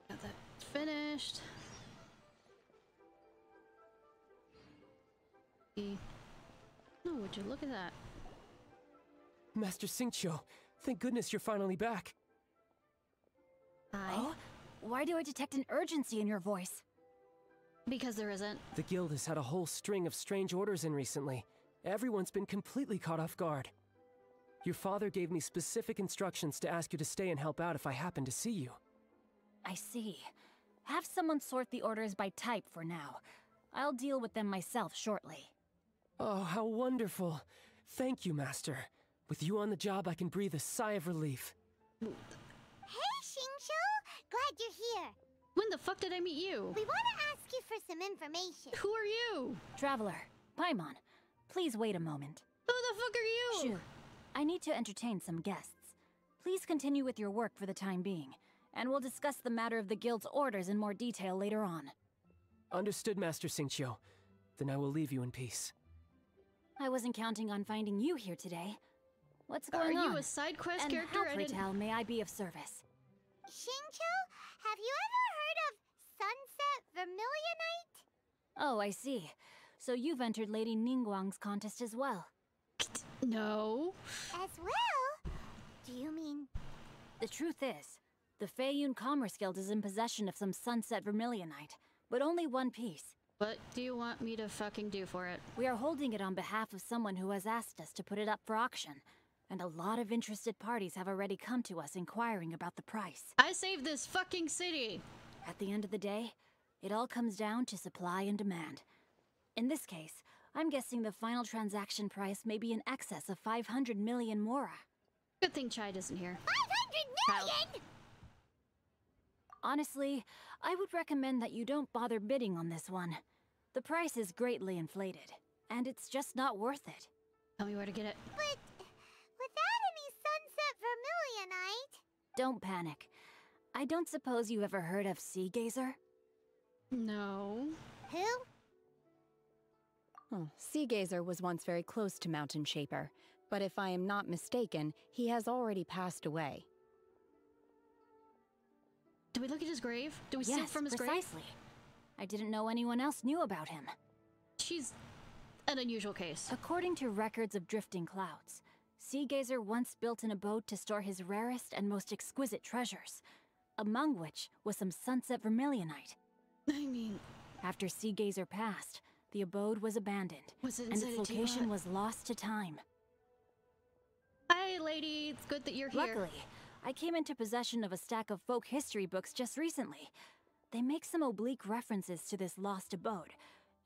S2: Got that finished. Oh, would you look at that?
S22: Master Xingqiu, thank goodness you're finally back.
S3: Oh? Why do I detect an urgency in your voice?
S2: Because there isn't.
S22: The guild has had a whole string of strange orders in recently. Everyone's been completely caught off guard. Your father gave me specific instructions to ask you to stay and help out if I happen to see you.
S3: I see. Have someone sort the orders by type for now. I'll deal with them myself shortly.
S22: Oh, how wonderful. Thank you, Master. With you on the job, I can breathe a sigh of relief.
S4: Hey, Xingqiu! Glad you're here.
S2: When the fuck did I meet you?
S4: We want to ask you for some information.
S2: Who are you?
S3: Traveler, Paimon, please wait a moment.
S2: Who the fuck are you?
S3: Shu, I need to entertain some guests. Please continue with your work for the time being, and we'll discuss the matter of the guild's orders in more detail later on.
S22: Understood, Master Xingqiu. Then I will leave you in peace.
S3: I wasn't counting on finding you here today. What's going on?
S2: Are you a side quest
S3: and
S2: character?
S3: How, pray tell, may I be of service?
S4: Xingqiu, have you ever heard of Sunset Vermilionite?
S3: Oh, I see. So you've entered Lady Ningguang's contest as well.
S2: No.
S4: As well? Do you mean...
S3: The truth is,
S7: The Feiyun Commerce Guild is in possession of some sunset vermilionite, but only one piece.
S2: What do you want me to fucking do for it?
S7: We are holding it on behalf of someone who has asked us to put it up for auction, and a lot of interested parties have already come to us inquiring about the price.
S2: I saved this fucking city!
S7: At the end of the day, it all comes down to supply and demand. In this case, I'm guessing the final transaction price may be in excess of 500 million mora.
S2: Good thing Chide isn't here.
S4: 500 million?!
S7: Honestly, I would recommend that you don't bother bidding on this one. The price is greatly inflated, and it's just not worth it.
S2: Tell me where to get it.
S4: But without any sunset vermilionite...
S7: Don't panic. I don't suppose you ever heard of Sea Gazer?
S2: No.
S4: Who?
S11: Oh, Sea Gazer was once very close to Mountain Shaper, but if I am not mistaken, he has already passed away.
S2: Do we look at his grave? Do we see it from his grave?
S7: Yes, precisely. I didn't know anyone else knew about him.
S2: She's an unusual case.
S7: According to records of drifting clouds, Sea Gazer once built an abode to store his rarest and most exquisite treasures, among which was some sunset vermilionite.
S2: I mean...
S7: After Sea Gazer passed, the abode was abandoned,
S2: Was it
S7: and
S2: inside
S7: its
S2: a
S7: location
S2: teapot?
S7: was lost to time.
S2: Hi, lady. It's good that you're here.
S7: Luckily, I came into possession of a stack of folk history books just recently. They make some oblique references to this lost abode,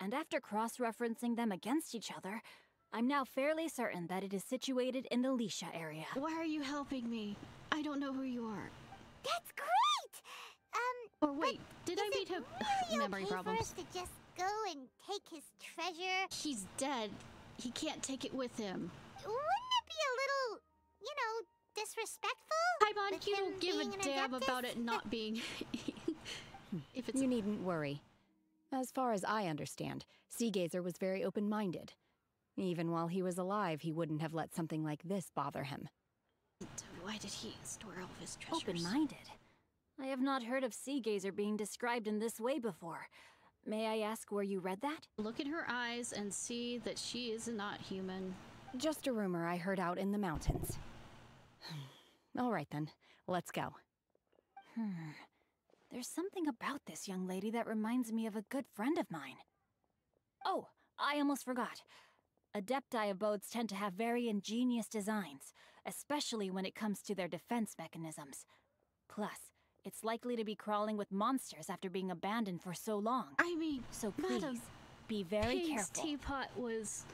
S7: and after cross-referencing them against each other, I'm now fairly certain that it is situated in the Lisha area.
S2: Why are you helping me? I don't know who you are.
S4: That's great!
S2: Or wait, did I meet him?
S4: Really
S2: Memory
S4: okay
S2: problems.
S4: for us to just go and take his treasure?
S2: He's dead. He can't take it with him.
S4: Wouldn't it be a little, you know, disrespectful?
S2: Paimon, you don't give a damn about it not being... if it's...
S11: You needn't worry. As far as I understand, Sea Gazer was very open-minded. Even while he was alive, he wouldn't have let something like this bother him.
S2: Why did he store all of his treasures?
S7: Open-minded? I have not heard of Sea Gazer being described in this way before. May I ask where you read that?
S2: Look in her eyes and see that she is not human.
S11: Just a rumor I heard out in the mountains. All right then, let's go.
S7: There's something about this young lady that reminds me of a good friend of mine. Oh, I almost forgot. Adepti abodes tend to have very ingenious designs, especially when it comes to their defense mechanisms. Plus, it's likely to be crawling with monsters after being abandoned for so long.
S2: I mean,
S7: so please,
S2: Madam,
S7: be very
S2: Pig's
S7: careful.
S2: teapot was...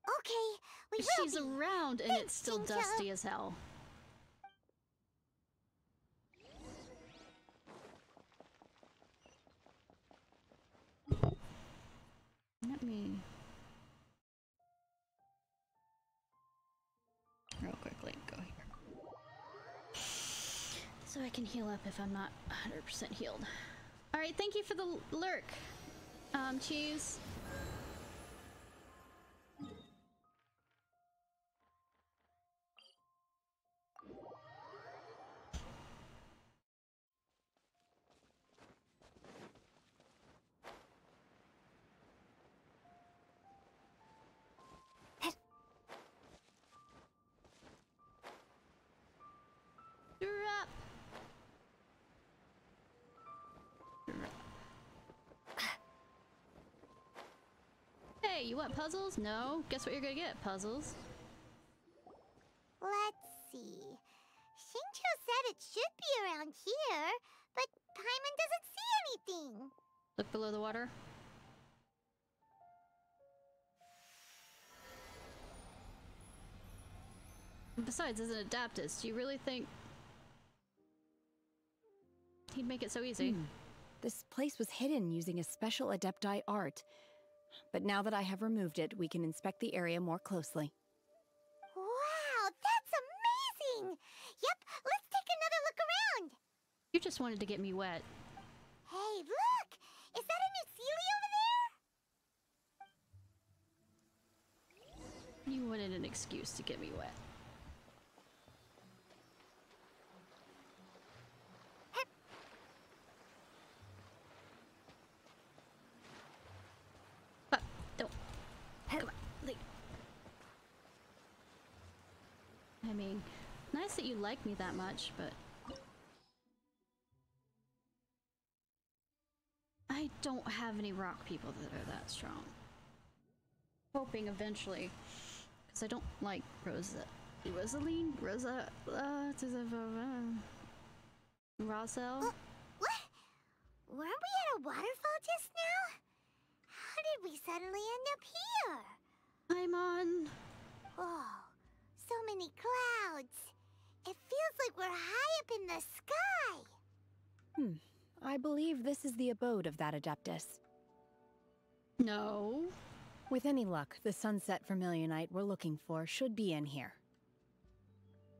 S4: Okay, we will
S2: She's
S4: be.
S2: around and
S4: Thanks,
S2: it's still
S4: Jinjo.
S2: dusty as hell. Let me... real quickly go here. So I can heal up if I'm not 100% healed. Alright, thank you for the lurk. Cheese. Drop. Hey, you want puzzles? No. Guess what you're gonna get? Puzzles.
S4: Let's see. Shinjo said it should be around here, but Paimon doesn't see anything.
S2: Look below the water. Besides, as an Adaptus, do you really think he'd make it so easy?
S11: This place was hidden using a special Adepti art. But now that I have removed it, we can inspect the area more closely.
S4: Wow, that's amazing! Yep, let's take another look around.
S2: You just wanted to get me wet.
S4: Hey, look! Is that a new Sealy over there?
S2: You wanted an excuse to get me wet. Come on, leave. I mean, nice that you like me that much, but... don't have any rock people that are that strong. Hoping eventually, because I don't like Rosaline? Rosel?
S4: What? Weren't we at a waterfall just now? How did we suddenly end up here?
S2: I'm on...
S4: Oh, so many clouds. It feels like we're high up in the sky.
S11: I believe this is the abode of that Adeptus.
S2: No.
S11: With any luck, the sunset Vermilionite we're looking for should be in here.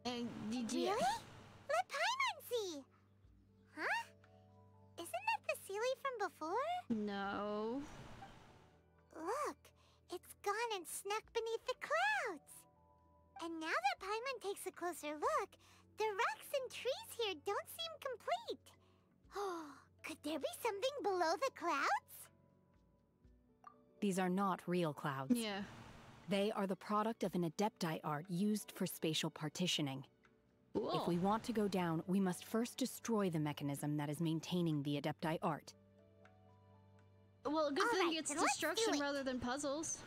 S4: Really? Let Paimon see! Huh? Isn't that the Sealy from before?
S2: No.
S4: Look, it's gone and snuck beneath the clouds. And now that Paimon takes a closer look, the rocks and trees here don't seem complete. Oh, could there be something below the clouds?
S11: These are not real clouds.
S2: Yeah.
S11: They are the product of an Adepti art used for spatial partitioning.
S2: Cool.
S11: If we want to go down, we must first destroy the mechanism that is maintaining the Adepti art.
S2: Well, good thing it's destruction rather than puzzles.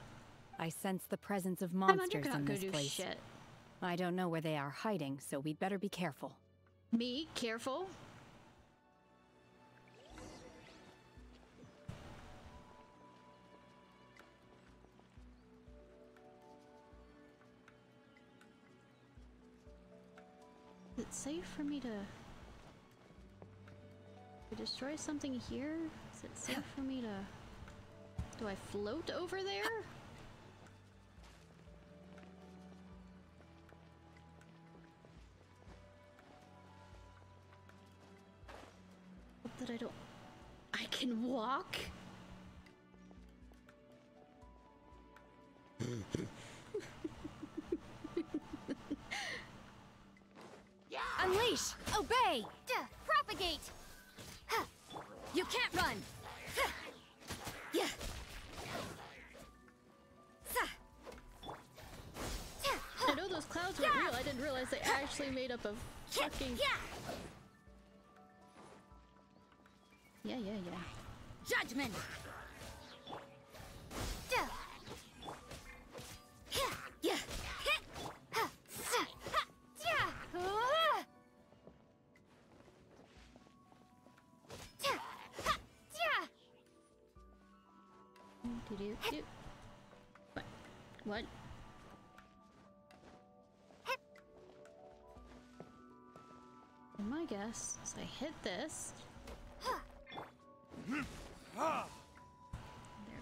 S11: I sense the presence of monsters in this place.
S2: Shit.
S11: I don't know where they are hiding, so we'd better be careful.
S2: Me? Careful? Is it safe for me to destroy something here? Is it safe for me to... Do I float over there? Hope that I don't... I can walk?
S7: Unleash! Obey!
S3: Propagate!
S7: You can't run!
S3: Yeah.
S2: I know those clouds weren't real. I didn't realize they actually made up of fucking... Yeah.
S7: Judgment!
S2: What? And my guess is I hit this. There's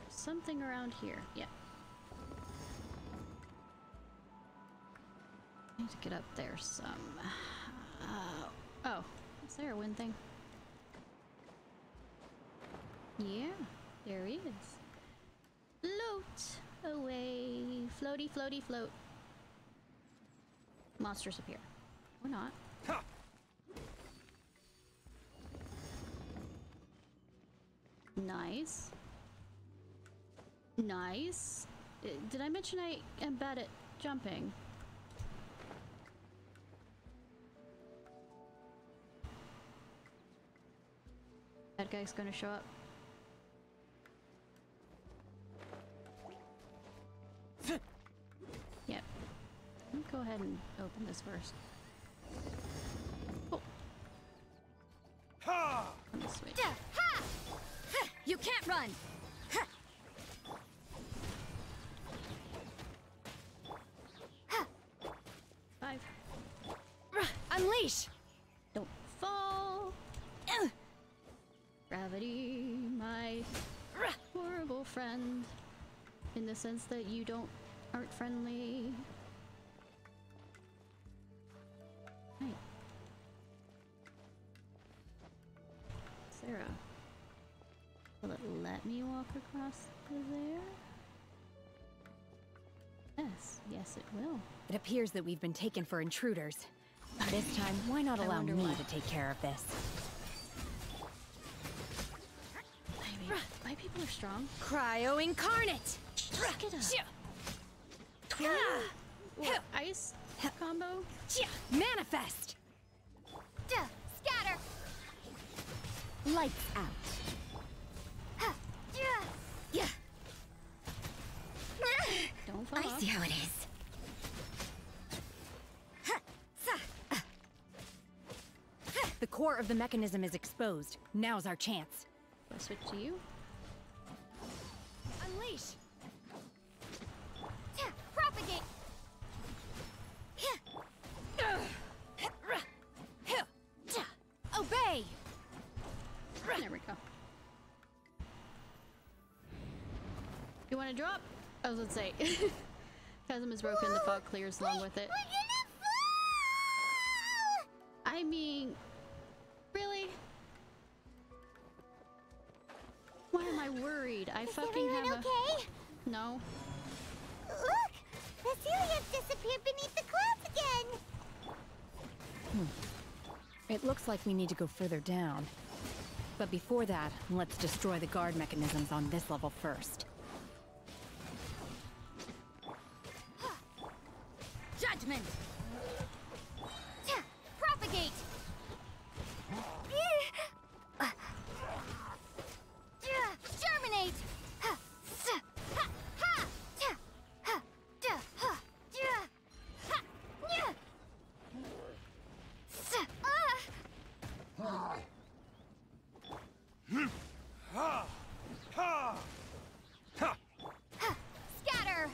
S2: something around here. Yeah. I need to get up there some. Oh, is there a wind thing? Yeah, there is. Float away. Floaty, floaty, float. Monsters appear. Or not. Nice. Nice. Did I mention I am bad at jumping? That guy's gonna show up. Yep. Let me go ahead and open this first. Oh. Let me switch.
S7: You can't run!
S2: 5.
S7: Unleash!
S2: Don't fall! Gravity, my horrible friend. In the sense that you aren't friendly. Hey. Sarah. Will it let me walk across there? Yes, yes it will.
S11: It appears that we've been taken for intruders. This time, why not allow me to take care of this?
S2: My people are strong.
S7: Cryo incarnate!
S2: Look it up. Ice combo?
S7: Manifest!
S3: Scatter!
S11: Lights out.
S2: fall
S3: I
S2: off.
S3: see how it is.
S11: The core of the mechanism is exposed. Now's our chance.
S2: Do I switch to you?
S7: Unleash!
S3: Propagate!
S7: Obey!
S2: There we go. You want to drop? I was gonna say. Chasm is broken, the fog clears along with it. I mean, really? Why am I worried? I fucking have a...
S4: okay?
S2: No.
S4: Look! The Celia's disappeared beneath the clouds again!
S11: It looks like we need to go further down. But before that, let's destroy the guard mechanisms on this level first.
S3: Judgment! Propagate! Germinate! Scatter!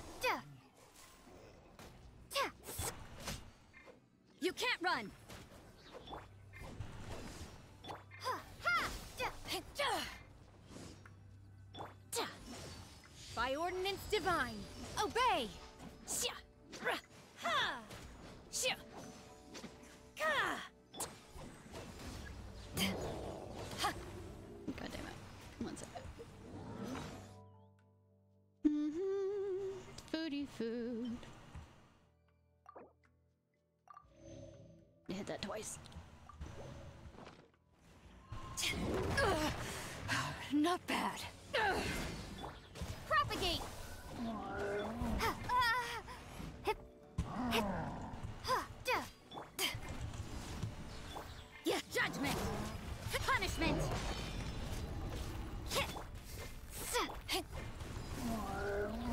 S3: You can't run!
S7: By ordinance divine, obey!
S2: God damn it. One second. Foodie food. You hit that twice.
S7: Not bad.
S3: Propagate! Yeah, judgment! Punishment!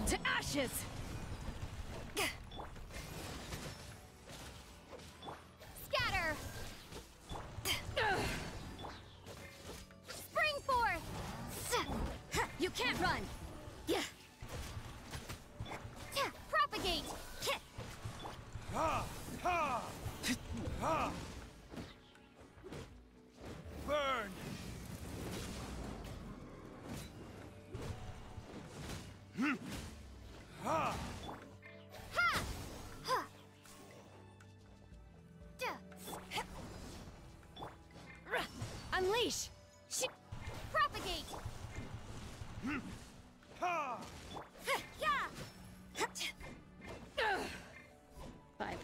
S7: To ashes!
S3: Scatter! Spring forth! You can't run! Yeah. Propagate!
S19: Burn!
S7: Unleash!
S3: Propagate!
S2: Five.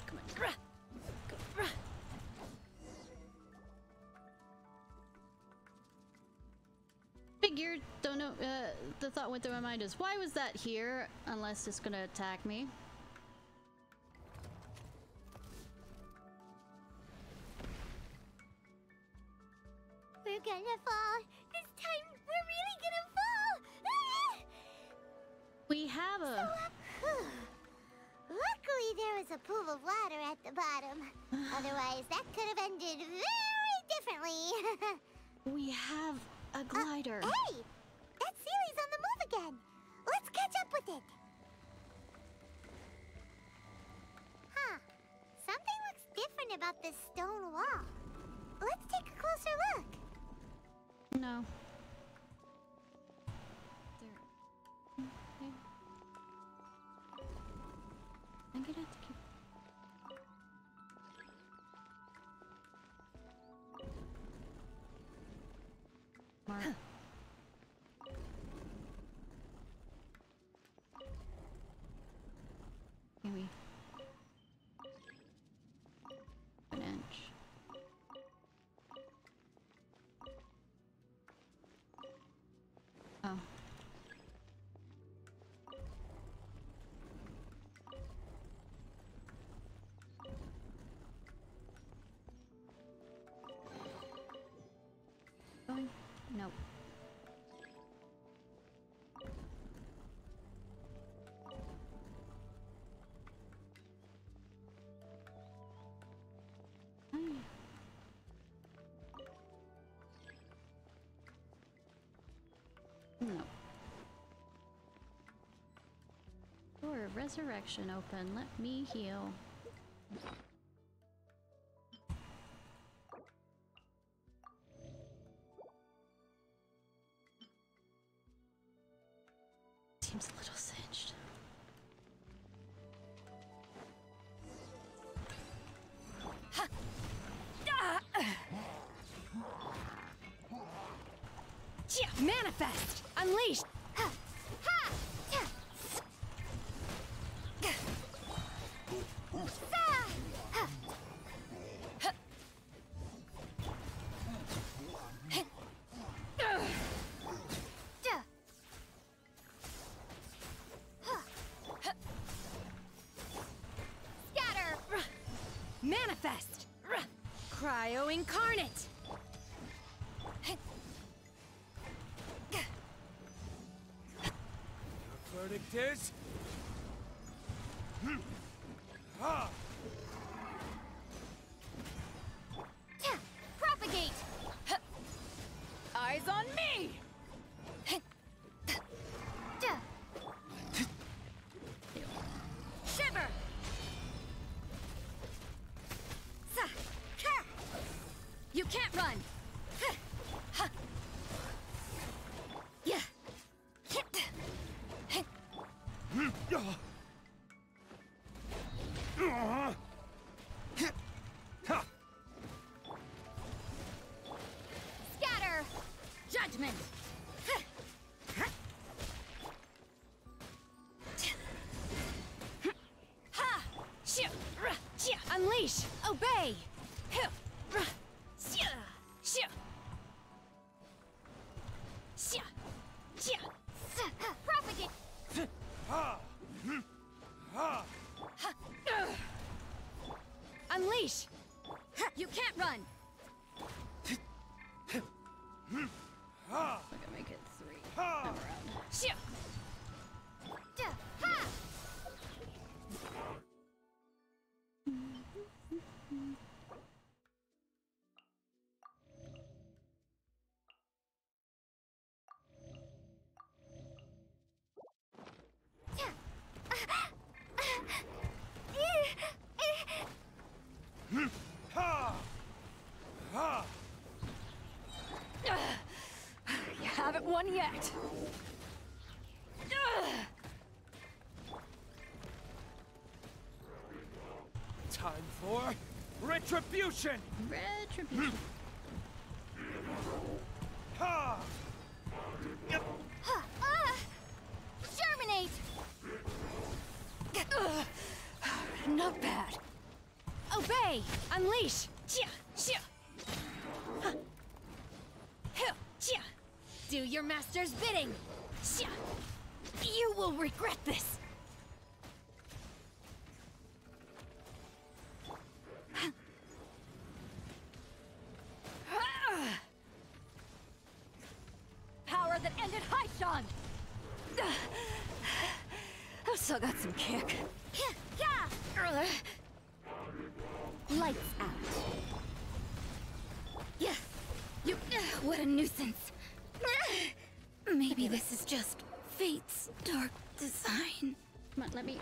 S2: Come on. Figured, don't know, the thought went through my mind is, why was that here? Unless it's gonna attack me.
S4: We're gonna fall. This time, we're really gonna fall.
S2: We have a...
S4: Luckily, there was a pool of water at the bottom. Otherwise, that could have ended very differently.
S2: We have a glider.
S4: Hey! That Sealy's on the move again. Let's catch up with it. Huh. Something looks different about this stone wall. Let's take a closer look.
S2: No. I'm gonna have to keep... Mark. Maybe. An inch. Oh. Door of resurrection open. Let me heal. Seems a little singed.
S7: Manifest! Unleash!
S3: Scatter!
S7: Manifest! Cryo incarnate!
S6: Verdict is...
S3: Propagate!
S7: Eyes on me!
S3: Shiver!
S7: You can't run!
S3: Yeah. Scatter!
S7: Judgment!
S3: Ha!
S7: Unleash! Obey!
S3: Propagate!
S7: Unleash! You can't run!
S2: We're gonna make it 3 time around.
S7: You haven't won yet!
S6: Time for retribution!
S2: Retribution.
S6: Ha!
S3: Germinate!
S7: Not bad. Obey! Unleash! Do your master's bidding! You will regret this! Power that ended Haishan! I've still got some kick.
S3: Lights out. Yeah. You. What a nuisance. Maybe this is just fate's dark design.
S2: Come on, let me.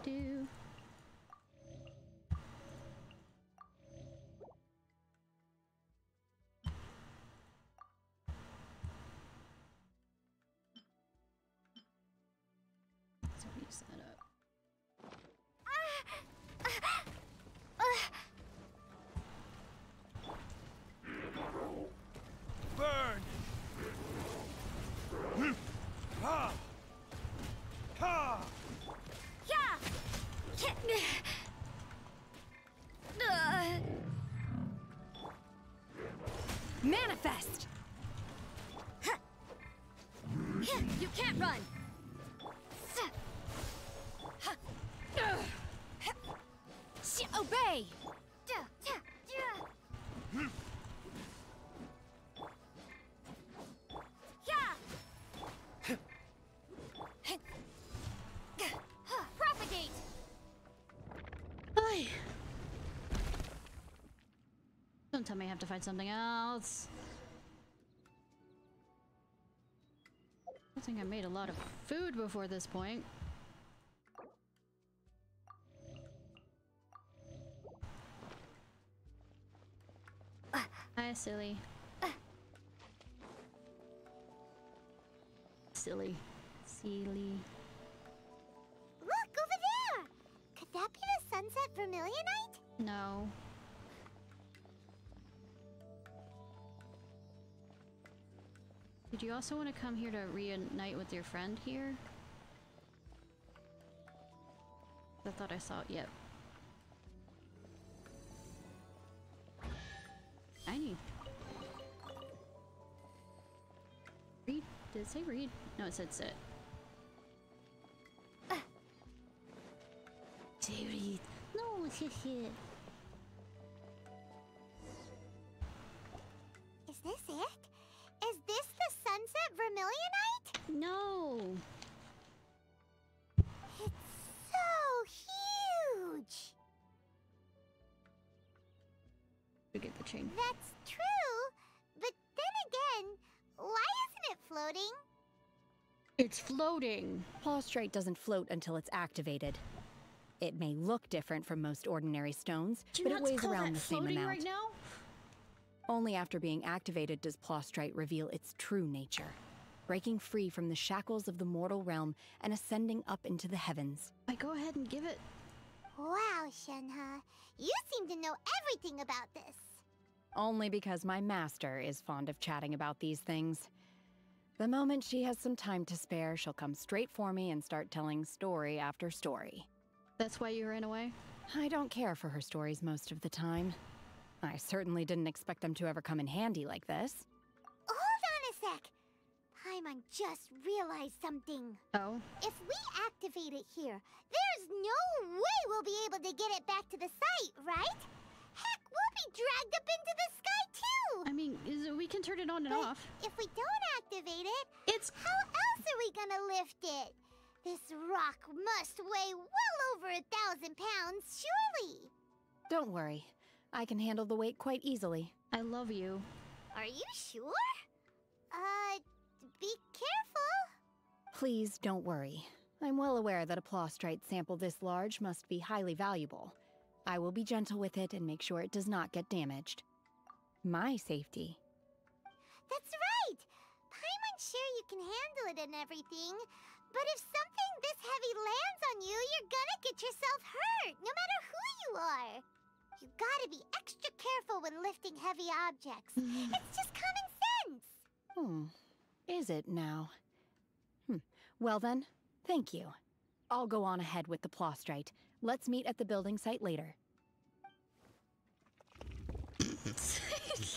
S2: Do. So we set up.
S6: Burn! Ha! Ha!
S7: Manifest! You can't run! Obey!
S2: tell me I have to find something else. I think I made a lot of food before this point. Hi, silly. Silly. Silly.
S4: Look, over there! Could that be the sunset vermilionite?
S2: No. Did you also want to come here to reunite with your friend here? I thought I saw it. Yep. Tiny. Read? Did it say read? No, it said sit. Say read. No, it's just it.
S4: Is this it? Is this the sunset vermilionite?
S2: No.
S4: It's so huge.
S2: We get the chain.
S4: That's true, but then again, why isn't it floating?
S2: It's floating.
S11: Plaustrite doesn't float until it's activated. It may look different from most ordinary stones, but it weighs around the same amount.
S2: Right now?
S11: Only after being activated does Plaustrite reveal its true nature, breaking free from the shackles of the mortal realm and ascending up into the heavens.
S2: I go ahead and give it.
S4: Wow, Shenhe, you seem to know everything about this.
S11: Only because my master is fond of chatting about these things. The moment she has some time to spare, she'll come straight for me and start telling story after story.
S2: That's why you ran away?
S11: I don't care for her stories most of the time. I certainly didn't expect them to ever come in handy like this.
S4: Hold on a sec. Paimon just realized something.
S2: Oh?
S4: If we activate it here, there's no way we'll be able to get it back to the site, right? Heck, we'll be dragged up into the sky too!
S2: I mean, we can turn it on and off.
S4: If we don't activate it, how else are we gonna lift it? This rock must weigh well over 1,000 pounds, surely!
S11: Don't worry. I can handle the weight quite easily.
S2: I love you.
S4: Are you sure? Be careful.
S11: Please don't worry. I'm well aware that a Plaustrite sample this large must be highly valuable. I will be gentle with it and make sure it does not get damaged. My safety.
S4: That's right! Paimon's sure you can handle it and everything, but if something this heavy lands on you, you're gonna get yourself hurt, no matter who you are. You gotta be extra careful when lifting heavy objects. It's just common sense.
S11: Is it now? Well then, thank you. I'll go on ahead with the Plaustrite. Let's meet at the building site later.
S4: How is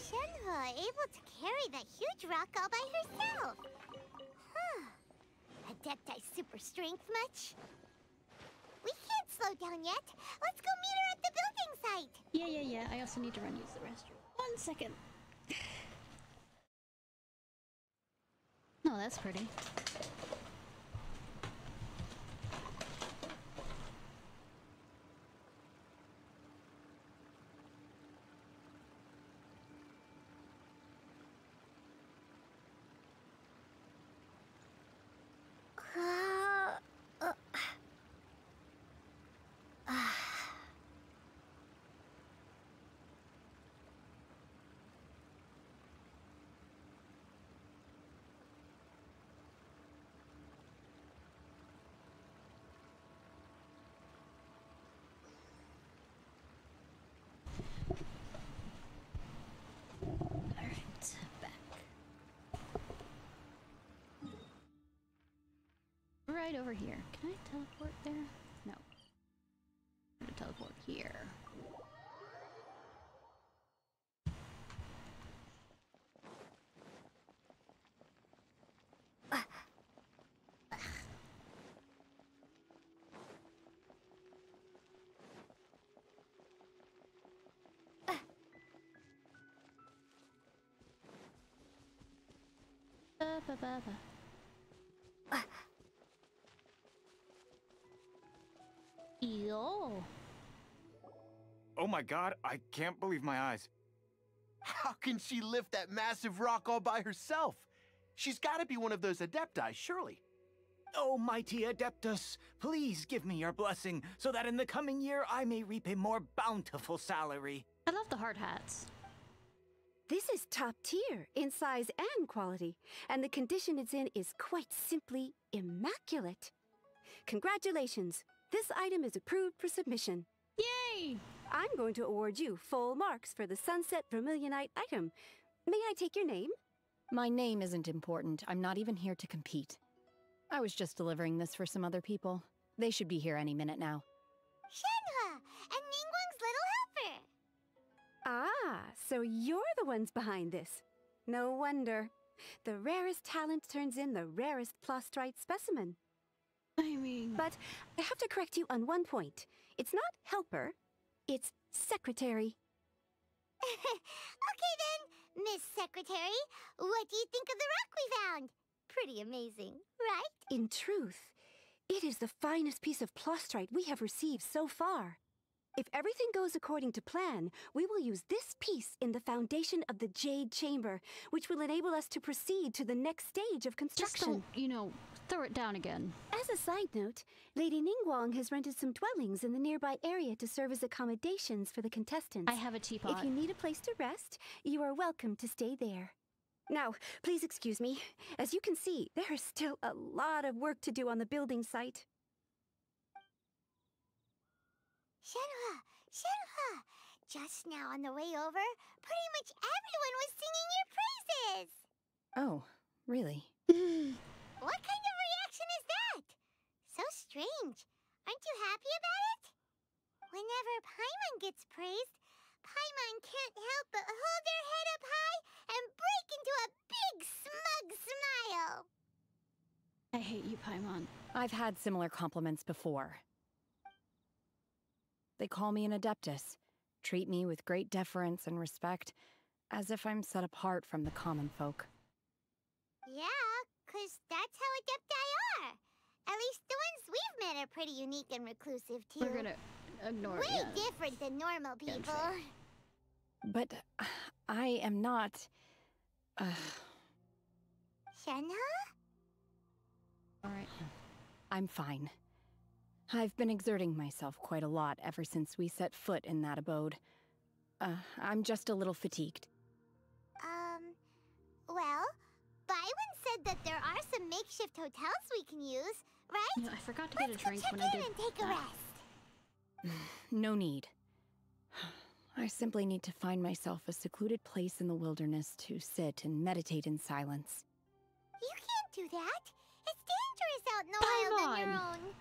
S4: Shenhe able to carry that huge rock all by herself? Adepti super strength much? We can't slow down yet. Let's go meet her at the building site.
S2: Yeah. I also need to run use the restroom. 1 second. No, that's pretty. Right over here. Can I teleport there? No. I'm gonna teleport here.
S18: Oh my god, I can't believe my eyes.
S5: How can she lift that massive rock all by herself? She's got to be one of those Adepti, surely.
S18: Oh, mighty Adeptus, please give me your blessing so that in the coming year I may reap a more bountiful salary.
S2: I love the hard hats.
S8: This is top tier in size and quality, and the condition it's in is quite simply immaculate. Congratulations! This item is approved for submission.
S2: Yay!
S8: I'm going to award you full marks for the Sunset Vermilionite item. May I take your name?
S11: My name isn't important. I'm not even here to compete. I was just delivering this for some other people. They should be here any minute now.
S4: Shenhua, and Ningguang's little helper.
S8: Ah, so you're the ones behind this. No wonder. The rarest talent turns in the rarest plastrite specimen.
S2: I mean...
S8: But I have to correct you on one point. It's not helper, it's secretary.
S4: Okay then, Miss Secretary, what do you think of the rock we found? Pretty amazing, right?
S8: In truth, it is the finest piece of plastrite we have received so far. If everything goes according to plan, we will use this piece in the foundation of the Jade Chamber, which will enable us to proceed to the next stage of construction.
S2: Just don't, throw it down again.
S8: As a side note, Lady Ningguang has rented some dwellings in the nearby area to serve as accommodations for the contestants.
S2: I have a teapot.
S8: If you need a place to rest, you are welcome to stay there. Now, please excuse me. As you can see, there is still a lot of work to do on the building site.
S4: Shenhua, Shenhua! Just now on the way over, pretty much everyone was singing your praises!
S11: Oh, really?
S4: What kind of reaction is that? So strange. Aren't you happy about it? Whenever Paimon gets praised, Paimon can't help but hold their head up high and break into a big smug smile.
S2: I hate you, Paimon.
S11: I've had similar compliments before. They call me an Adeptus, treat me with great deference and respect, as if I'm set apart from the common folk.
S4: Yeah, 'cause that's how Adepti are. At least the ones we've met are pretty unique and reclusive, too.
S2: We're gonna ignore it.
S4: Way different than normal people.
S11: But I am not...
S4: Shenhua?
S2: Alright.
S11: I'm fine. I've been exerting myself quite a lot ever since we set foot in that abode. I'm just a little fatigued.
S4: Well, Byron said that there are some makeshift hotels we can use, right?
S2: I forgot to get a drink when I
S4: Let's
S2: did
S4: go check in and take a rest.
S11: No need. I simply need to find myself a secluded place in the wilderness to sit and meditate in silence.
S4: You can't do that. It's dangerous out in the wild on your own.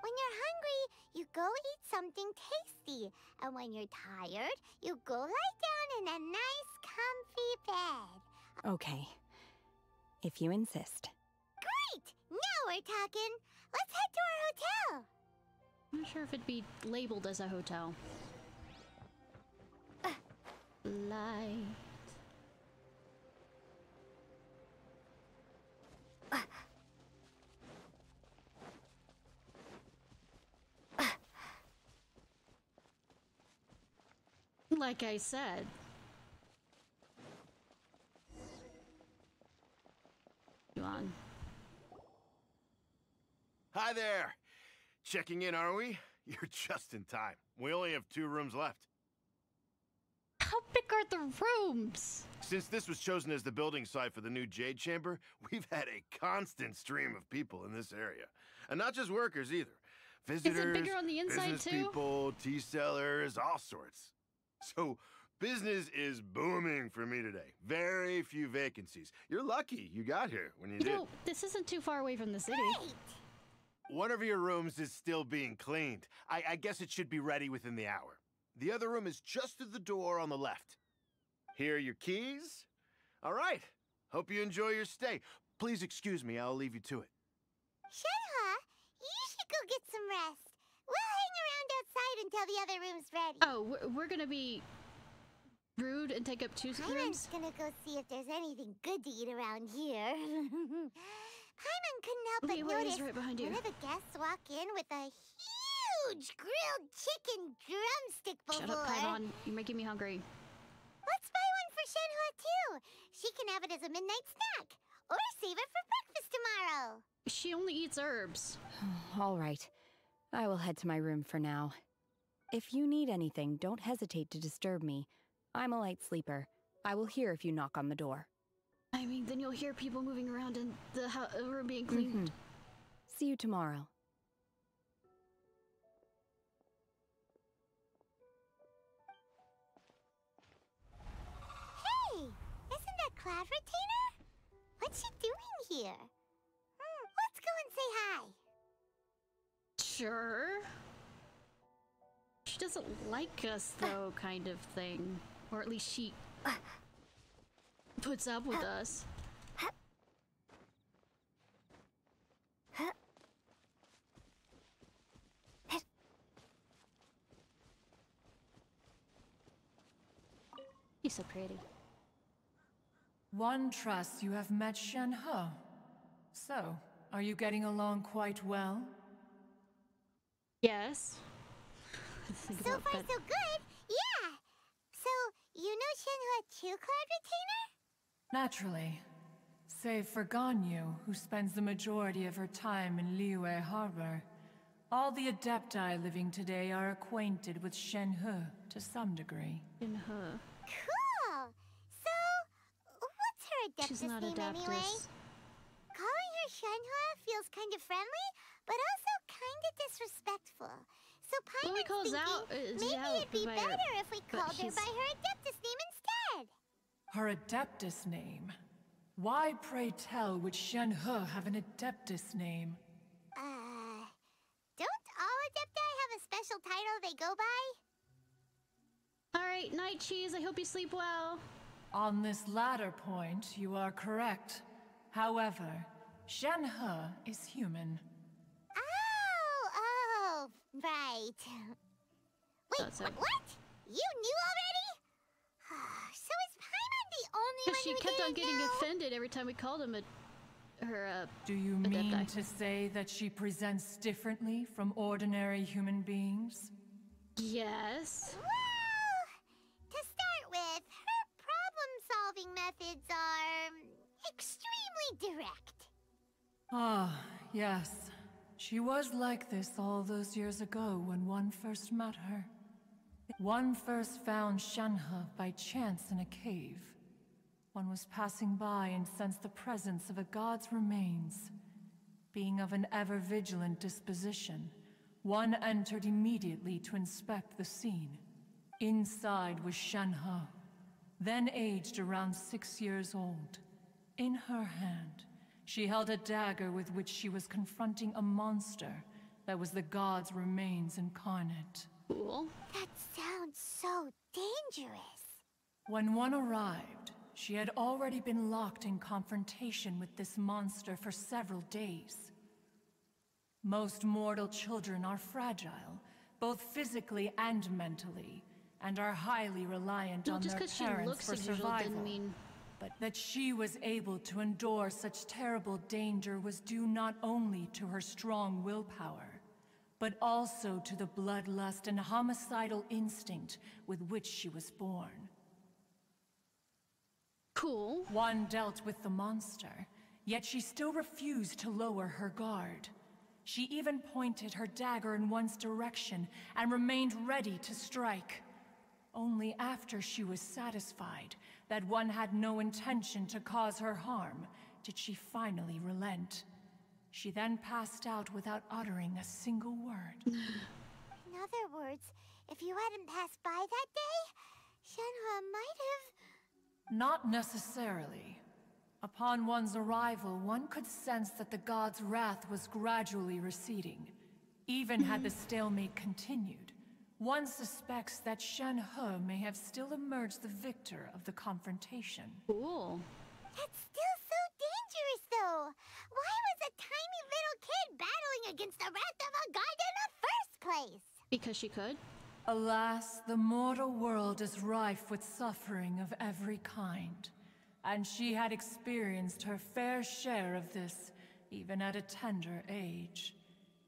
S4: When you're hungry, you go eat something tasty. And when you're tired, you go lie down in a nice, comfy bed.
S11: Okay. If you insist.
S4: Great! Now we're talking. Let's head to our hotel.
S2: I'm not sure if it'd be labeled as a hotel. Light. Like I said. Go on.
S5: Hi there! Checking in, are we? You're just in time. We only have 2 rooms left.
S2: How big are the rooms?
S5: Since this was chosen as the building site for the new Jade Chamber, we've had a constant stream of people in this area. And not just workers either. Visitors,
S2: is it bigger on the inside
S5: business
S2: too?
S5: people, tea sellers, all sorts. So, business is booming for me today. Very few vacancies. You're lucky you got here when you did.
S2: You know, this isn't too far away from the city.
S4: Great!
S5: One of your rooms is still being cleaned. I guess it should be ready within the hour. The other room is just to the door on the left. Here are your keys. All right. Hope you enjoy your stay. Please excuse me, I'll leave you to it.
S4: Shenhua, you should go get some rest. We'll hang around outside until the other room's ready.
S2: Oh, we're gonna be rude and take up 2 rooms?
S4: Paimon's gonna go see if there's anything good to eat around here. Paimon couldn't help but notice
S2: right behind you.
S4: one of the guests walk in with a huge grilled chicken drumstick before.
S2: Shut up, Paimon. You're making me hungry.
S4: Let's buy one for Shenhua too. She can have it as a midnight snack. Or save it for breakfast tomorrow.
S2: She only eats herbs.
S11: All right. I will head to my room for now. If you need anything, don't hesitate to disturb me. I'm a light sleeper. I will hear if you knock on the door.
S2: I mean, then you'll hear people moving around and the room being cleaned.
S11: See you tomorrow.
S4: Hey! Isn't that Cloud Retainer? What's she doing here? Let's go and say hi.
S2: Sure. She doesn't like us, though, kind of thing. Or at least she puts up with us. He's so pretty.
S1: One trusts you have met Shenhe. So, are you getting along quite well?
S2: Yes.
S4: So far, so good. Yeah. So, you know Shenhua too, Cloud Retainer?
S1: Naturally. Save for Ganyu, who spends the majority of her time in Liyue Harbor. All the Adepti living today are acquainted with Shenhe to some degree.
S2: Shenhe.
S4: Cool. So, what's her Adeptus
S2: She's not
S4: name
S2: Adeptus.
S4: anyway? Calling her Shenhua feels kind of friendly, but also kind of disrespectful. So Paimon's thinking maybe it'd be better if we called her by her Adeptus name instead.
S1: Her Adeptus name? Why, pray tell, would Shenhe have an Adeptus name?
S4: Don't all Adepti have a special title they go by?
S2: Alright, night cheese, I hope you sleep well.
S1: On this latter point, you are correct. However, Shenhe is human.
S4: Oh, right. Wait, what? You knew already? So is Paimon the only one
S2: she
S4: who
S2: kept on
S4: didn't
S2: getting
S4: know?
S2: offended every time we called him her
S1: Do you mean to say that she presents differently from ordinary human beings?
S2: Yes.
S4: Well, to start with, her problem-solving methods are extremely direct.
S1: Ah, yes. She was like this all those years ago when one first met her. One first found Shenhe by chance in a cave. One was passing by and sensed the presence of a god's remains. Being of an ever-vigilant disposition, one entered immediately to inspect the scene. Inside was Shenhe, then aged around 6 years old. In her hand, she held a dagger with which she was confronting a monster that was the god's remains incarnate.
S2: Cool.
S4: That sounds so dangerous.
S1: When one arrived, she had already been locked in confrontation with this monster for several days. Most mortal children are fragile, both physically and mentally, and are highly reliant on their parents for survival. But that she was able to endure such terrible danger was due not only to her strong willpower, but also to the bloodlust and homicidal instinct with which she was born.
S2: Cool.
S1: One dealt with the monster, yet she still refused to lower her guard. She even pointed her dagger in one's direction and remained ready to strike. Only after she was satisfied that one had no intention to cause her harm did she finally relent. She then passed out without uttering a single word.
S4: In other words, if you hadn't passed by that day, Shenhua might have...
S1: Not necessarily. Upon one's arrival, one could sense that the god's wrath was gradually receding. Even had the stalemate continued, one suspects that Shenhe may have still emerged the victor of the confrontation.
S2: Cool.
S4: That's still so dangerous, though. Why was a tiny little kid battling against the wrath of a god in the first place?
S2: Because she could.
S1: Alas, the mortal world is rife with suffering of every kind. And she had experienced her fair share of this, even at a tender age.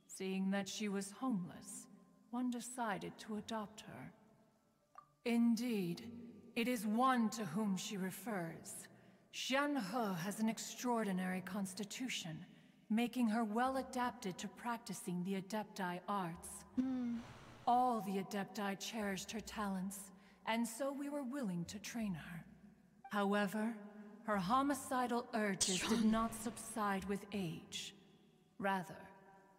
S1: Seeing that she was homeless, one decided to adopt her. Indeed, It is one to whom she refers. Shenhe has an extraordinary constitution, making her well adapted to practicing the Adepti arts. All the Adepti cherished her talents, and so we were willing to train her. However, her homicidal urges did not subside with age. Rather,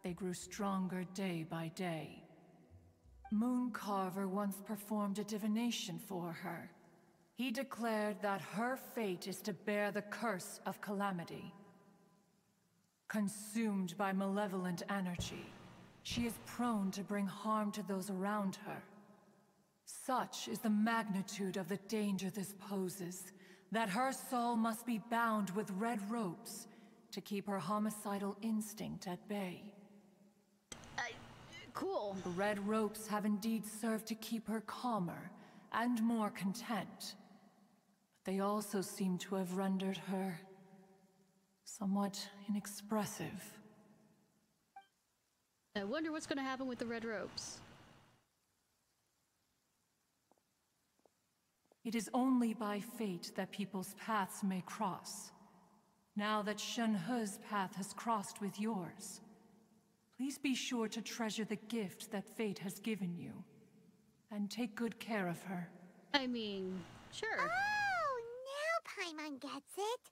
S1: they grew stronger day by day. Mooncarver once performed a divination for her. He declared that her fate is to bear the curse of calamity. Consumed by malevolent energy, she is prone to bring harm to those around her. Such is the magnitude of the danger this poses, that her soul must be bound with red ropes to keep her homicidal instinct at bay.
S2: Cool.
S1: The red ropes have indeed served to keep her calmer and more content. But they also seem to have rendered her somewhat inexpressive.
S2: I wonder what's going to happen with the red ropes.
S1: It is only by fate that people's paths may cross. Now that Shenhe's path has crossed with yours, please be sure to treasure the gift that fate has given you, and take good care of her.
S2: I mean, sure.
S4: Oh, now Paimon gets it.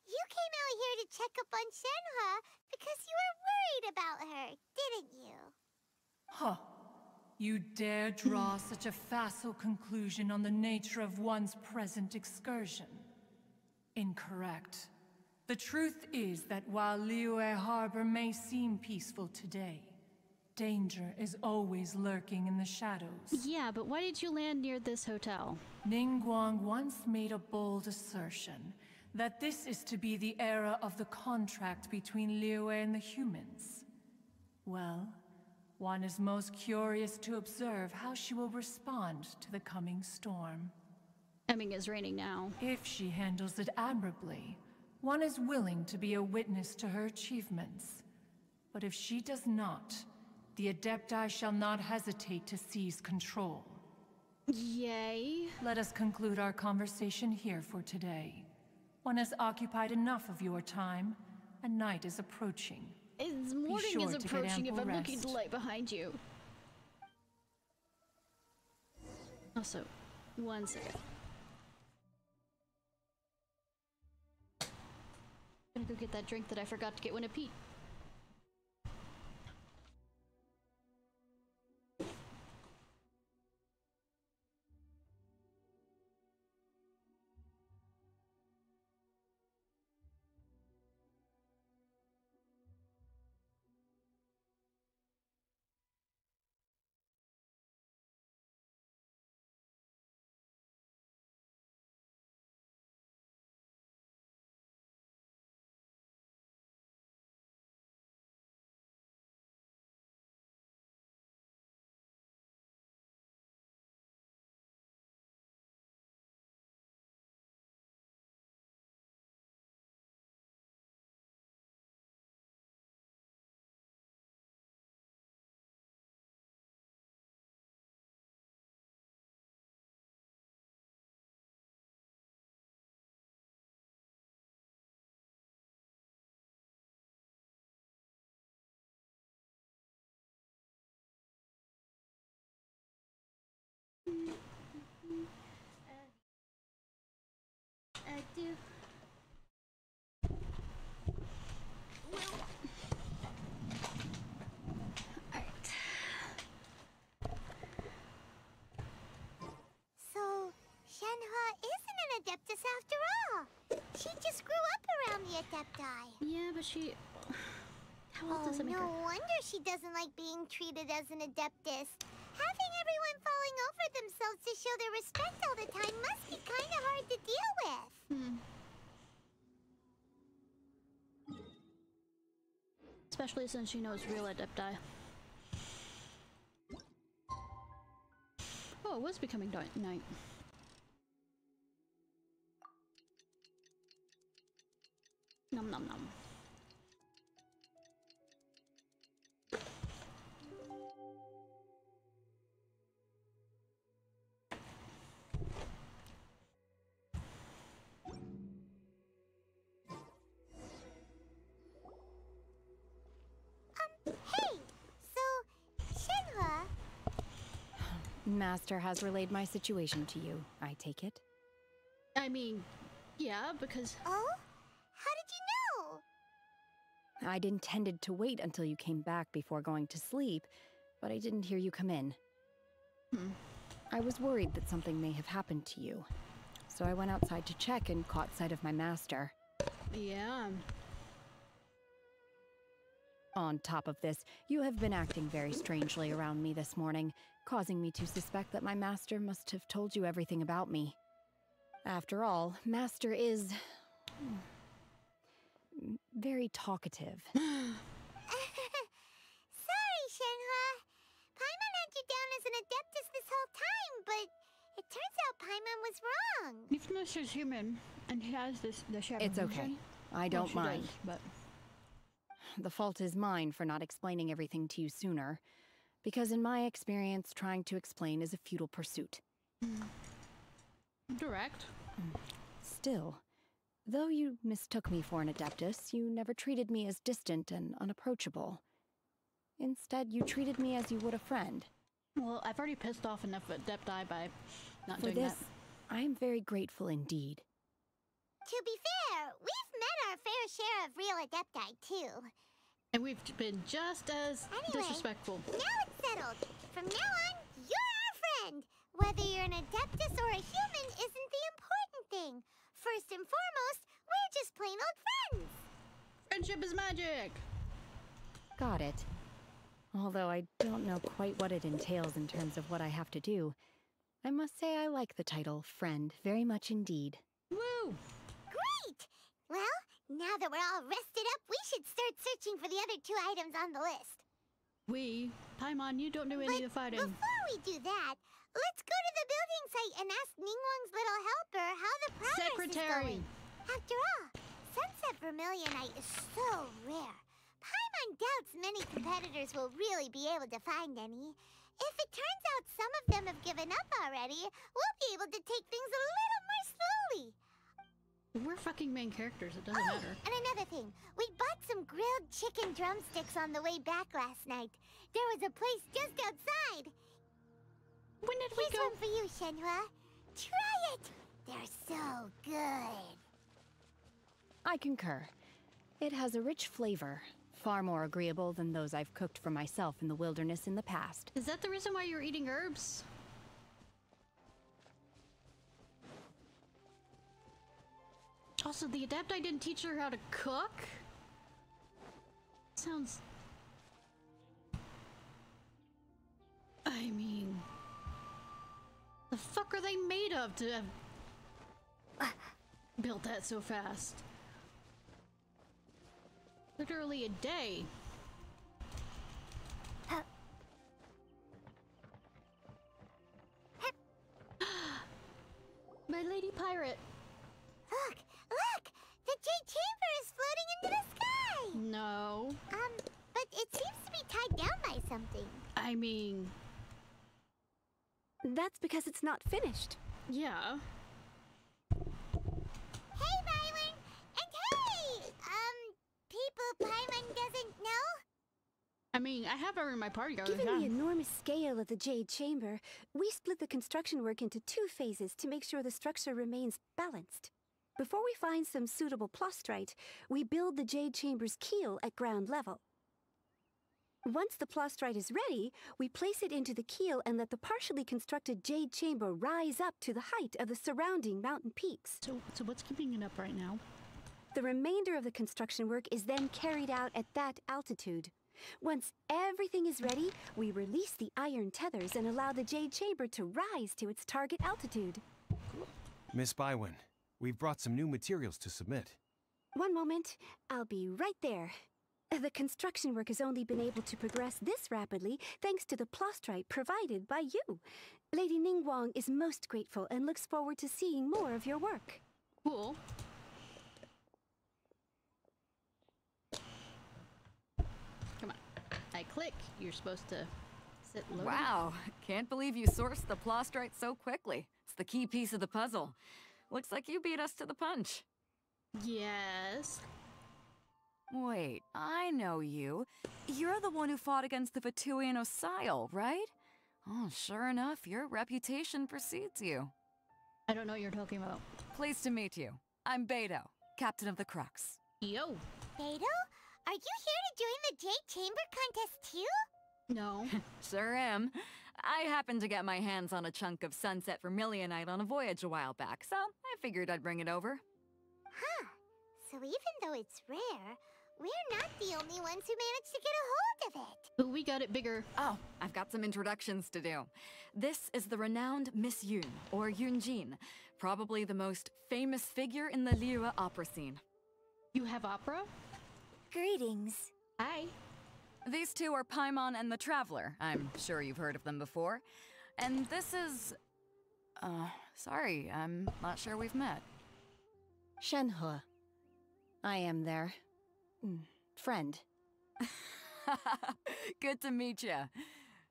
S4: You came out here to check up on Shenhe because you were worried about her, didn't you?
S1: Huh. You dare draw such a facile conclusion on the nature of one's present excursion? Incorrect. The truth is that while Liyue Harbor may seem peaceful today, danger is always lurking in the shadows.
S2: Yeah, but why did you land near this hotel?
S1: Ningguang once made a bold assertion that this is to be the era of the contract between Liyue and the humans. Well, one is most curious to observe how she will respond to the coming storm.
S2: I mean, it's raining now.
S1: If she handles it admirably, one is willing to be a witness to her achievements. But if she does not, the Adepti shall not hesitate to seize control.
S2: Yay.
S1: Let us conclude our conversation here for today. One has occupied enough of your time, and night is approaching.
S2: It's morning is approaching if I'm looking at the light behind you. Also, one second. I'm gonna go get that drink that I forgot to get when I peed. I do. Alright.
S4: So, Shenhe isn't an Adeptus after all. She just grew up around the Adepti.
S2: Yeah, but she... How old does it make her?
S4: No wonder she doesn't like being treated as an Adeptus. Having everyone falling over themselves to show their respect all the time must be kind of hard to deal with.
S2: Especially since she knows real Adepti. Oh, it was becoming night. Nom nom nom.
S11: Master has relayed my situation to you, I take it?
S2: I mean, yeah, because...
S4: Oh? How did you know?
S11: I'd intended to wait until you came back before going to sleep, but I didn't hear you come in. I was worried that something may have happened to you, so I went outside to check and caught sight of my master.
S2: Yeah.
S11: On top of this, you have been acting very strangely around me this morning, causing me to suspect that my master must have told you everything about me. After all, Master is... very talkative.
S4: Sorry, Shenhua. Paimon had you down as an adeptus this whole time, but it turns out Paimon was wrong.
S2: If Master's human, and he has the shadow.
S11: It's okay. I don't mind.
S2: Does, but...
S11: The fault is mine for not explaining everything to you sooner, because in my experience, trying to explain is a futile pursuit.
S2: Direct.
S11: Still, though you mistook me for an adeptus, you never treated me as distant and unapproachable. Instead, you treated me as you would a friend.
S2: Well, I've already pissed off enough adepti by not doing
S11: this,
S2: that.
S11: I am very grateful indeed.
S4: To be fair, we've met our fair share of real adepti, too.
S2: And we've been just as disrespectful.
S4: Now it's settled. From now on, you're our friend. Whether you're an adeptus or a human isn't the important thing. First and foremost, we're just plain old friends.
S2: Friendship is magic.
S11: Got it. Although I don't know quite what it entails in terms of what I have to do, I must say I like the title friend very much indeed.
S2: Woo!
S4: Great! Well, now that we're all rested up, we should start searching for the other 2 items on the list.
S2: Paimon, you don't do any of the fighting.
S4: Before we do that, let's go to the building site and ask Ningguang's little helper how the progress is going. After all, Sunset Vermilionite is so rare. Paimon doubts many competitors will really be able to find any. If it turns out some of them have given up already, we'll be able to take things a little more slowly.
S2: We're fucking main characters, it doesn't matter.
S4: And another thing, we bought some grilled chicken drumsticks on the way back last night. There was a place just outside.
S2: When did we go?
S4: Here's one for you, Shenhua. Try it! They're so good.
S11: I concur. It has a rich flavor, far more agreeable than those I've cooked for myself in the wilderness in the past.
S2: Is that the reason why you're eating herbs? Also, the Adepti didn't teach her how to cook? Sounds... I mean... The fuck are they made of to have built that so fast? Literally a day. My lady pirate.
S4: Look! Look! The Jade Chamber is floating into the sky!
S2: No.
S4: But it seems to be tied down by something.
S2: I mean...
S8: That's because it's not finished.
S2: Yeah.
S4: Hey, Byron! And hey! People Paimon doesn't know?
S2: I mean, I have her in my party guard.
S8: Given the enormous scale of the Jade Chamber, we split the construction work into 2 phases to make sure the structure remains balanced. Before we find some suitable plastrite, we build the Jade Chamber's keel at ground level. Once the plastrite is ready, we place it into the keel and let the partially constructed Jade Chamber rise up to the height of the surrounding mountain peaks.
S2: So what's keeping it up right now?
S8: The remainder of the construction work is then carried out at that altitude. Once everything is ready, we release the iron tethers and allow the Jade Chamber to rise to its target altitude.
S17: Miss Bywin, we've brought some new materials to submit.
S8: One moment, I'll be right there. The construction work has only been able to progress this rapidly thanks to the plastrite provided by you. Lady Ningguang is most grateful and looks forward to seeing more of your work.
S2: Cool. Come on. I click. You're supposed to sit low.
S10: Wow. Can't believe you sourced the plastrite so quickly. It's the key piece of the puzzle. Looks like you beat us to the punch.
S2: Yes.
S10: Wait, I know you. You're the one who fought against the Vtuber Osile, right? Oh, sure enough, your reputation precedes you.
S2: I don't know what you're talking about.
S10: Pleased to meet you. I'm Beto, Captain of the Crux.
S2: Yo!
S4: Beto? Are you here to join the Jade Chamber contest too?
S2: No.
S10: Sure am. I happened to get my hands on a chunk of Sunset Vermilionite on a voyage a while back, so I figured I'd bring it over.
S4: Huh. So even though it's rare, we're not the only ones who managed to get a hold of it.
S2: But we got it bigger.
S10: Oh, I've got some introductions to do. This is the renowned Miss Yoon, or Yoonjin, probably the most famous figure in the Liyue opera scene.
S2: You have opera?
S4: Greetings.
S2: Hi.
S10: These two are Paimon and the Traveler. I'm sure you've heard of them before. And this is... sorry, I'm not sure we've met.
S11: Shenhe. I am their... friend.
S10: Good to meet you.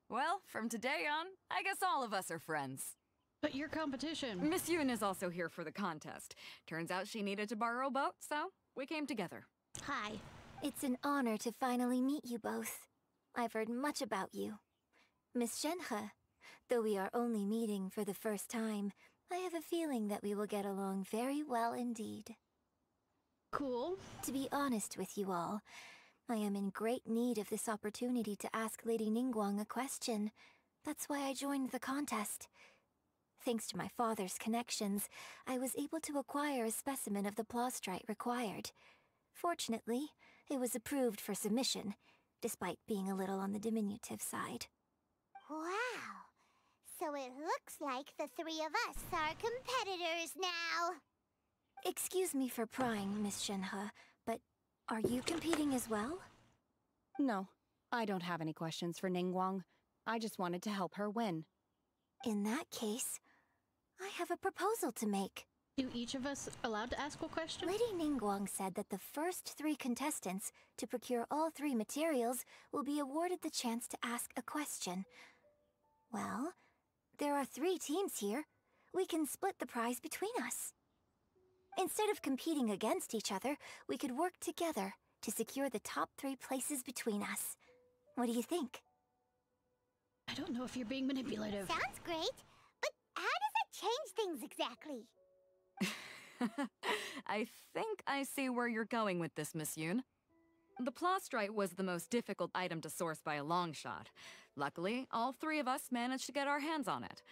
S10: Well, from today on, I guess all of us are friends.
S2: But your competition...
S10: Miss Yoon is also here for the contest. Turns out she needed to borrow a boat, so we came together.
S4: Hi. It's an honor to finally meet you both. I've heard much about you. Miss Shenhe, though we are only meeting for the first time, I have a feeling that we will get along very well indeed.
S2: Cool.
S4: To be honest with you all, I am in great need of this opportunity to ask Lady Ningguang a question. That's why I joined the contest. Thanks to my father's connections, I was able to acquire a specimen of the plastrite required. Fortunately, it was approved for submission, despite being a little on the diminutive side. Wow! So it looks like the three of us are competitors now! Excuse me for prying, Miss Shenhe, but are you competing as well?
S11: No, I don't have any questions for Ningguang. I just wanted to help her win.
S4: In that case, I have a proposal to make.
S2: Do each of us allowed to ask a question?
S4: Lady Ningguang said that the first 3 contestants to procure all 3 materials will be awarded the chance to ask a question. Well, there are 3 teams here. We can split the prize between us. Instead of competing against each other, we could work together to secure the top 3 places between us. What do you think?
S2: I don't know if you're being manipulative.
S4: Sounds great, but how does it change things exactly?
S10: I think I see where you're going with this, Miss Yoon. The plastrite was the most difficult item to source by a long shot. Luckily, all 3 of us managed to get our hands on it.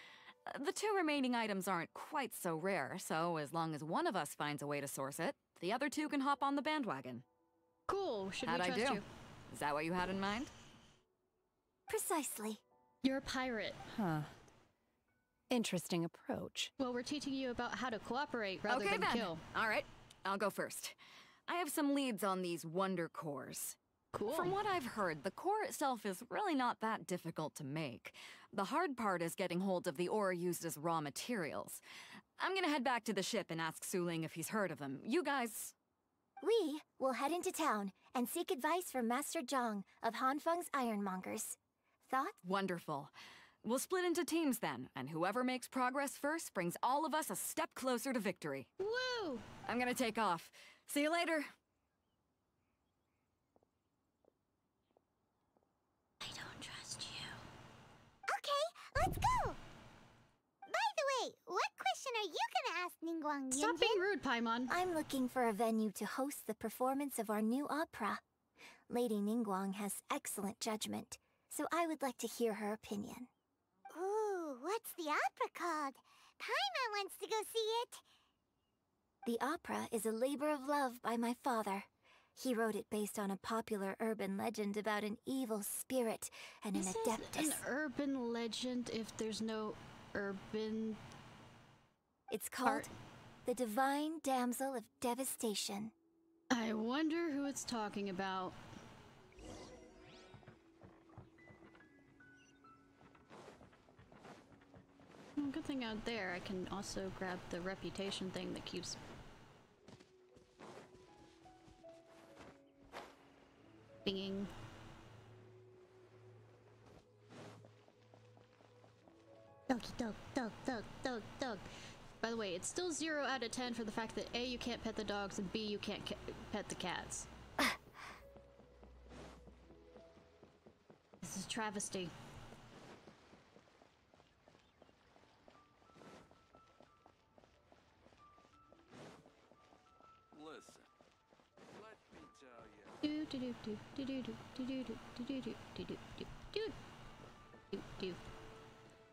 S10: The 2 remaining items aren't quite so rare, so as long as one of us finds a way to source it, the other 2 can hop on the bandwagon.
S2: Cool, should
S10: How'd
S2: we trust you?
S10: Is that what you had in mind?
S4: Precisely.
S2: You're a pirate.
S11: Huh. Interesting approach.
S2: Well, we're teaching you about how to cooperate rather than kill.
S10: All right, I'll go first. I have some leads on these wonder cores.
S2: Cool.
S10: From what I've heard, the core itself is really not that difficult to make. The hard part is getting hold of the ore used as raw materials. I'm gonna head back to the ship and ask Suling if he's heard of them. You guys...
S4: We will head into town and seek advice from Master Zhang of Hanfeng's Ironmongers. Thoughts?
S10: Wonderful. We'll split into teams then, and whoever makes progress first brings all of us a step closer to victory.
S2: Woo!
S10: I'm gonna take off. See you later.
S4: I don't trust you. Okay, let's go! By the way, what question are you gonna ask Ningguang Yunjin?
S2: Stop being rude, Paimon.
S4: I'm looking for a venue to host the performance of our new opera. Lady Ningguang has excellent judgment, so I would like to hear her opinion. Ooh, what's the opera called? Paimon wants to go see it. The opera is a labor of love by my father. He wrote it based on a popular urban legend about an evil spirit and an adeptus.
S2: An urban legend if there's no urban...
S4: It's called The Divine Damsel of Devastation.
S2: I wonder who it's talking about. Good thing out there, I can also grab the reputation thing that keeps... binging.
S4: Doggy dog, dog, dog, dog, dog.
S2: By the way, it's still 0 out of 10 for the fact that A, you can't pet the dogs, and B, you can't pet the cats. This is travesty.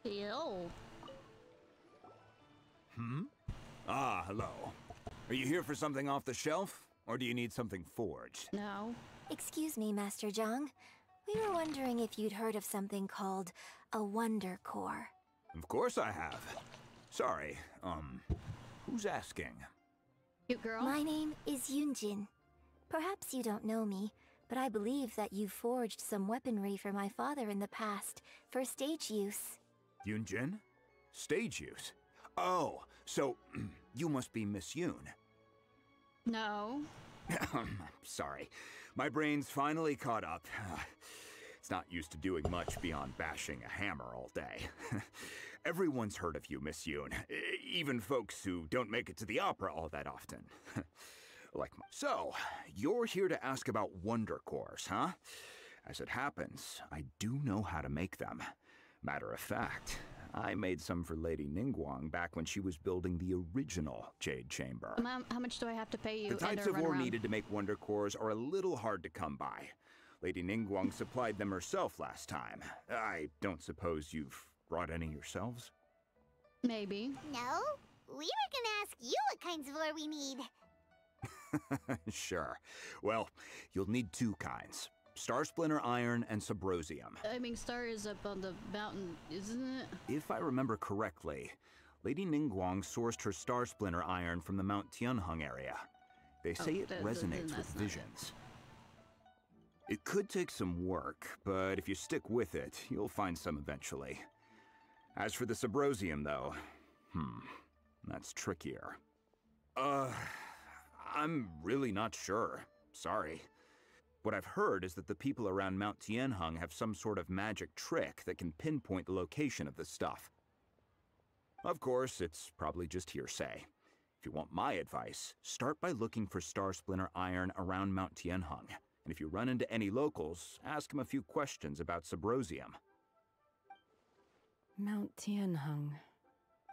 S2: Yo.
S13: Ah, hello. Are you here for something off the shelf? Or do you need something forged?
S2: No.
S14: Excuse me, Master Zhang. We were wondering if you'd heard of something called a Wonder Core.
S13: Of course I have. Sorry, who's asking?
S2: Cute girl.
S14: My name is Yunjin. Perhaps you don't know me, but I believe that you forged some weaponry for my father in the past, for stage use.
S13: Yunjin? Stage use? Oh, so you must be Miss Yoon.
S2: No.
S13: Sorry. My brain's finally caught up. It's not used to doing much beyond bashing a hammer all day. Everyone's heard of you, Miss Yoon. Even folks who don't make it to the opera all that often. So, you're here to ask about Wonder Cores, huh? As it happens, I do know how to make them. Matter of fact, I made some for Lady Ningguang back when she was building the original Jade Chamber.
S2: How much do I have to pay you?
S13: The types of ore needed to make Wonder Cores are a little hard to come by. Lady Ningguang supplied them herself last time. I don't suppose you've brought any yourselves?
S2: Maybe.
S4: No? We were gonna ask you what kinds of ore we need.
S13: Sure. Well, you'll need two kinds. Star Splinter Iron and Subrosium.
S2: I mean, Star is up on the mountain, isn't it?
S13: If I remember correctly, Lady Ningguang sourced her Star Splinter Iron from the Mount Tianheng area. They say it resonates with visions. It could take some work, but if you stick with it, you'll find some eventually. As for the Subrosium, though, that's trickier. I'm really not sure. Sorry. What I've heard is that the people around Mount Tianheng have some sort of magic trick that can pinpoint the location of the stuff. Of course, it's probably just hearsay. If you want my advice, start by looking for Star Splinter Iron around Mount Tianheng. And if you run into any locals, ask them a few questions about Subrosium.
S11: Mount Tianheng.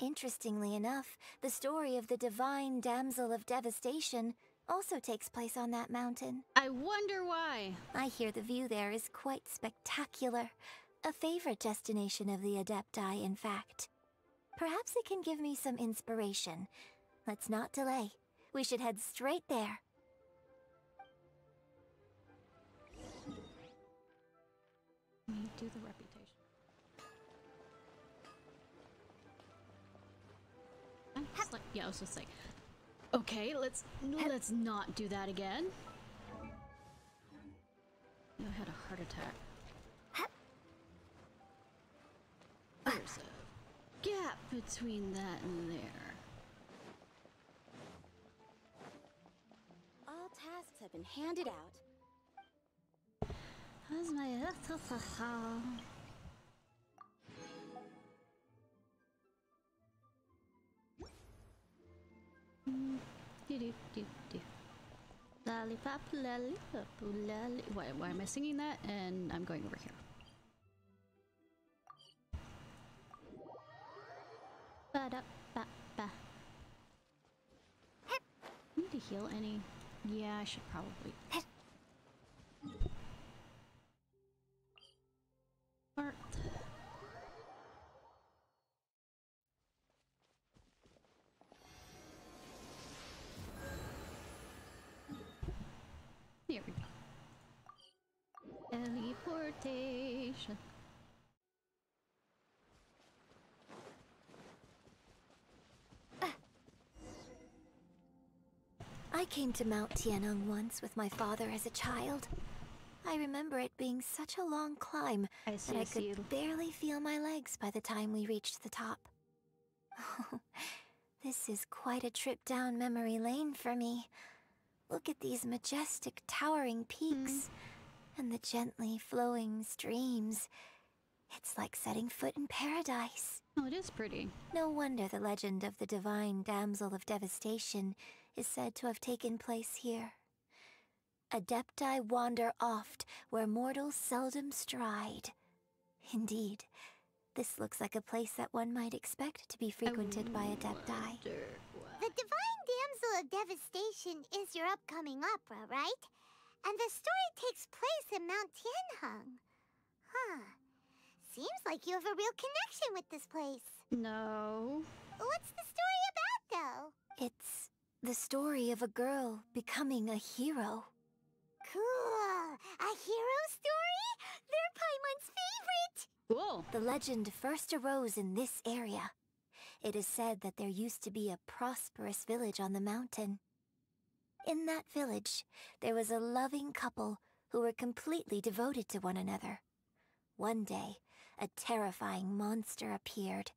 S14: Interestingly enough, the story of the divine damsel of devastation also takes place on that mountain.
S2: I wonder why.
S14: I hear the view there is quite spectacular. A favorite destination of the Adepti, in fact. Perhaps it can give me some inspiration. Let's not delay. We should head straight there.
S2: Let me do the reputation. Yeah, I was just like, okay, let's not do that again. I had a heart attack. There's a gap between that and there.
S14: All tasks have been handed out.
S2: How's my Lollipop, lollipop, lollipop. Why am I singing that? And I'm going over here. Ba-da-ba-ba. Need to heal any? Yeah, I should probably. Art. Here we go. Teleportation.
S14: I came to Mount Tianheng once with my father as a child. I remember it being such a long climb that I could barely feel my legs by the time we reached the top. Oh, this is quite a trip down memory lane for me. Look at these majestic, towering peaks and the gently flowing streams. It's like setting foot in paradise.
S2: Oh, it is pretty.
S14: No wonder the legend of the divine damsel of devastation is said to have taken place here. Adepti wander oft where mortals seldom stride. Indeed, this looks like a place that one might expect to be frequented by Adepti.
S4: The Divine Damsel of Devastation is your upcoming opera, right? And the story takes place in Mount Tianheng. Huh. Seems like you have a real connection with this place.
S2: No.
S4: What's the story about, though?
S14: It's the story of a girl becoming a hero.
S4: Cool. A hero story? They're Paimon's favorite.
S2: Cool.
S14: The legend first arose in this area. It is said that there used to be a prosperous village on the mountain. In that village, there was a loving couple who were completely devoted to one another. One day, a terrifying monster appeared.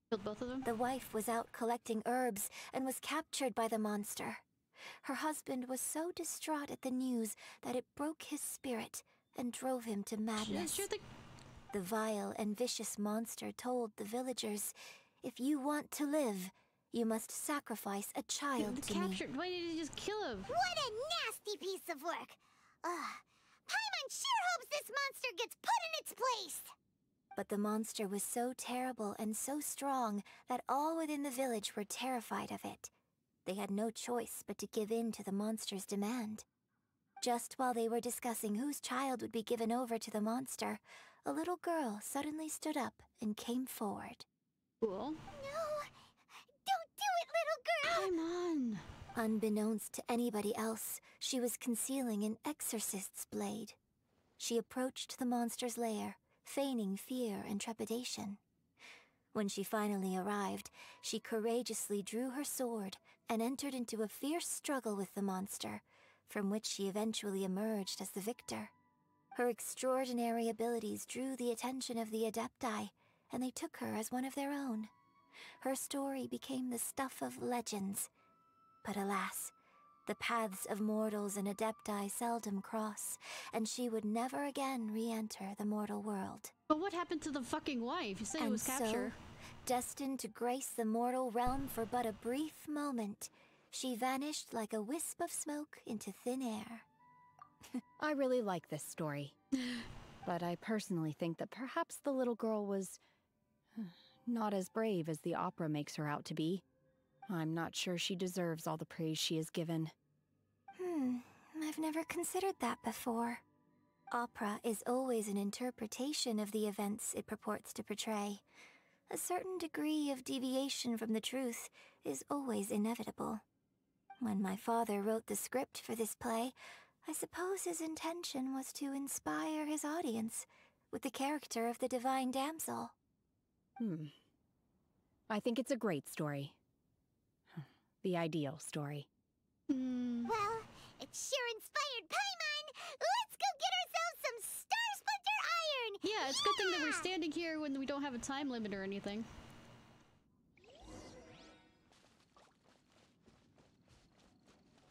S2: Killed both of them?
S14: The wife was out collecting herbs and was captured by the monster. Her husband was so distraught at the news that it broke his spirit and drove him to madness. The vile and vicious monster told the villagers, "If you want to live, you must sacrifice a child to me."
S2: Why did he just kill him?
S4: What a nasty piece of work! Paimon sure hopes this monster gets put in its place!
S14: But the monster was so terrible and so strong that all within the village were terrified of it. They had no choice but to give in to the monster's demand. Just while they were discussing whose child would be given over to the monster, a little girl suddenly stood up and came forward.
S2: Cool.
S4: No! Don't do it, little girl!
S2: Paimon!
S14: Unbeknownst to anybody else, she was concealing an exorcist's blade. She approached the monster's lair, feigning fear and trepidation. When she finally arrived, she courageously drew her sword and entered into a fierce struggle with the monster, from which she eventually emerged as the victor. Her extraordinary abilities drew the attention of the Adepti, and they took her as one of their own. Her story became the stuff of legends. But alas, the paths of mortals and Adepti seldom cross, and she would never again re-enter the mortal world.
S2: But what happened to the fucking wife? You said it was captured.
S14: Destined to grace the mortal realm for but a brief moment, she vanished like a wisp of smoke into thin air.
S11: I really like this story. But I personally think that perhaps the little girl was not as brave as the opera makes her out to be. I'm not sure she deserves all the praise she is given.
S14: I've never considered that before. Opera is always an interpretation of the events it purports to portray. A certain degree of deviation from the truth is always inevitable. When my father wrote the script for this play, I suppose his intention was to inspire his audience with the character of the divine damsel.
S11: I think it's a great story. The ideal story.
S4: Well, it sure inspired Paimon! Let's go get ourselves some Star Splinter Iron!
S2: Yeah, it's a good thing that we're standing here when we don't have a time limit or anything.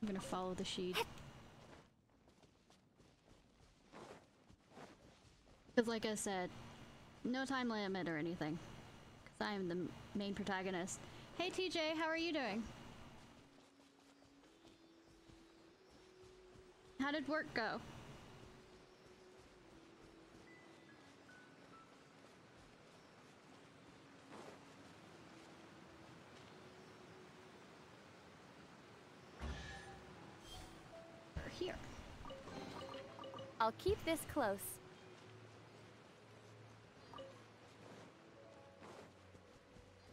S2: I'm gonna follow the sheet. Because like I said, no time limit or anything. Because I am the main protagonist. Hey TJ, how are you doing? How did work go? We're here.
S7: I'll keep this close.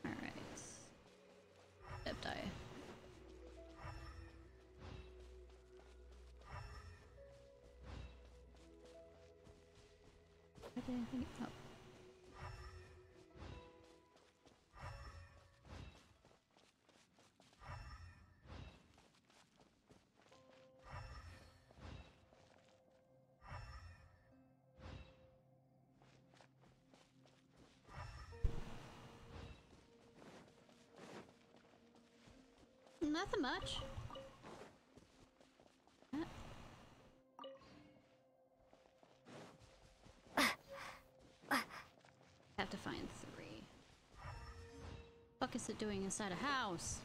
S2: Alright. Adepti. Oh. Nothing much. Have to find 3. What is it doing inside a house?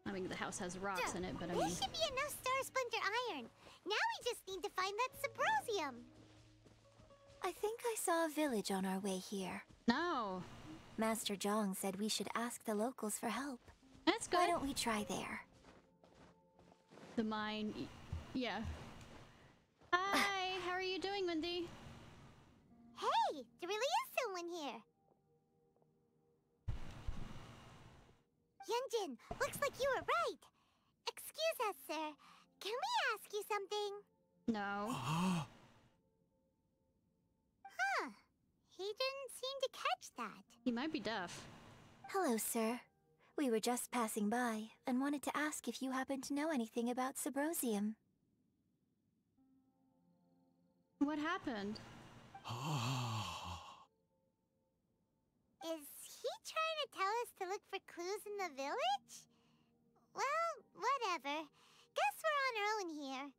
S2: I mean, the house has rocks in it, but I mean...
S4: There should be enough Star Splinter Iron. Now we just need to find that Subrosium.
S14: I think I saw a village on our way here.
S2: No.
S14: Master Zhang said we should ask the locals for help.
S2: That's good.
S14: Why don't we try there?
S2: The mine. Yeah. Hi, how are you doing, Wendy?
S4: Hey, there really is someone here. Yunjin, looks like you were right. Excuse us, sir. Can we ask you something?
S2: No.
S4: Huh. He didn't seem to catch that.
S2: He might be deaf.
S14: Hello, sir. We were just passing by and wanted to ask if you happen to know anything about Subrosium.
S2: What happened?
S4: Is he trying to tell us to look for clues in the village? Well, whatever. Guess we're on our own here.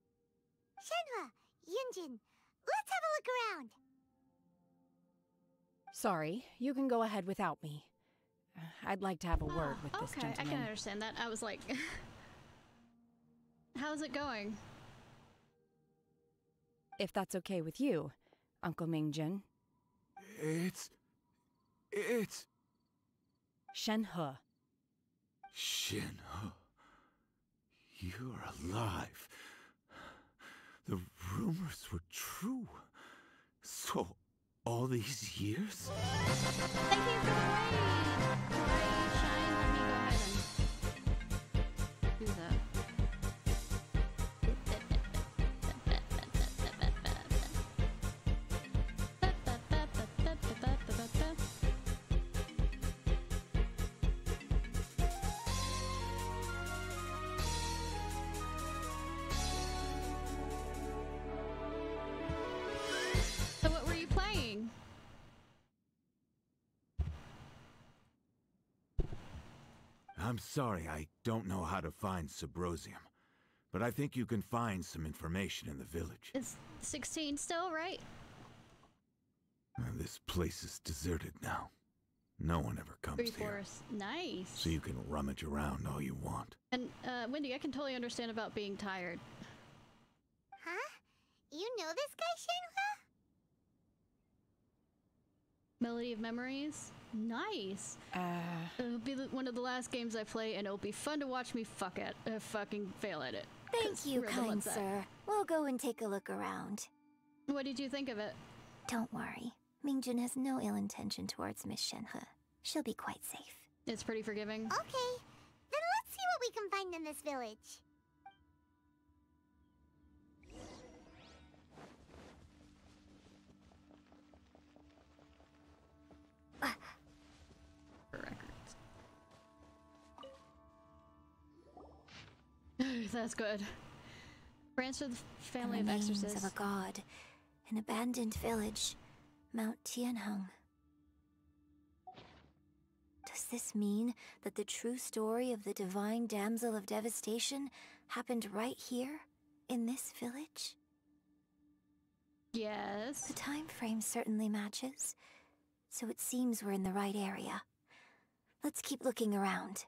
S4: Shenhua, Yunjin, let's have a look around.
S11: Sorry, you can go ahead without me. I'd like to have a word with this
S2: Okay,
S11: gentleman.
S2: I can understand that. I was like, how's it going?
S11: If that's okay with you, Uncle Mingjin.
S13: It's...
S11: Shenhe.
S13: Shenhe. You're alive. The rumors were true. So, all these years?
S2: Thank you for the raid! Shine, let me go ahead and do that. So what were you playing?
S13: I'm sorry, I don't know how to find Subrosium. But I think you can find some information in the village.
S2: It's 16 still, right?
S13: This place is deserted now. No one ever comes here.
S2: Forest. Nice.
S13: So you can rummage around all you want.
S2: And, Wendy, I can totally understand about being tired.
S4: Huh? You know this guy, Shenhua?
S2: Melody of Memories? Nice! It'll be one of the last games I play, and it'll be fun to watch me fucking fail at it.
S14: Thank you, kind sir. We'll go and take a look around.
S2: What did you think of it?
S14: Don't worry. Mingjin has no ill intention towards Miss Shenhe. She'll be quite safe.
S2: It's pretty forgiving.
S4: Okay, then let's see what we can find in this village.
S2: That's good. Branch of the family of
S14: remains
S2: exorcists.
S14: of a god. An abandoned village. Mount Tianheng. Does this mean that the true story of the divine damsel of devastation happened right here? In this village?
S2: Yes.
S14: The time frame certainly matches. So it seems we're in the right area. Let's keep looking around.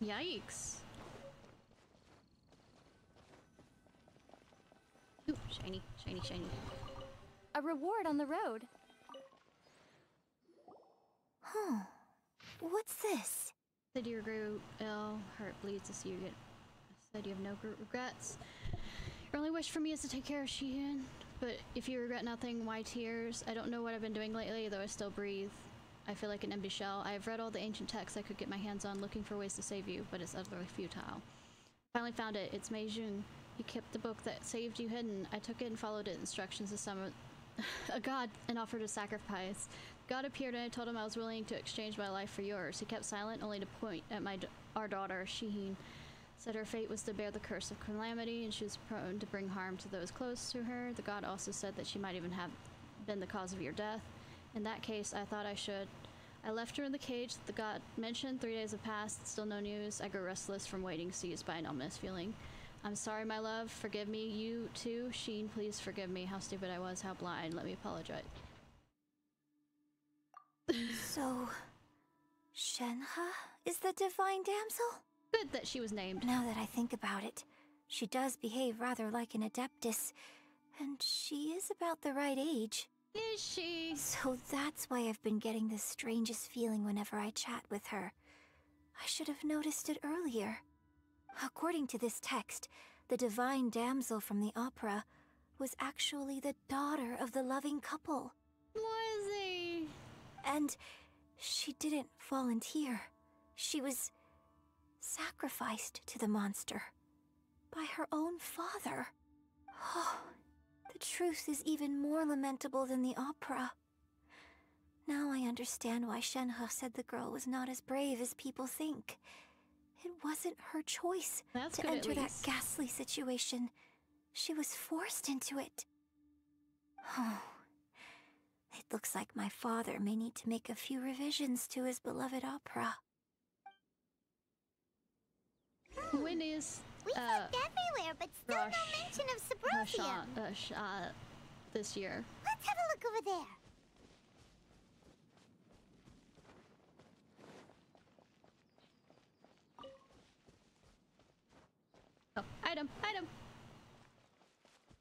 S2: Yikes. Ooh, shiny, shiny, shiny.
S7: A reward on the road.
S14: Huh. What's this?
S2: Said you grew ill, heart bleeds as you get. Said you have no regrets. Your only wish for me is to take care of Shihin. But if you regret nothing, why tears? I don't know what I've been doing lately, though I still breathe. I feel like an empty shell. I have read all the ancient texts I could get my hands on looking for ways to save you, but it's utterly futile. Finally found it. It's Mei Jun. He kept the book that saved you hidden. I took it and followed its instructions to summon a god and offered a sacrifice. God appeared and I told him I was willing to exchange my life for yours. He kept silent, only to point at our daughter, Shihin. Said her fate was to bear the curse of calamity and she was prone to bring harm to those close to her. The god also said that she might even have been the cause of your death. In that case, I thought I should. I left her in the cage that the god mentioned. 3 days have passed, still no news. I grew restless from waiting, seized by an ominous feeling. I'm sorry, my love. Forgive me. You too. Sheen, please forgive me. How stupid I was, how blind. Let me apologize.
S14: So, Shenhe is the divine damsel?
S2: Good that she was named.
S14: Now that I think about it, She does behave rather like an Adeptus, and she is about the right age.
S2: Is she?
S14: So that's why I've been getting the strangest feeling whenever I chat with her. I should have noticed it earlier. According to this text, the divine damsel from the opera was actually the daughter of the loving couple.
S2: Was he?
S14: And she didn't volunteer. She was sacrificed to the monster by her own father. Oh, the truth is even more lamentable than the opera. Now I understand why Shenhe said the girl was not as brave as people think. It wasn't her choice to enter that ghastly situation. She was forced into it. Oh, it looks like my father may need to make a few revisions to his beloved opera.
S2: When is
S4: we looked everywhere, but still no mention of Subrosium.
S2: This year.
S4: Let's have a look over there.
S2: Oh, item.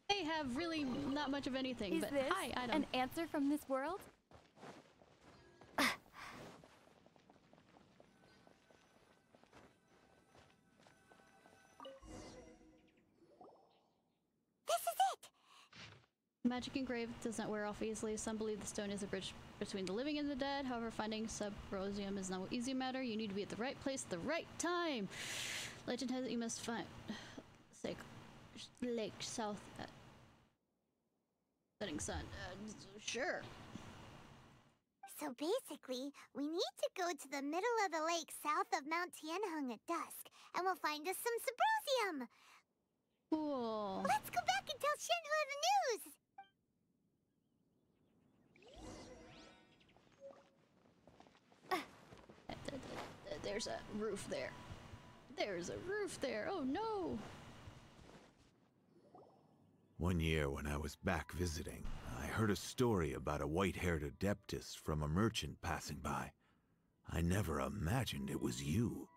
S2: They have really not much of anything, but
S7: this
S2: hi, item.
S7: An answer from this world?
S4: This is it!
S2: Magic engraved does not wear off easily. Some believe the stone is a bridge between the living and the dead. However, finding Subrosium is no easy matter. You need to be at the right place at the right time. Legend has it you must find Lake South at setting sun. Sure.
S4: So basically, we need to go to the middle of the lake south of Mount Tianheng at dusk, and we'll find us some Subrosium.
S2: Cool.
S4: Let's go back and tell Shenhe the news.
S2: There's a roof there. There's a roof there. Oh no.
S13: One year when I was back visiting, I heard a story about a white-haired Adeptus from a merchant passing by. I never imagined it was you.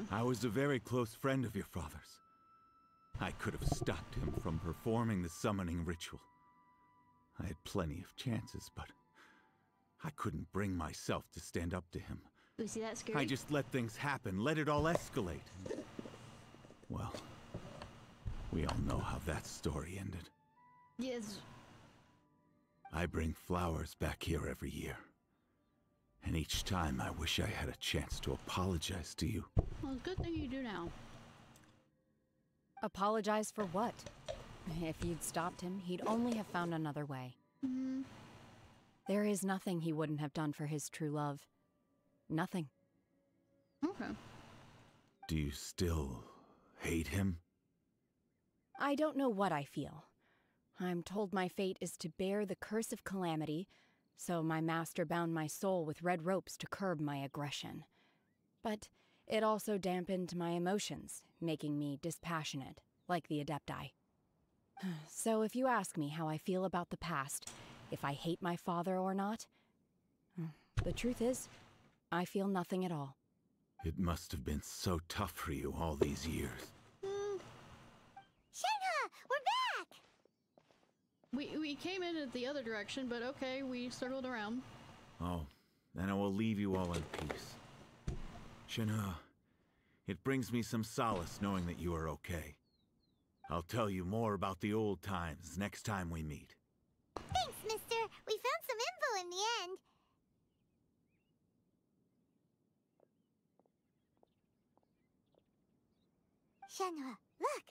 S13: I was a very close friend of your father's. I could have stopped him from performing the summoning ritual. I had plenty of chances, but I couldn't bring myself to stand up to him.
S2: Was he that scary?
S13: I just let things happen, let it all escalate. Well, we all know how that story ended.
S2: Yes.
S13: I bring flowers back here every year. And each time I wish I had a chance to apologize to you.
S2: Well, good thing you do now.
S11: Apologize for what? If you'd stopped him, he'd only have found another way. There is nothing he wouldn't have done for his true love. Nothing.
S2: Okay.
S13: Do you still hate him?
S11: I don't know what I feel. I'm told my fate is to bear the curse of calamity, so my master bound my soul with red ropes to curb my aggression. But it also dampened my emotions, making me dispassionate, like the Adepti. So if you ask me how I feel about the past, if I hate my father or not, the truth is, I feel nothing at all.
S13: It must have been so tough for you all these years.
S4: Shenhe, we're back!
S2: We came in at the other direction, but okay, we circled around.
S13: Oh, then I will leave you all in peace. Shenhe, it brings me some solace knowing that you are okay. I'll tell you more about the old times next time we meet.
S4: Thanks, mister. We found some info in the end. Shenhe, look!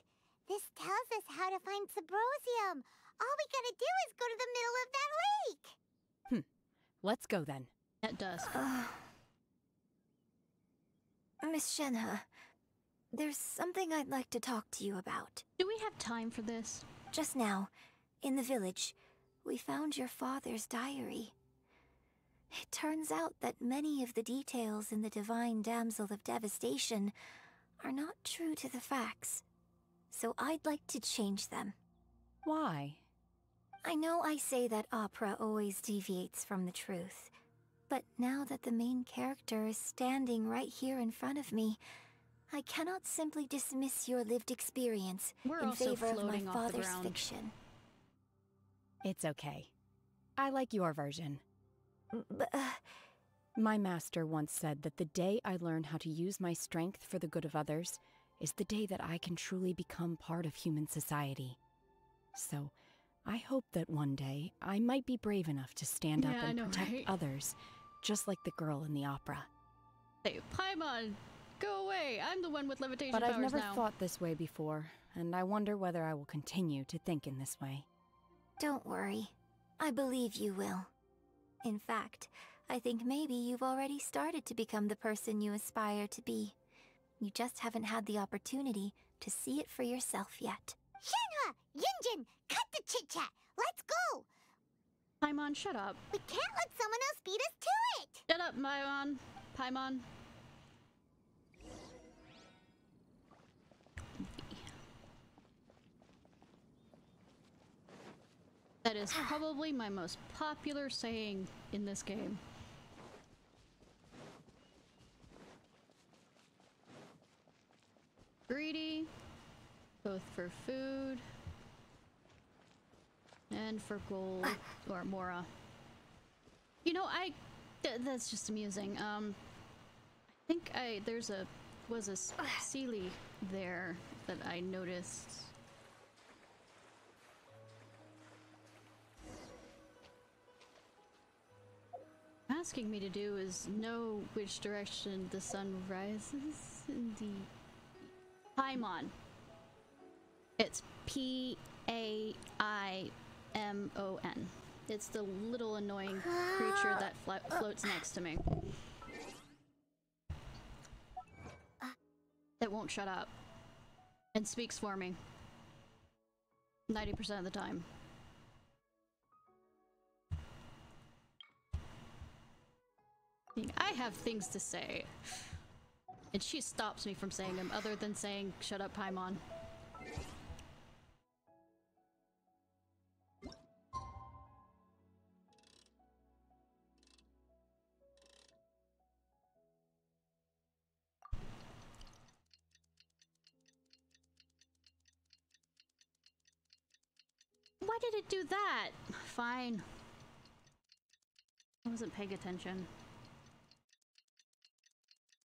S4: This tells us how to find Subrosium. All we gotta do is go to the middle of that lake.
S11: Let's go then.
S2: At dusk.
S14: Miss Shenhe, there's something I'd like to talk to you about.
S2: Do we have time for this?
S14: Just now, in the village, we found your father's diary. It turns out that many of the details in the Divine Damsel of Devastation are not true to the facts. So I'd like to change them.
S11: Why?
S14: I know I say that opera always deviates from the truth, but now that the main character is standing right here in front of me, I cannot simply dismiss your lived experience in favor of my father's fiction.
S11: It's okay. I like your version. My master once said that the day I learn how to use my strength for the good of others is the day that I can truly become part of human society. So, I hope that one day I might be brave enough to stand up and protect others, just like the girl in the opera.
S2: Hey, Paimon! Go away! I'm the one with levitation powers now.
S11: But I've never thought this way before, and I wonder whether I will continue to think in this way.
S14: Don't worry. I believe you will. In fact, I think maybe you've already started to become the person you aspire to be. You just haven't had the opportunity to see it for yourself yet.
S4: Shenhe! Yunjin! Cut the chit-chat! Let's go!
S2: Paimon, shut up.
S4: We can't let someone else beat us to it!
S2: Shut up, Paimon. Paimon. That is probably my most popular saying in this game. Greedy, both for food and for gold or mora. You know, that's just amusing. I think there was a Sealy there that I noticed. Asking me to do is know which direction the sun rises in the Paimon. It's Paimon. It's the little annoying creature that floats next to me. That won't shut up. And speaks for me. 90% of the time. I have things to say. And she stops me from saying them other than saying, shut up, Paimon. Why did it do that? Fine. I wasn't paying attention.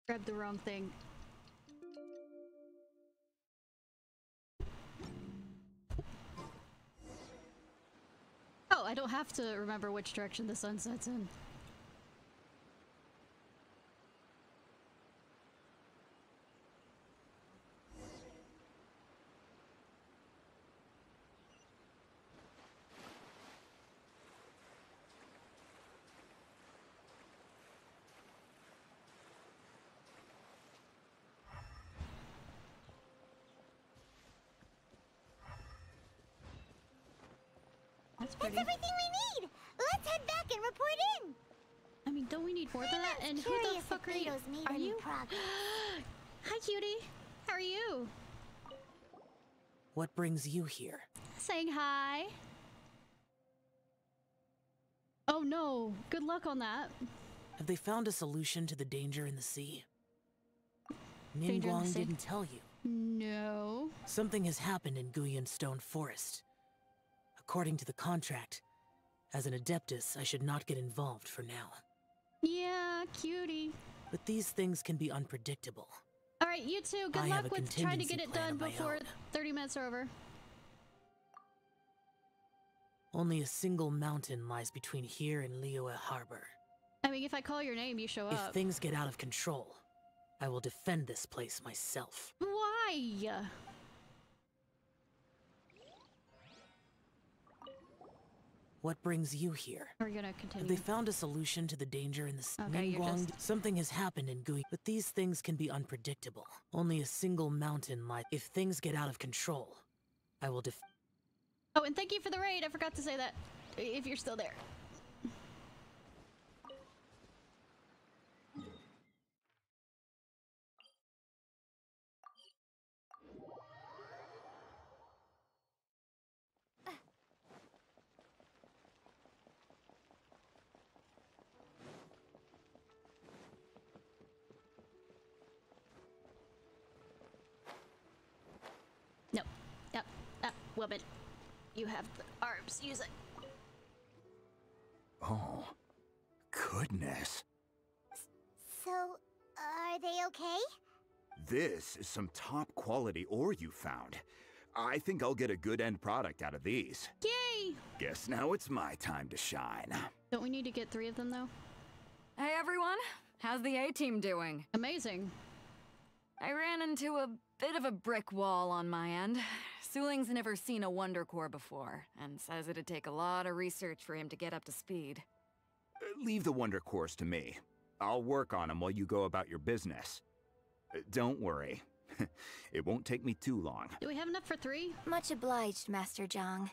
S2: Grabbed the wrong thing. Oh, I don't have to remember which direction the sun sets in. That's
S4: everything we need! Let's head back and report in!
S2: I mean, don't we need more than that? And who the fuck are you? Are you? Hi, cutie. How are you?
S12: What brings you here?
S2: Saying hi. Oh no, good luck on that.
S12: Have they found a solution to the danger in the sea? Ningguang didn't tell you.
S2: No.
S12: Something has happened in Guyan Stone Forest. According to the contract, as an Adeptus, I should not get involved for now.
S2: Yeah, cutie.
S12: But these things can be unpredictable.
S2: Alright, you two, good luck with trying to get it done before 30 minutes are over.
S12: Only a single mountain lies between here and Liyue Harbor.
S2: I mean, if I call your name, you show up.
S12: If things get out of control, I will defend this place myself.
S2: Why?
S12: What brings you here?
S2: We're gonna continue.
S12: Have they found a solution to the danger in the
S2: okay,
S12: Something has happened in Gui, but these things can be unpredictable. Only a single mountain lies. If things get out of control, I will
S2: Oh, and thank you for the raid. I forgot to say that. If you're still there. woman. You have the arms. Use it.
S13: Oh, goodness.
S4: So, are they okay?
S13: This is some top quality ore you found. I think I'll get a good end product out of these.
S2: Yay!
S13: Guess now it's my time to shine.
S2: Don't we need to get 3 of them, though?
S10: Hey everyone, how's the A-team doing?
S2: Amazing.
S10: I ran into a bit of a brick wall on my end. Suling's never seen a Wonder Core before, and says it'd take a lot of research for him to get up to speed.
S13: Leave the Wonder Cores to me. I'll work on them while you go about your business. Don't worry. It won't take me too long.
S2: Do we have enough for 3?
S14: Much obliged, Master Zhang.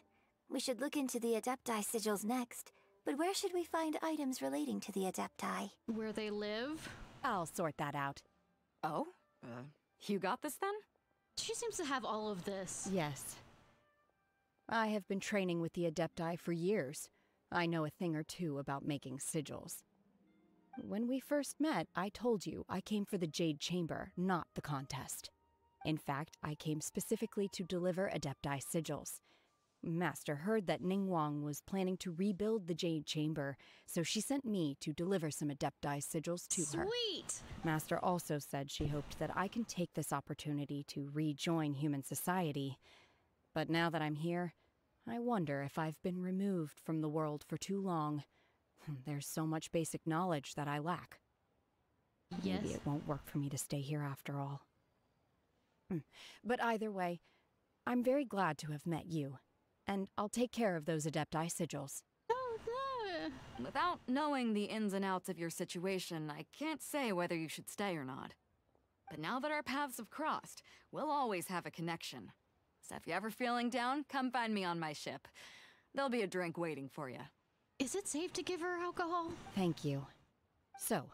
S14: We should look into the Adepti sigils next, but where should we find items relating to the Adepti?
S2: Where they live?
S11: I'll sort that out.
S10: Oh? You got this then?
S2: She seems to have all of this.
S11: Yes. I have been training with the Adepti for years. I know a thing or two about making sigils. When we first met, I told you I came for the Jade Chamber, not the contest. In fact, I came specifically to deliver Adepti sigils. Master heard that Ningguang was planning to rebuild the Jade Chamber, so she sent me to deliver some Adepti sigils to her.
S2: Sweet!
S11: Master also said she hoped that I can take this opportunity to rejoin human society. But now that I'm here, I wonder if I've been removed from the world for too long. There's so much basic knowledge that I lack.
S2: Yes.
S11: Maybe it won't work for me to stay here after all. But either way, I'm very glad to have met you, and I'll take care of those Adepti sigils.
S2: Oh, no.
S10: Without knowing the ins and outs of your situation, I can't say whether you should stay or not. But now that our paths have crossed, we'll always have a connection. So if you're ever feeling down, come find me on my ship. There'll be a drink waiting for you.
S2: Is it safe to give her alcohol?
S11: Thank you. So,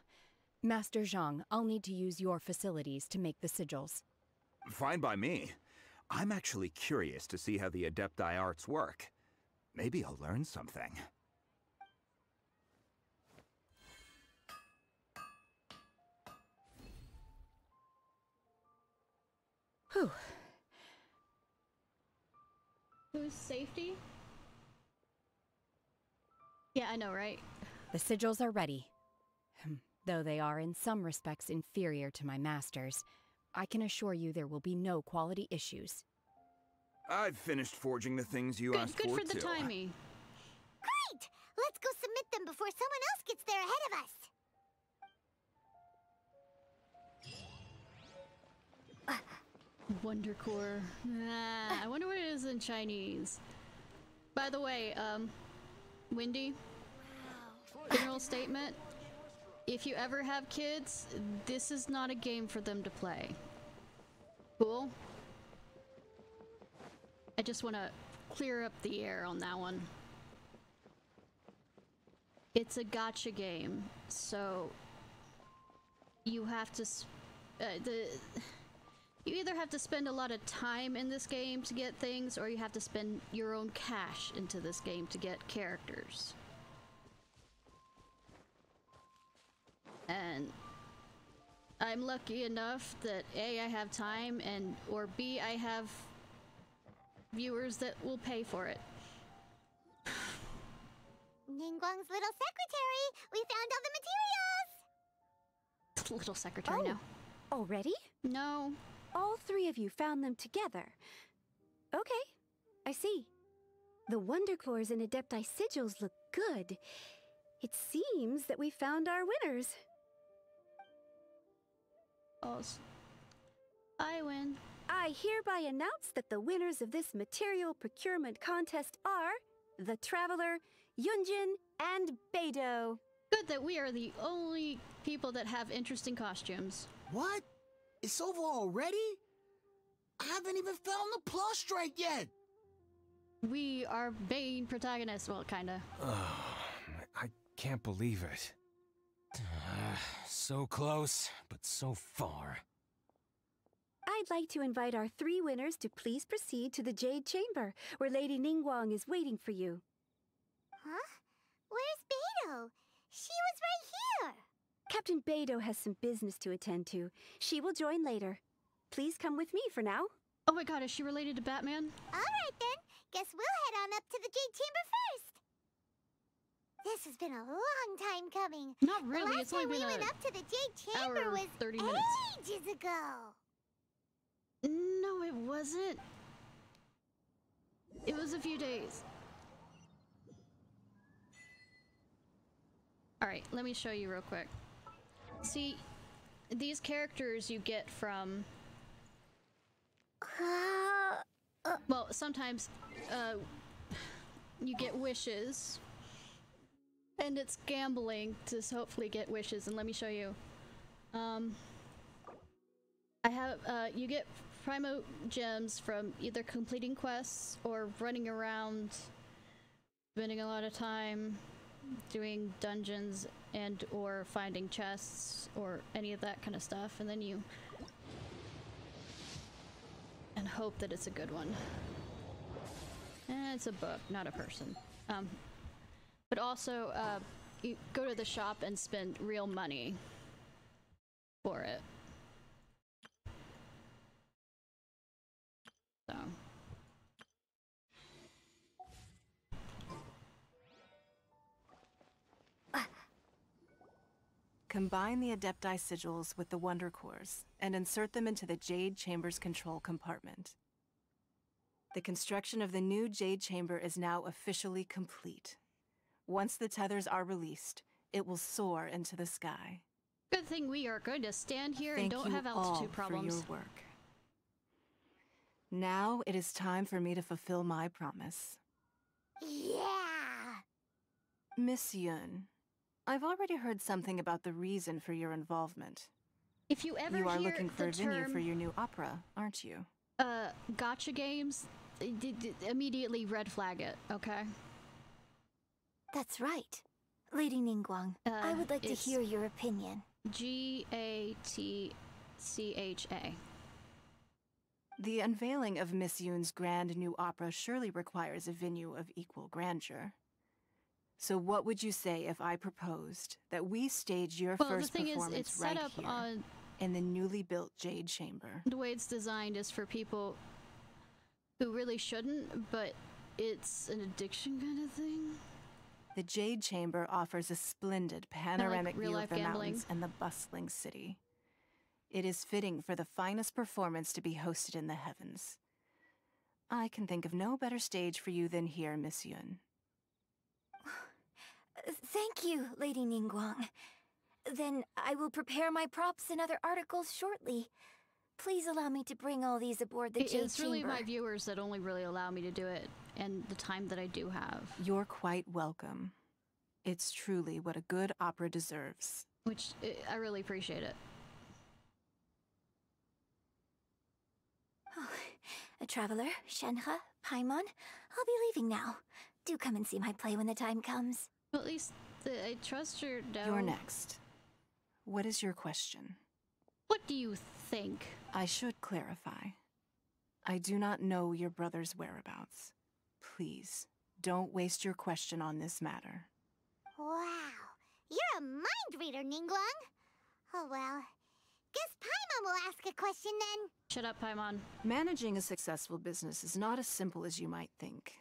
S11: Master Zhang, I'll need to use your facilities to make the sigils.
S13: Fine by me. I'm actually curious to see how the Adepti arts work. Maybe I'll learn something.
S11: Whew.
S2: Who's safety? Yeah, I know, right?
S11: The sigils are ready. Though they are in some respects inferior to my master's, I can assure you there will be no quality issues.
S13: I've finished forging the things you asked for,
S2: Good for the
S13: too.
S2: timing.
S4: Great! Let's go submit them before someone else gets there ahead of us.
S2: Wonder Core. I wonder what it is in Chinese. By the way, Wendy, general statement. If you ever have kids, this is not a game for them to play. Cool? I just want to clear up the air on that one. It's a gacha game, so you have to you either have to spend a lot of time in this game to get things, or you have to spend your own cash into this game to get characters. And I'm lucky enough that A, I have time, and or B, I have viewers that will pay for it.
S4: Ningguang's little secretary! We found all the materials!
S2: Little secretary now.
S8: Already?
S2: No.
S8: All 3 of you found them together. Okay, I see. The Wonder Cores and Adepti sigils look good. It seems that we found our winners.
S2: I win.
S8: I hereby announce that the winners of this material procurement contest are the Traveler, Yunjin, and Beidou.
S2: Good that we are the only people that have interesting costumes.
S15: What? It's over already? I haven't even found the prostrate yet!
S2: We are main protagonists, well, kinda.
S21: I can't believe it. So close, but so far.
S8: I'd like to invite our 3 winners to please proceed to the Jade Chamber, where Lady Ningguang is waiting for you.
S4: Huh? Where's Beidou? She was right here!
S8: Captain Beidou has some business to attend to. She will join later. Please come with me for now.
S2: Oh my god, is she related to Batman?
S4: Alright then, Guess we'll head on up to the Jade Chamber first. This has been a long time coming.
S2: Not really.
S4: The last time we went up to the Jade Chamber was
S2: 30 minutes.
S4: ages ago.
S2: No, it wasn't. It was a few days. Alright, let me show you real quick. See, these characters you get from... well, sometimes you get wishes. And it's gambling to hopefully get wishes, and let me show you. I have, you get Primo Gems from either completing quests or running around, spending a lot of time doing dungeons and or finding chests or any of that kind of stuff, and then you and hope that it's a good one. And it's a book, not a person. But also, you go to the shop and spend real money for it. So.
S16: Combine the Adepti sigils with the Wonder Cores and insert them into the Jade Chamber's control compartment. The construction of the new Jade Chamber is now officially complete. Once the tethers are released, it will soar into the sky.
S2: Good thing we are going to stand here and don't have altitude problems.
S16: Thank you all for your work. Now it is time for me to fulfill my promise.
S4: Yeah!
S16: Miss Yun, I've already heard something about the reason for your involvement.
S2: If you ever
S16: You are
S2: hear
S16: looking for
S2: the
S16: a venue
S2: term,
S16: for your new opera, aren't you?
S2: Gotcha games, immediately red flag it, okay?
S14: That's right. Lady Ningguang, I would like to hear your opinion.
S2: G-A-T-C-H-A.
S16: The unveiling of Miss Yun's grand new opera surely requires a venue of equal grandeur. So what would you say if I proposed that we stage your first performance right here in the newly built Jade Chamber?
S2: The way it's designed is for people who really shouldn't, but it's an addiction kind of thing.
S16: The Jade Chamber offers a splendid panoramic view of the mountains and the bustling city. It is fitting for the finest performance to be hosted in the heavens. I can think of no better stage for you than here, Miss Yun.
S14: Thank you, Lady Ningguang. Then I will prepare my props and other articles shortly. Please allow me to bring all these aboard the Jade Chamber.
S2: It's really my viewers that only really allow me to do it, and the time that I do have.
S16: You're quite welcome. It's truly what a good opera deserves.
S2: Which, I really appreciate it.
S14: Oh, a traveler, Shenhe, Paimon, I'll be leaving now. Do come and see my play when the time comes.
S2: Well, at least I trust your dad.
S16: You're next. What is your question?
S2: What do you think?
S16: I should clarify. I do not know your brother's whereabouts. Please, don't waste your question on this matter.
S4: Wow, you're a mind reader, Ningguang. Oh well, guess Paimon will ask a question then.
S2: Shut up, Paimon.
S16: Managing a successful business is not as simple as you might think.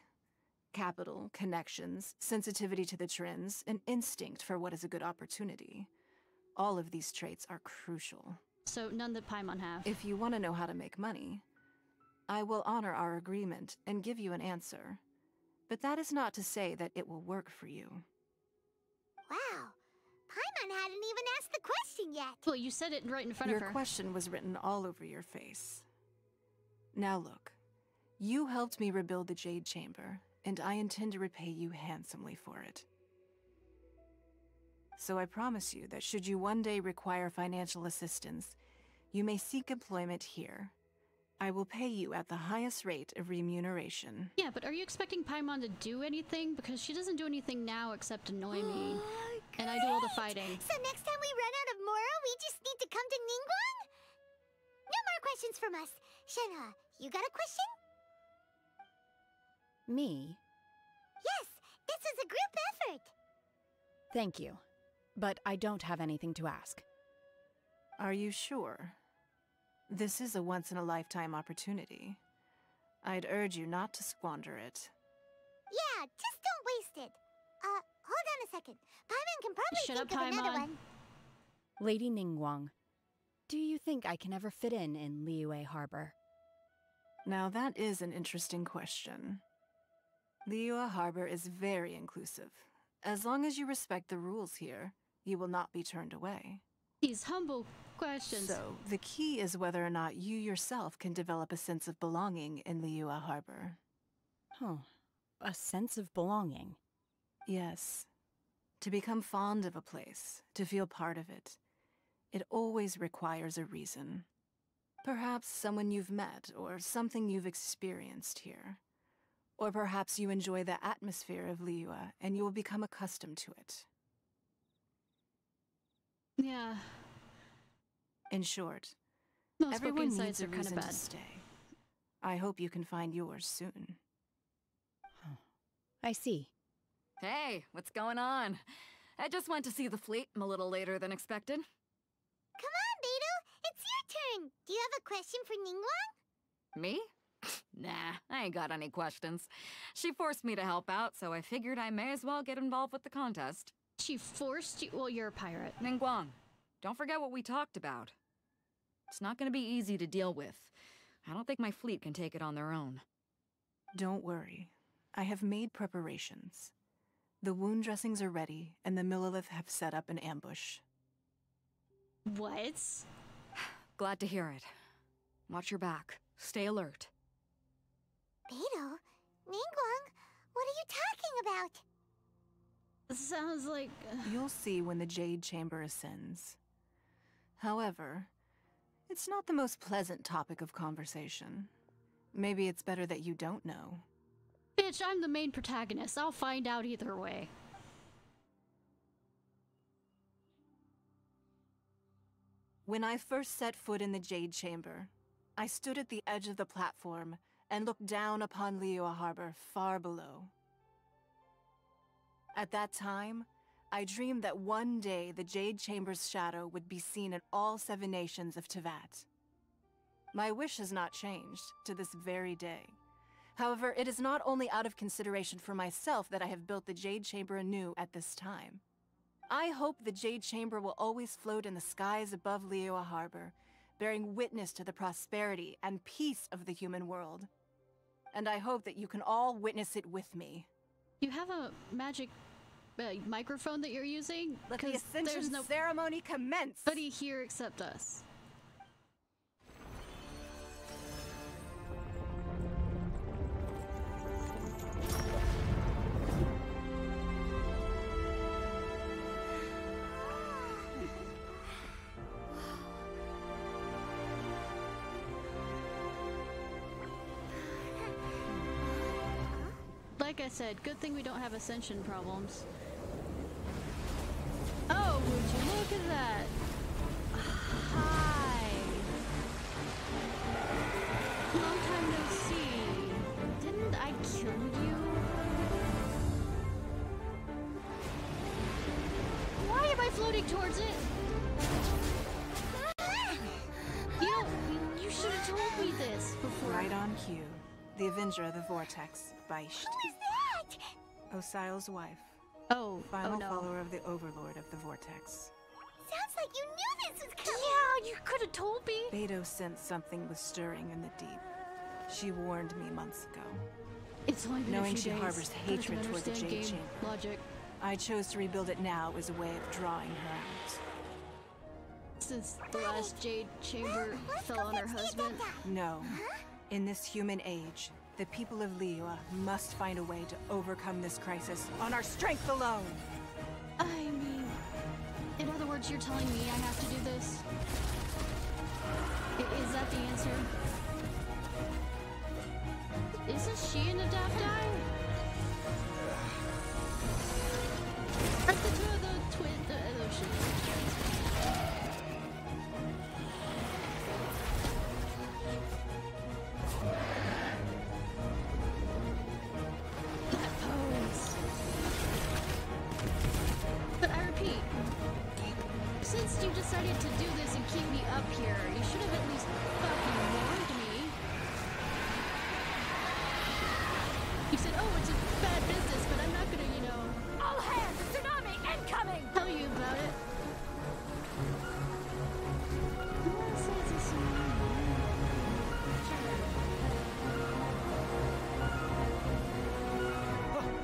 S16: Capital, connections, sensitivity to the trends, and instinct for what is a good opportunity. All of these traits are crucial.
S2: So none that Paimon have.
S16: If you want to know how to make money, I will honor our agreement and give you an answer. But that is not to say that it will work for you.
S4: Wow, Paimon hadn't even asked the question yet.
S2: Well, you said it right in front of her.
S16: Your question was written all over your face. Now look, you helped me rebuild the Jade Chamber, and I intend to repay you handsomely for it. So I promise you that should you one day require financial assistance, you may seek employment here. I will pay you at the highest rate of remuneration.
S2: Yeah, but are you expecting Paimon to do anything? Because she doesn't do anything now except annoy me. And I do all the fighting.
S4: So next time we run out of Moro, we just need to come to Ningguang? No more questions from us. Shenhe, you got a question?
S11: Me?
S4: Yes, this is a group effort.
S11: Thank you. But I don't have anything to ask.
S16: Are you sure? This is a once-in-a-lifetime opportunity. I'd urge you not to squander it.
S4: Yeah, just don't waste it. Hold on a second. Paimon can probably
S2: Shut
S4: think
S2: up,
S4: of another
S2: Paimon.
S4: one.
S11: Lady Ningguang, do you think I can ever fit in Liyue Harbor?
S16: Now that is an interesting question. Liyue Harbor is very inclusive. As long as you respect the rules here, you will not be turned away.
S2: These humble questions.
S16: So, the key is whether or not you yourself can develop a sense of belonging in Liyue Harbor.
S11: Huh. A sense of belonging.
S16: Yes. To become fond of a place, to feel part of it, it always requires a reason. Perhaps someone you've met, or something you've experienced here. Or perhaps you enjoy the atmosphere of Liyue, and you will become accustomed to it.
S2: Yeah.
S16: In short,
S2: Most
S16: everyone
S2: booking
S16: needs
S2: sites
S16: a
S2: are kind
S16: reason
S2: of
S16: to
S2: bad.
S16: stay. I hope you can find yours soon.
S11: I see.
S10: Hey, what's going on? I just went to see the fleet a little later than expected.
S4: Come on, Beidou. It's your turn. Do you have a question for Ningguang?
S10: Me? Nah, I ain't got any questions. She forced me to help out, so I figured I may as well get involved with the contest.
S2: She forced you? Well, you're a pirate.
S10: Ningguang, don't forget what we talked about. It's not gonna be easy to deal with. I don't think my fleet can take it on their own.
S16: Don't worry. I have made preparations. The wound dressings are ready, and the Millilith have set up an ambush.
S2: What?
S10: Glad to hear it. Watch your back. Stay alert.
S4: Beidou? Ningguang? What are you talking about?
S2: Sounds like...
S16: You'll see when the Jade Chamber ascends. However, it's not the most pleasant topic of conversation. Maybe it's better that you don't know.
S2: Bitch, I'm the main protagonist. I'll find out either way.
S16: When I first set foot in the Jade Chamber, I stood at the edge of the platform and looked down upon Liyue Harbor far below. At that time, I dreamed that one day the Jade Chamber's shadow would be seen in all 7 nations of Teyvat. My wish has not changed to this very day. However, it is not only out of consideration for myself that I have built the Jade Chamber anew at this time. I hope the Jade Chamber will always float in the skies above Liyue Harbor, bearing witness to the prosperity and peace of the human world. And I hope that you can all witness it with me.
S2: You have a magic microphone that you're using?
S16: Let the Ascension ceremony commence!
S2: Nobody here except us. Like I said, good thing we don't have ascension problems. Oh, would you look at that? Hi. Long time no see. Didn't I kill you? Why am I floating towards it? You should have told me this before.
S16: Right on cue. The Avenger of the Vortex by Ishnai.
S4: Who is that?
S16: Osial's wife.
S2: Oh,
S16: final
S2: no.
S16: follower of the Overlord of the Vortex.
S4: Sounds like you knew this was coming.
S2: Yeah, you could have told me.
S16: Beidou sensed something was stirring in the deep. She warned me months ago.
S2: It's only been
S16: Knowing
S2: a few
S16: she
S2: days.
S16: harbors
S2: But I
S16: hatred
S2: can
S16: toward the
S2: understand
S16: Jade
S2: game
S16: Chamber,
S2: logic.
S16: I chose to rebuild it now as a way of drawing her out.
S2: Since the last Jade Chamber fell on her husband.
S16: No. In this human age, the people of Liyue must find a way to overcome this crisis on our strength alone!
S2: I mean, in other words, you're telling me I have to do this? Is that the answer? Isn't she an adapti? Aren't the two of the twin... That pose. But I repeat, since you decided to do this and keep me up here, you should have at least fucking warned me. You said, oh, it's a bad business, but I'm not gonna, you know...
S7: All hands! A tsunami incoming!
S2: Tell you about it.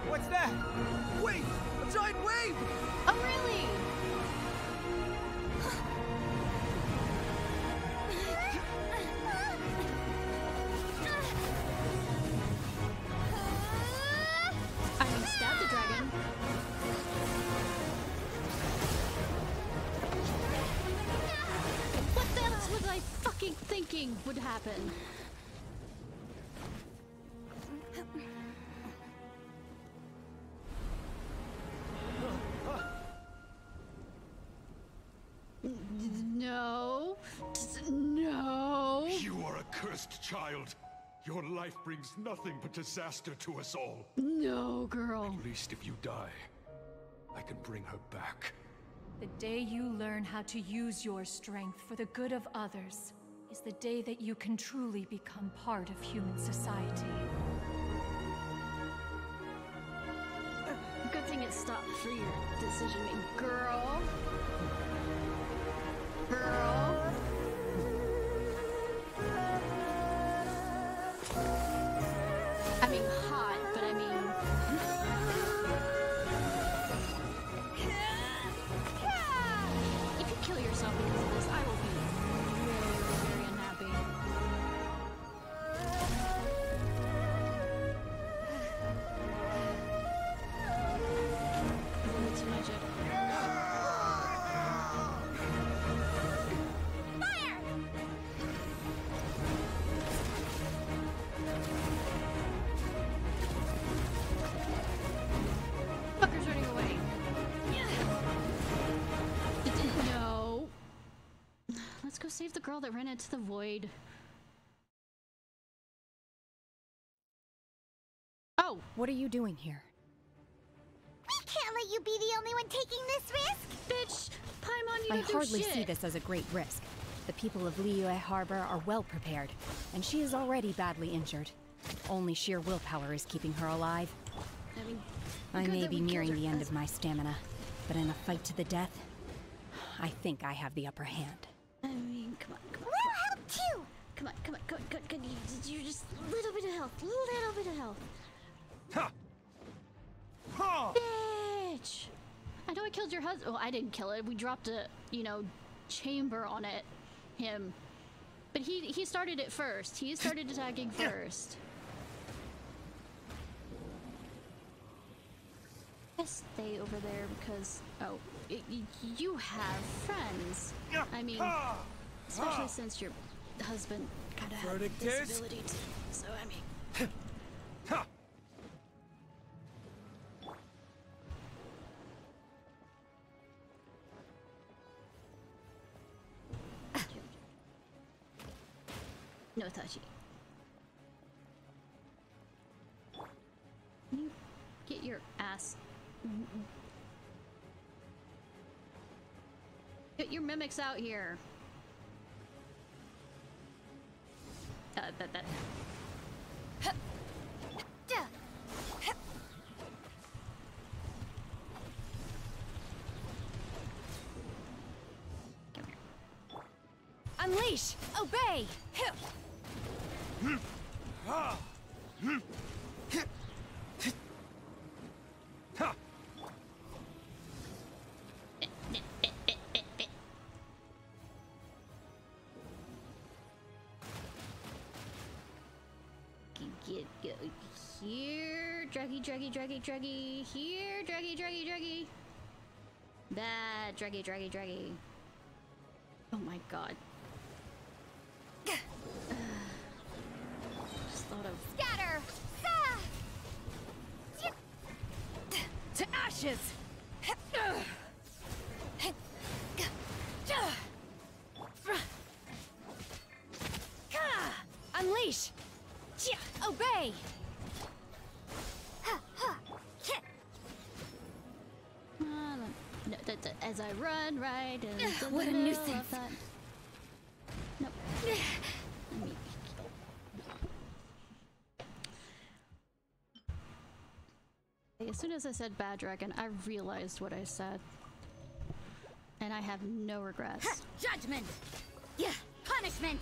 S6: What's that? Wait! A giant wave!
S2: Oh, really? I mean, stab the dragon. What else was I fucking thinking would happen? No. No.
S9: You are a cursed child. Your life brings nothing but disaster to us all.
S2: No, girl.
S9: At least if you die, I can bring her back.
S1: The day you learn how to use your strength for the good of others is the day that you can truly become part of human society.
S2: Good thing it stopped for your decision making, girl. Girl. I mean, hot, but I mean... If you kill yourself because of this, I will be very, very unhappy. That's magic. Fucker's running away. No. Let's go save the girl that ran into the void.
S11: Oh! What are you doing here?
S4: We can't let you be the only one taking this risk!
S2: Bitch! Paimon, you
S11: I
S2: don't do
S11: hardly
S2: shit.
S11: see this as a great risk. The people of Liyue Harbor are well prepared, and she is already badly injured. Only sheer willpower is keeping her alive.
S2: I mean,
S11: I
S2: good
S11: may
S2: that
S11: be
S2: we killed
S11: nearing
S2: her.
S11: the end
S2: That's-
S11: of my stamina, but in a fight to the death, I think I have the upper hand.
S2: I mean, come on, come on.
S4: We'll help too!
S2: Come on, come on, come on, come on, come on. You're just a little bit of health, little bit of health.
S9: Ha! Ha!
S2: Bitch! I know I killed your husband. Well, I didn't kill it. We dropped a, you know, chamber on it. Him. But he started it first. He started attacking first. Just stay over there because, oh, you have friends. I mean, especially since your husband kind of had a
S6: Verdict is-
S2: disability too. So, I mean... No touchy. Can you get your ass... Get your mimics out here. That.
S7: Unleash! Obey!
S2: Get here, draggy. Here, draggy. Bad, draggy. Oh my god. Just thought of
S7: Scatter! To ashes! Unleash! Obey!
S2: No, as I run, right? And
S7: What a nuisance.
S2: Nope. Let me... As soon as I said bad dragon, I realized what I said. And I have no regrets.
S3: Judgment! Yeah, punishment!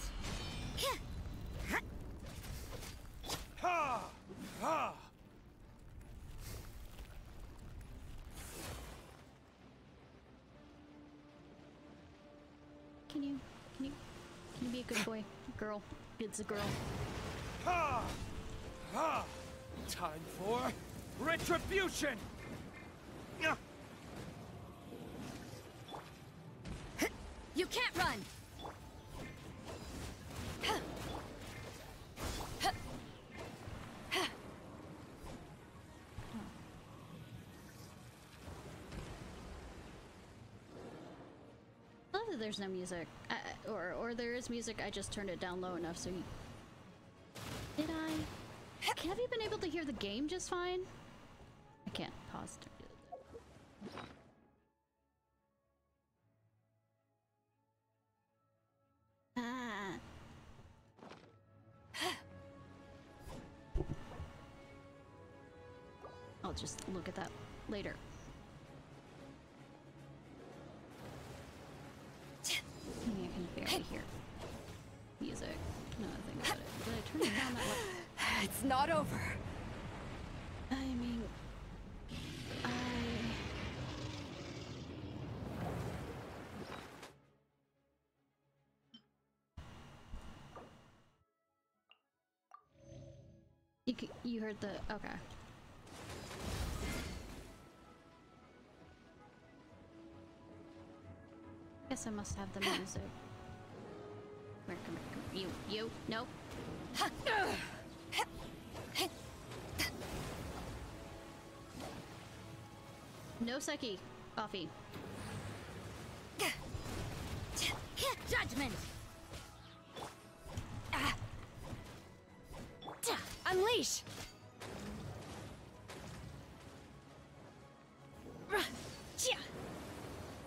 S21: Ha! Ha!
S2: Can you be a good boy? Girl. It's a girl.
S21: Ha! Ha! Time for retribution!
S3: You can't run!
S2: I love that there's no music. Or there is music, I just turned it down low enough so you... Did I? Have you been able to hear the game just fine? I can't pause to do that. I'll just look at that later. I mean, I can barely hear music. No, I think about it. Did I turn it down that low?
S7: It's not over.
S2: I mean, you heard the... Okay. Guess I must have the music. Come here. You. No. No Seki. Offie.
S3: Judgment!
S7: Unleash!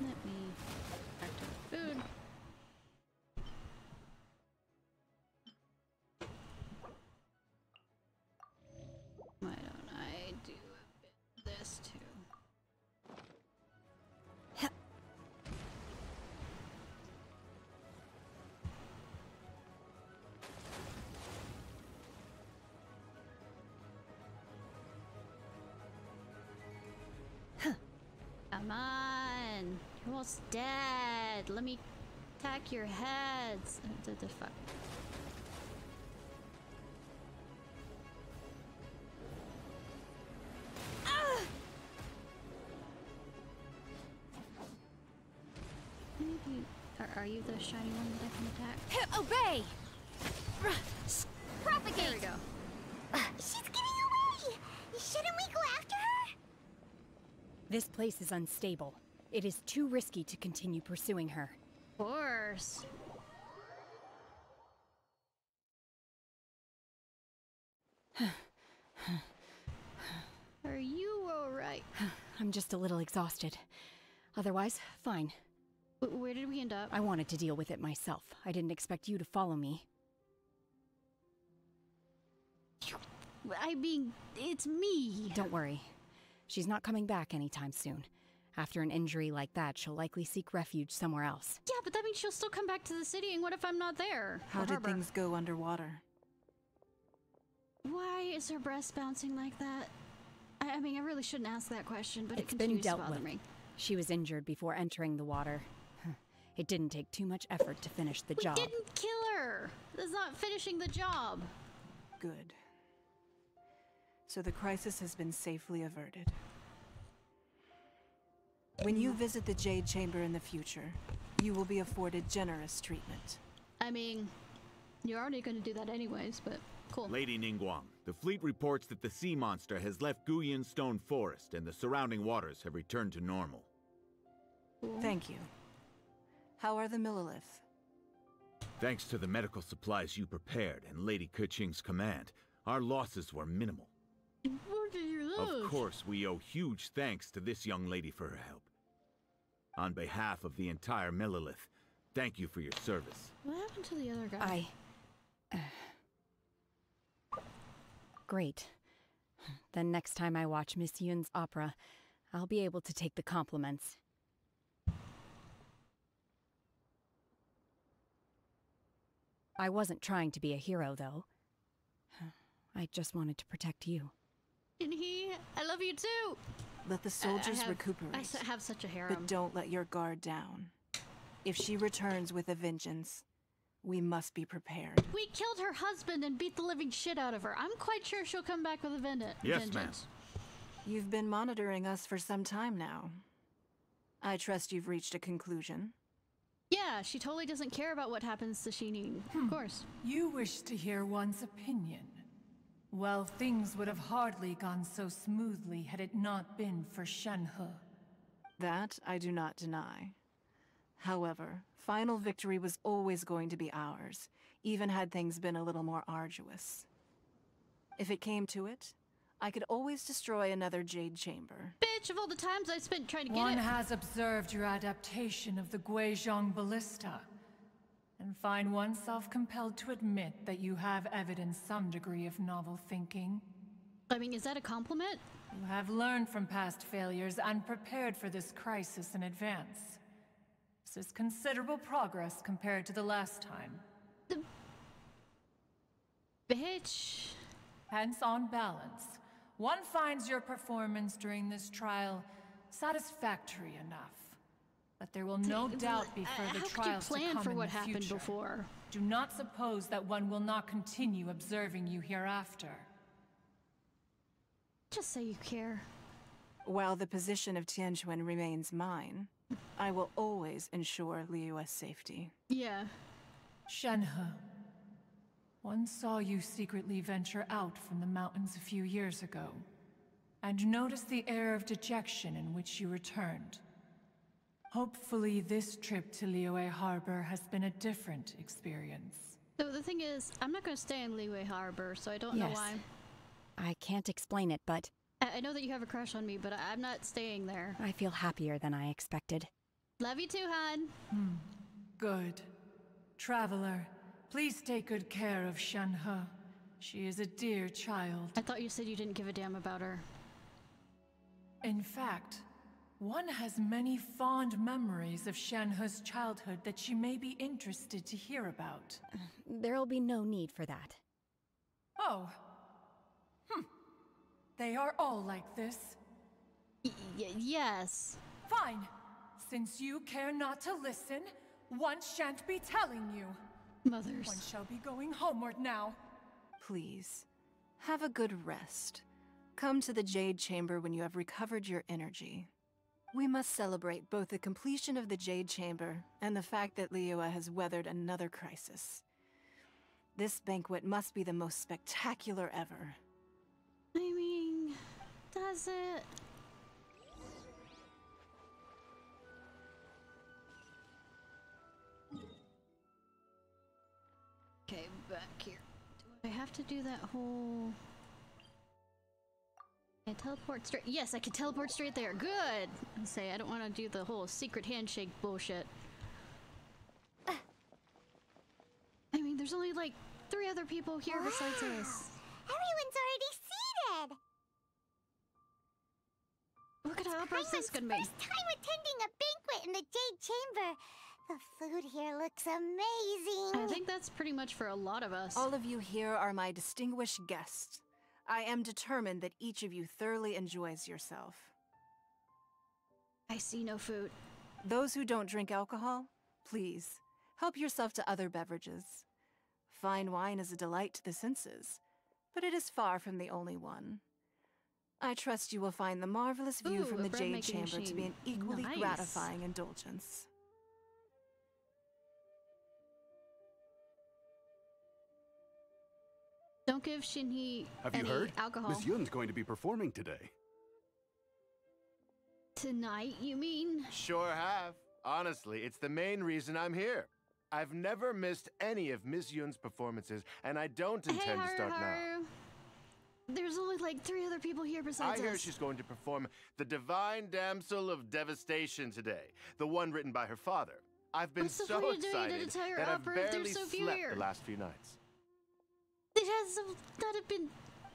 S2: Let me back to the food. Why don't I do a bit of this too? Come on! You're almost dead! Let me attack your heads! The fuck? Maybe... Are you the shiny one that I can attack?
S7: Obey!
S3: Propagate!
S2: There we go.
S4: She's getting away! Shouldn't we go after her?
S11: This place is unstable. It is too risky to continue pursuing her.
S2: Of course. Are you alright?
S11: I'm just a little exhausted. Otherwise, fine.
S2: Where did we end up?
S11: I wanted to deal with it myself. I didn't expect you to follow me.
S2: I mean, it's me.
S11: Don't worry. She's not coming back anytime soon. After an injury like that, she'll likely seek refuge somewhere else.
S2: Yeah, but that means she'll still come back to the city, and what if I'm not there?
S16: How did things go underwater?
S2: Why is her breast bouncing like that? I mean, I really shouldn't ask that question, but
S11: It's
S2: it
S11: been
S2: continues to
S11: dealt
S2: bother
S11: with.
S2: me.
S11: She was injured before entering the water. It didn't take too much effort to finish the job.
S2: We didn't kill her! That's not finishing the job.
S16: Good. So the crisis has been safely averted. When you visit the Jade Chamber in the future, you will be afforded generous treatment.
S2: I mean, you're already going to do that anyways, but cool.
S20: Lady Ningguang, the fleet reports that the sea monster has left Guyan Stone Forest and the surrounding waters have returned to normal.
S16: Thank you. How are the Millilith?
S20: Thanks to the medical supplies you prepared and Lady Keqing's command, our losses were minimal.
S2: What did you lose?
S20: Of course, we owe huge thanks to this young lady for her help. On behalf of the entire Millilith, thank you for your service.
S2: What happened to the other guy?
S11: Great. Then next time I watch Miss Yun's opera, I'll be able to take the compliments. I wasn't trying to be a hero, though. I just wanted to protect you.
S2: And I love you too!
S16: Let the soldiers recuperate.
S2: I have such a harem.
S16: But don't let your guard down. If she returns with a vengeance, we must be prepared.
S2: We killed her husband and beat the living shit out of her. I'm quite sure she'll come back with a vengeance.
S20: Yes, ma'am.
S16: You've been monitoring us for some time now. I trust you've reached a conclusion.
S2: Yeah, she totally doesn't care about what happens to Shinin. Of course.
S1: You wish to hear one's opinion. Well, things would have hardly gone so smoothly had it not been for Shenhe.
S16: That I do not deny. However, final victory was always going to be ours, even had things been a little more arduous. If it came to it, I could always destroy another Jade Chamber.
S2: Bitch, of all the times I spent trying to get it.
S1: One has observed your adaptation of the Guizhong Ballista, and find oneself compelled to admit that you have evidenced some degree of novel thinking.
S2: I mean, is that a compliment?
S1: You have learned from past failures and prepared for this crisis in advance. This is considerable progress compared to the last time.
S2: Bitch.
S1: Hence, on balance, one finds your performance during this trial satisfactory enough. But there will no doubt be further trials to come in the future.
S2: How could you plan for what happened before?
S1: Do not suppose that one will not continue observing you hereafter.
S2: Just say you care.
S16: While the position of Tianquan remains mine, I will always ensure Liyue's safety.
S2: Yeah.
S1: Shenhe, one saw you secretly venture out from the mountains a few years ago, and noticed the air of dejection in which you returned. Hopefully this trip to Liyue Harbor has been a different experience.
S2: So the thing is, I'm not going to stay in Liyue Harbor, so I don't know why.
S11: I can't explain it, but...
S2: I know that you have a crush on me, but I'm not staying there.
S11: I feel happier than I expected.
S2: Love you too, hon.
S1: Good. Traveler, please take good care of Shenhe. She is a dear child.
S2: I thought you said you didn't give a damn about her.
S1: In fact, one has many fond memories of Shenhe's childhood that she may be interested to hear about.
S11: There'll be no need for that.
S1: Oh. They are all like this.
S2: Yes.
S1: Fine. Since you care not to listen, one shan't be telling you.
S2: Mothers.
S1: One shall be going homeward now.
S16: Please, have a good rest. Come to the Jade Chamber when you have recovered your energy. We must celebrate both the completion of the Jade Chamber and the fact that Liyue has weathered another crisis. This banquet must be the most spectacular ever.
S2: I mean, does it? Okay, back here. Do I have to do that whole... Can I teleport straight? Yes, I can teleport straight there. Good! I don't want to do the whole secret handshake bullshit. I mean, there's only like 3 other people here besides us.
S4: Everyone's already seated!
S2: Look at how oppressive this could be.
S4: First time attending a banquet in the Jade Chamber. The food here looks amazing.
S2: I think that's pretty much for a lot of us.
S16: All of you here are my distinguished guests. I am determined that each of you thoroughly enjoys yourself.
S2: I see no food.
S16: Those who don't drink alcohol, please, help yourself to other beverages. Fine wine is a delight to the senses, but it is far from the only one. I trust you will find the marvelous view from the Jade Chamber to be an equally gratifying indulgence.
S2: Don't give Shinhee any alcohol.
S19: Miss Yun's going to be performing today.
S2: Tonight, you mean?
S5: Sure have. Honestly, it's the main reason I'm here. I've never missed any of Miss Yun's performances, and I don't intend to start now.
S2: There's only like 3 other people here besides us.
S5: I hear she's going to perform The Divine Damsel of Devastation today, the one written by her father. I've been so excited that I've barely slept the last few nights.
S2: It has not have been...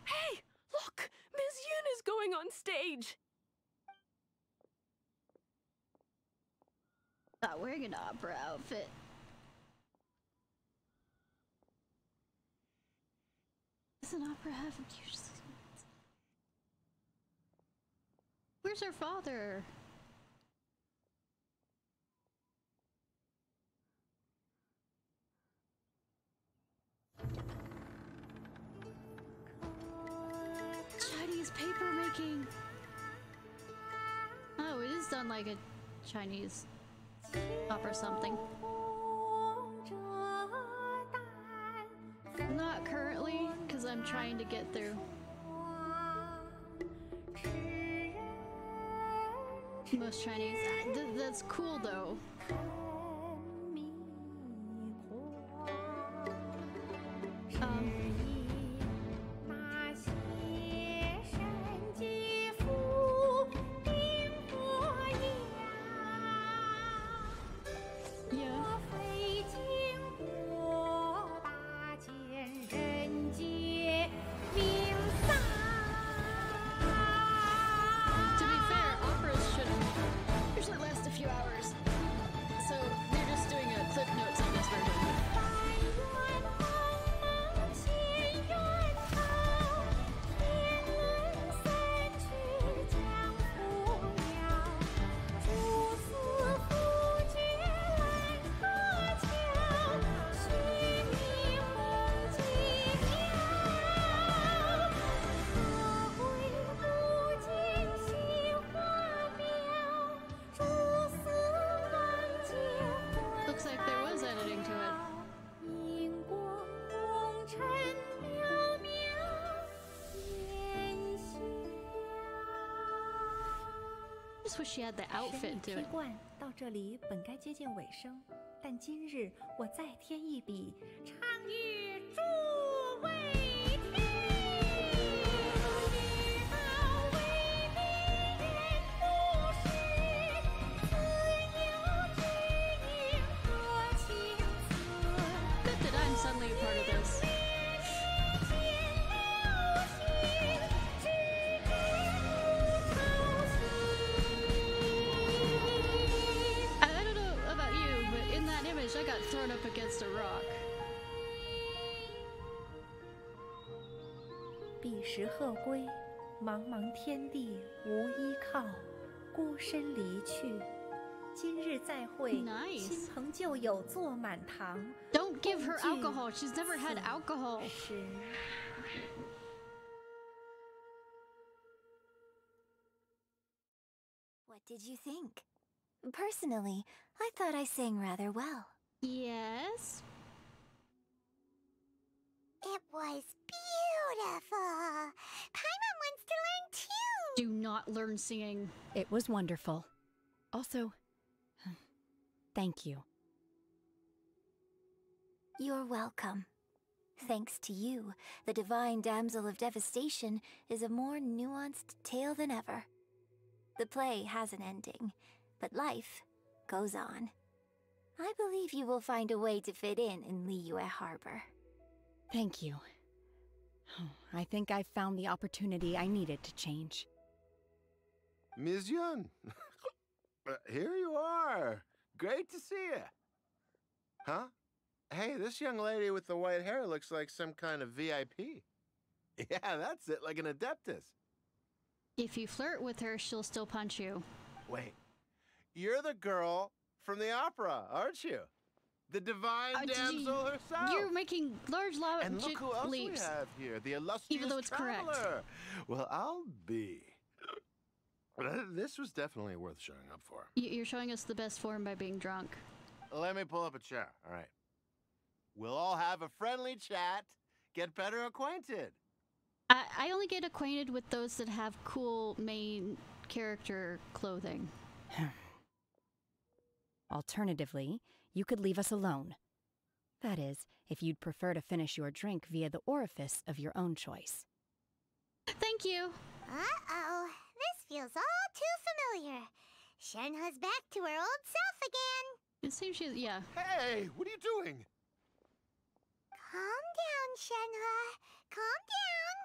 S8: Hey, look! Miss Yun is going on stage!
S2: Not wearing an opera outfit. Does an opera have a huge... Where's her father? Chinese paper making. Oh, it is done like a Chinese opera something. Not currently, because I'm trying to get through. Most Chinese. That's cool though. Just wish she had the outfit to it.
S18: 到这里本该接近尾声，但今日我再添一笔，唱与诸位听。
S2: Good that I'm suddenly a part of this. I got thrown up against a rock.
S18: 彼时鹤归，茫茫天地无依靠，孤身离去。今日再会，亲朋旧友坐满堂。
S2: Don't give her alcohol. She's never had alcohol.
S14: What did you think? Personally, I thought I sang rather well.
S2: Yes?
S4: It was beautiful. Paimon wants to learn too.
S2: Do not learn singing.
S11: It was wonderful. Also, thank you.
S14: You're welcome. Thanks to you, the Divine Damsel of Devastation is a more nuanced tale than ever. The play has an ending, but life goes on. I believe you will find a way to fit in Liyue Harbor.
S11: Thank you. I think I've found the opportunity I needed to change.
S5: Ms. Yun, here you are. Great to see you. Huh? Hey, this young lady with the white hair looks like some kind of VIP. Yeah, that's it, like an Adeptus.
S2: If you flirt with her, she'll still punch you.
S5: Wait, you're the girl from the opera, aren't you? The Divine Damsel herself.
S2: You're making large leaps.
S5: And look who else we have here, the illustrious
S2: Even though it's
S5: traveler.
S2: Correct.
S5: Well, I'll be. This was definitely worth showing up for.
S2: You're showing us the best form by being drunk.
S5: Let me pull up a chair, all right. We'll all have a friendly chat, get better acquainted.
S2: I only get acquainted with those that have cool main character clothing.
S11: Alternatively, you could leave us alone. That is, if you'd prefer to finish your drink via the orifice of your own choice.
S2: Thank you.
S4: Uh-oh, this feels all too familiar. Shenhe's back to her old self again.
S2: It seems she's, yeah.
S5: Hey, what are you doing?
S4: Calm down, Shenhe. Calm down.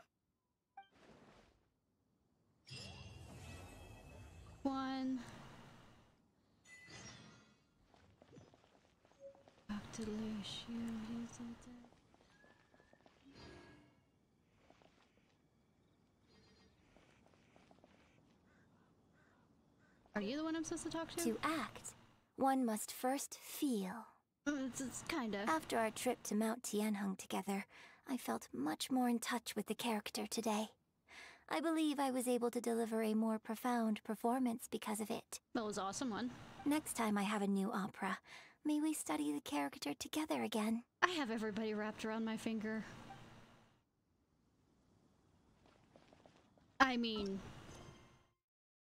S2: Are you the one I'm supposed to talk to?
S14: To act, one must first feel.
S2: It's kinda.
S14: After our trip to Mount Tianheng together, I felt much more in touch with the character today. I believe I was able to deliver a more profound performance because of it.
S2: That was an awesome one.
S14: Next time I have a new opera, may we study the character together again.
S2: I have everybody wrapped around my finger. I mean,